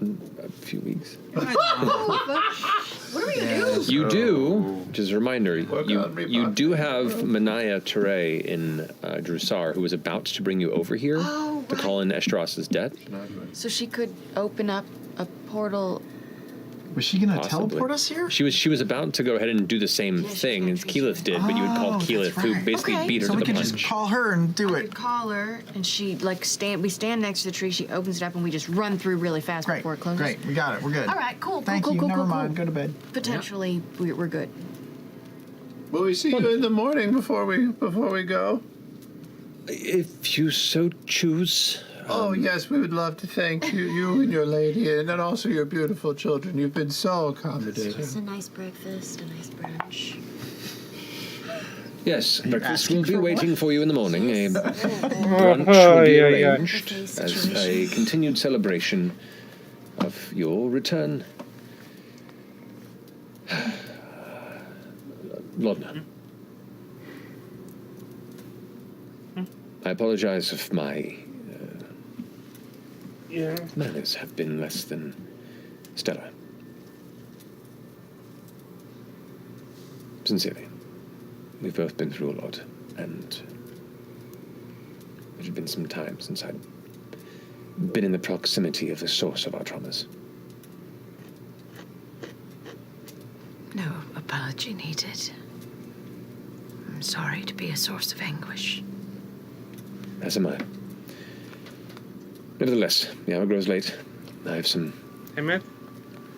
A few weeks. What are we gonna do? You do, just a reminder, Work on me, you Bob. do have Manaya Teray in Drusar, who was about to bring you over here Oh, to call in Estras's debt. So she could open up a portal. Was she going to Possibly. teleport us here? She was about to go ahead and do the same thing as Keyleth did, but you had called Oh, Keyleth, that's who right. basically Okay. beat her So to we the could punch. just call her and do I it. could call her, and she we stand next to the tree. She opens it up, and we just run through really fast Great. before it closes. Great. We got it. We're good. All right. Cool. Thank cool. you. Cool. Never Cool. mind. Cool. Go to bed. Potentially, we're good. Will we see you in the morning before we go? If you so choose. Oh, yes, we would love to thank you and your lady, and then also your beautiful children. You've been so accommodating. It's a nice breakfast, a nice brunch. Yes, breakfast asking will be for waiting for you in the morning. A brunch Oh, will be yeah, yeah. arranged as a continued celebration of your return. Lodna. I apologize if my manners have been less than stellar. Sincerely. We've both been through a lot, and it had been some time since I'd been in the proximity of the source of our traumas. No apology needed. I'm sorry to be a source of anguish. As am I. Nevertheless, the hour grows late. I have some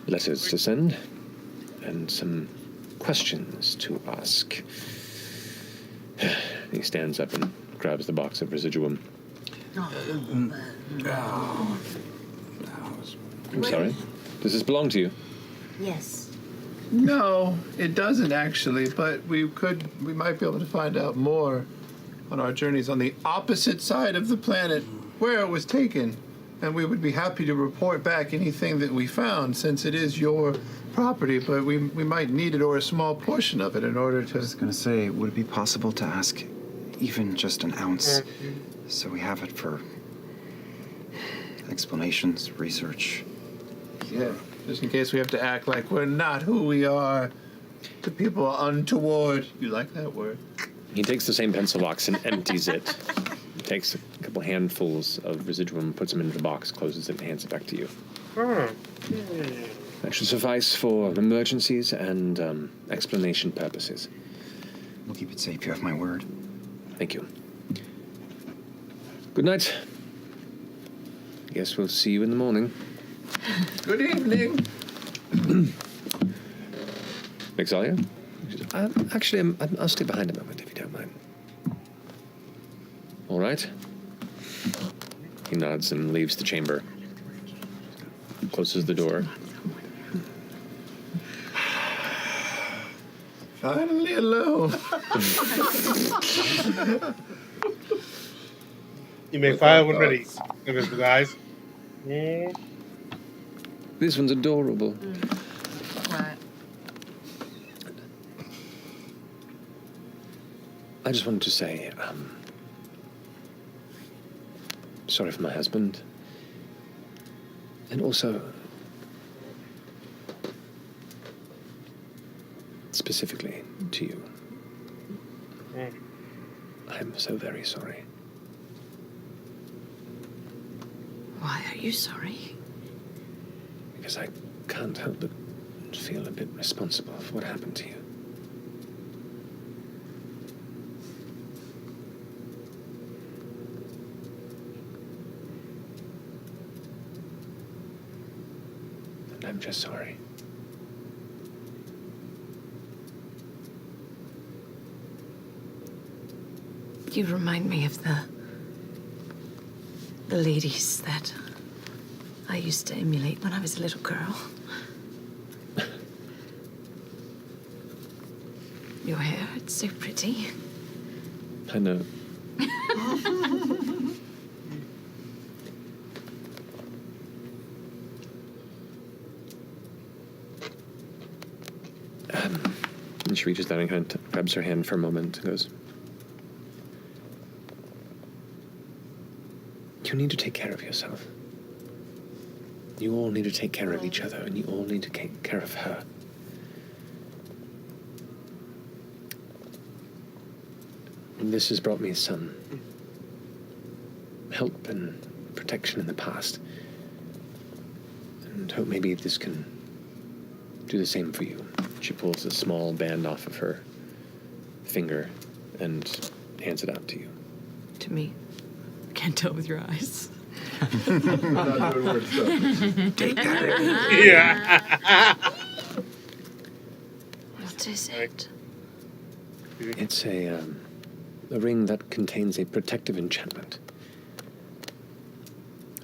letters to send, and some questions to ask. He stands up and grabs the box of residuum. I'm sorry. Does this belong to you? Yes. No, it doesn't actually, but we might be able to find out more on our journeys on the opposite side of the planet where it was taken. And we would be happy to report back anything that we found, since it is your property, but we might need it, or a small portion of it, in order to... I was going to say, would it be possible to ask even just an ounce, so we have it for explanations, research? Yeah, just in case we have to act like we're not who we are The people are untoward. You like that word? He takes the same pencil box and empties it. He takes a couple handfuls of residuum, puts them into the box, closes it, and hands it back to you. That should suffice for emergencies and explanation purposes. We'll keep it safe. You have my word. Thank you. Good night. Guess we'll see you in the morning. Good evening. Vex'ahlia? Actually, I'll stay behind a moment if you don't mind. All right. He nods and leaves the chamber. Closes the door. Finally alone. You may fire when ready, invisible eyes. Yeah. This one's adorable. Right. I just wanted to say, sorry for my husband. And also, specifically to you. I'm so very sorry. Why are you sorry? Because I can't help but feel a bit responsible for what happened to you. And I'm just sorry. You remind me of the ladies that I used to emulate when I was a little girl. Your hair, it's so pretty. I know. And she reaches down and kind of grabs her hand for a moment and goes, you need to take care of yourself. You all need to take care of each other, and you all need to take care of her. And this has brought me some help and protection in the past. And hope maybe this can do the same for you. She pulls a small band off of her finger and hands it out to you. To me. I can't tell with your eyes. Take that. Yeah. What is it? It's a ring that contains a protective enchantment.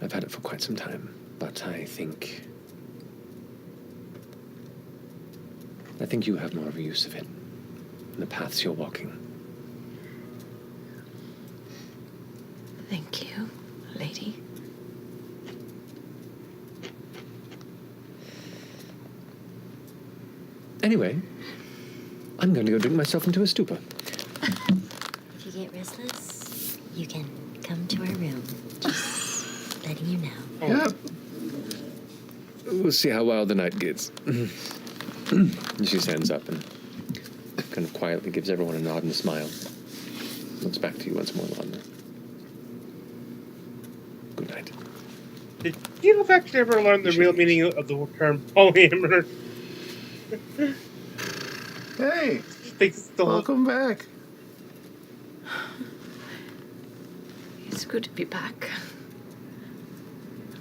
I've had it for quite some time, but I think you have more of a use of it in the paths you're walking. Thank you, lady. Anyway, I'm going to go drink myself into a stupor. If you get restless, you can come to our room. Just letting you know. Yep. We'll see how wild the night gets. And she stands up and kind of quietly gives everyone a nod and a smile. Looks back to you once more, Lana. Good night. Did you actually ever learn the real meaning of the term polyamorous? Hey, welcome back. It's good to be back.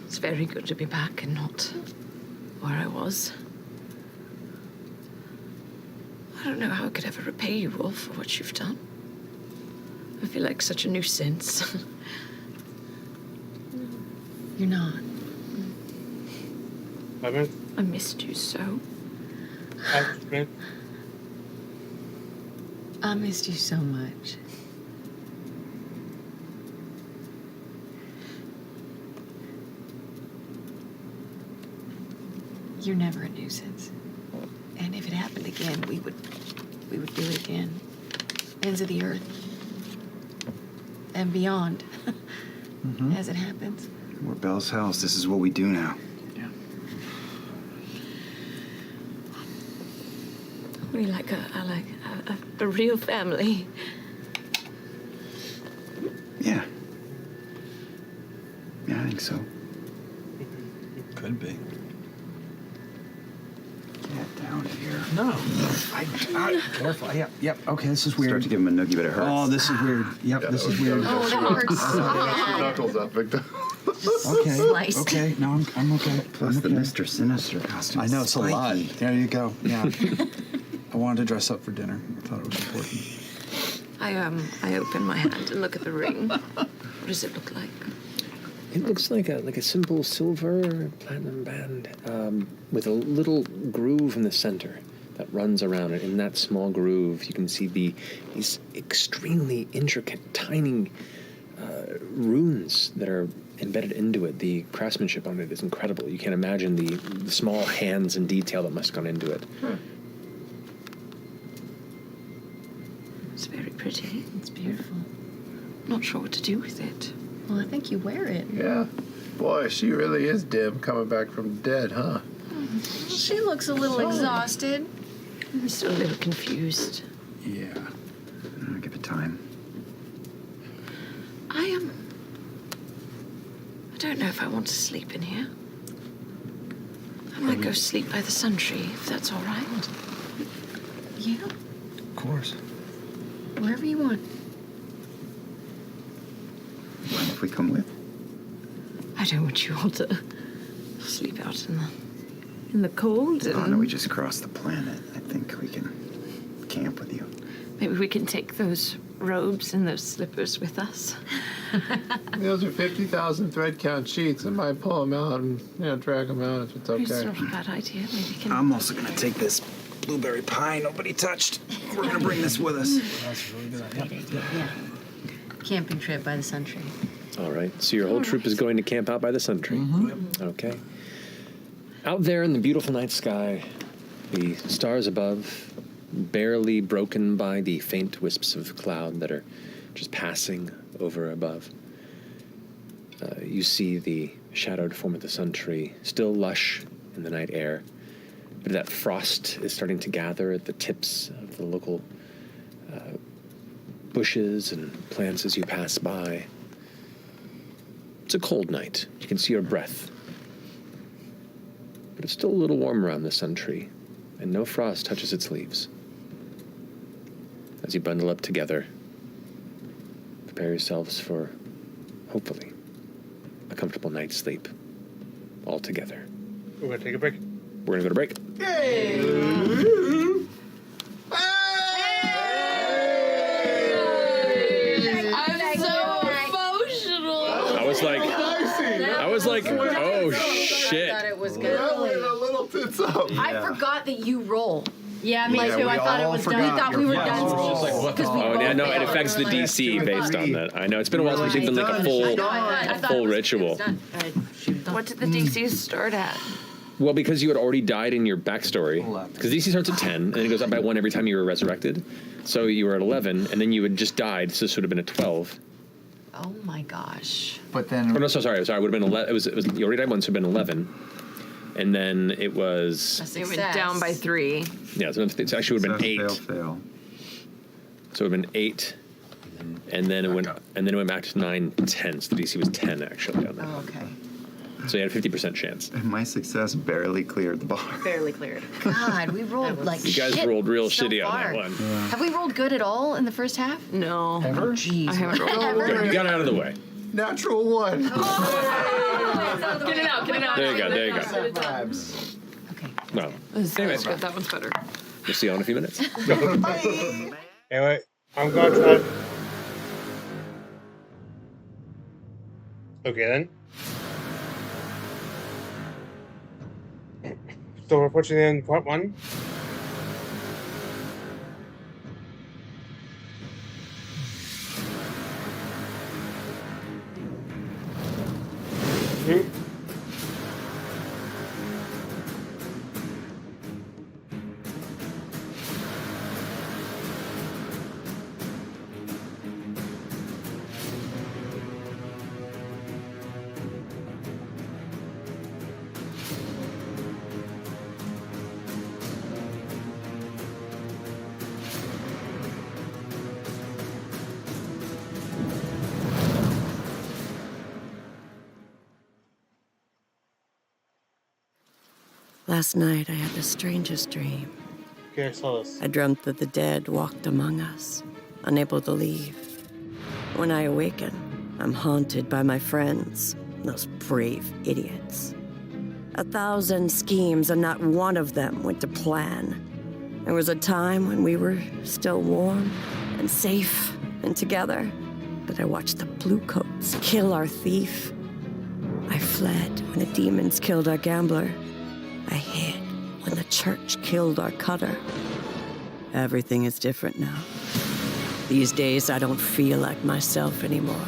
It's very good to be back and not where I was. I don't know how I could ever repay you all for what you've done. I feel like such a nuisance. You're not. I missed you so. I missed you so much. You're never a nuisance. And if it happened again, we would do it again. Ends of the earth. And beyond. As it happens. We're Belle's house. This is what we do now. We like a real family. Yeah. Yeah, I think so. Could be. Get down here. No. Careful. Yep. Okay, this is weird. Start to give him a noogie, but it hurts. Oh, this is weird. Yep, this is weird. Oh, that hurts so bad. Knuckles up, Victor. Okay. Sliced. Okay. No, I'm okay. Plus the Mr. Sinister costume. I know it's a lot. There you go. Yeah. I wanted to dress up for dinner. I thought it was important. I open my hand and look at the ring. What does it look like? It looks like a simple silver platinum band with a little groove in the center that runs around it. In that small groove, you can see these extremely intricate, tiny runes that are embedded into it. The craftsmanship on it is incredible. You can't imagine the small hands and detail that must have gone into it. It's very pretty. It's beautiful. Not sure what to do with it. Well, I think you wear it. Yeah. Boy, she really is dim coming back from the dead, huh? She looks a little exhausted. I'm still a little confused. Yeah. I'll give it time. I don't know if I want to sleep in here. I might go sleep by the sun tree, if that's all right. Yeah, Of course. wherever you want. Mind if we come with? I don't want you all to sleep out in the cold. Oh, no, we just crossed the planet. I think we can camp with you. Maybe we can take those robes and those slippers with us. Those are 50,000 thread count sheets. I might pull them out and drag them out if it's It's okay. not a bad idea. Maybe we can. I'm also going to take this blueberry pie nobody touched. We're going to bring this with us. That's a really good idea. Yeah. Camping trip by the sun tree. All right. So your whole troop is going to camp out by the sun tree. Okay. Out there in the beautiful night sky, the stars above, barely broken by the faint wisps of cloud that are just passing over above. You see the shadowed form of the sun tree, still lush in the night air, but that frost is starting to gather at the tips of the local bushes and plants as you pass by. It's a cold night. You can see your breath. But it's still a little warm around the sun tree, and no frost touches its leaves. As you bundle up together, prepare yourselves for, hopefully, a comfortable night's sleep. All together. We're going to take a break. We're going to go to break. I'm so emotional. I was like, oh shit. I thought it was Really, good. a little tits up. I forgot that you roll. Yeah, me Yeah, too. we I thought it all was done. forgot We thought your we were flash done. rolls. Because we Oh, both yeah, no, it failed. affects the DC based on that. I know, it's been a while since we've done like a I full, thought a it full was ritual. done. What did the DCs start at? Well, because you had already died in your backstory, because DC starts at 10, and then it goes up by 1 every time you were resurrected. So you were at 11, and then you had just died, so this would have been a 12. Oh my gosh. But then... Oh, no, sorry, it would have been 11. It was, you already died once, so it would have been 11. And then it was... It went down by 3. Yeah, so it actually would have been 8. Fail. So it would have been 8, and then it went back to 9, 10. So the DC was 10, actually, on that. Oh, okay. So you had a 50% chance. And my success barely cleared the bar. Barely cleared. God, we rolled like You guys shit rolled real so shitty on far. that one. Have we rolled good at all in the first half? No. Ever? Jeez. I haven't rolled. Good, you got it out of the way. Natural one. Get it out, get it out. There you go, there you go. Vibes. Okay. Well, That's anyways, good. That one's better. we'll see you in a few minutes. Anyway, I'm going to... Okay, then. So we're pushing in part 1. Last night, I had the strangest dream. Okay, I saw this. I dreamt that the dead walked among us, unable to leave. When I awaken, I'm haunted by my friends, those brave idiots. 1,000 schemes, and not one of them went to plan. There was a time when we were still warm and safe and together, but I watched the Bluecoats kill our thief. I fled when the demons killed our gambler. I hid when the church killed our cutter. Everything is different now. These days, I don't feel like myself anymore.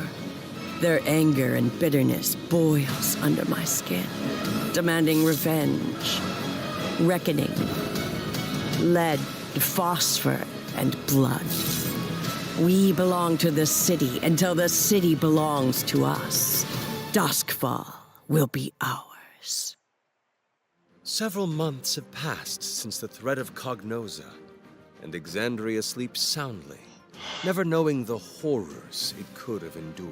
Their anger and bitterness boils under my skin, demanding revenge, reckoning, lead, phosphor, and blood. We belong to the city until the city belongs to us. Duskfall will be ours. Several months have passed since the threat of Cognosa, and Exandria sleeps soundly, never knowing the horrors it could have endured,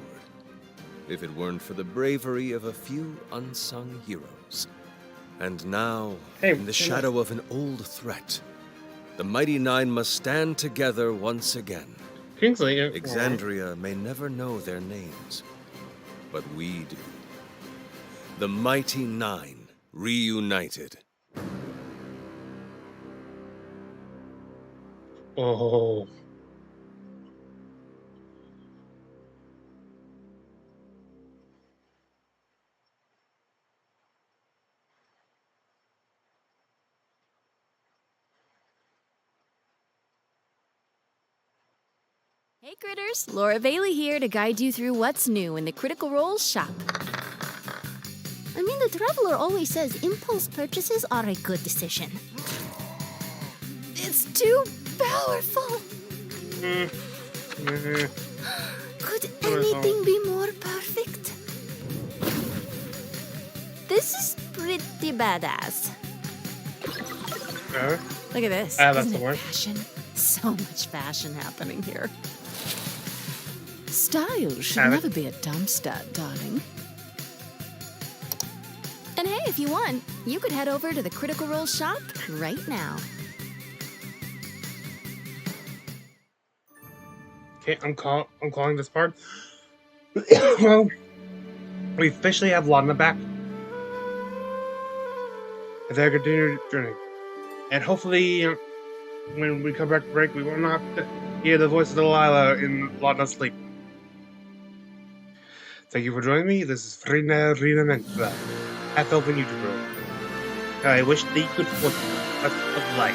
if it weren't for the bravery of a few unsung heroes. And now, in the shadow of an old threat, the Mighty Nine must stand together once again. Kingsley, Exandria may never know their names, but we do. The Mighty Nine reunited. Oh. Hey critters, Laura Bailey here to guide you through what's new in the Critical Role shop. I mean, the traveler always says impulse purchases are a good decision. It's too powerful. Could anything be more perfect? This is pretty badass. Look at this. That's Isn't the it word. fashion? So much fashion happening here. Style should Have it. never be a dumb stud, darling. And hey, if you want, you could head over to the Critical Role shop right now. Okay, I'm calling this part. Well, we officially have Lana back. And they're continuing journey. And hopefully, when we come back to break, we will not hear the voice of Delilah in Lana's sleep. Thank you for joining me. This is FREIND Reinvented, half-open YouTuber. I wish they could put us of life.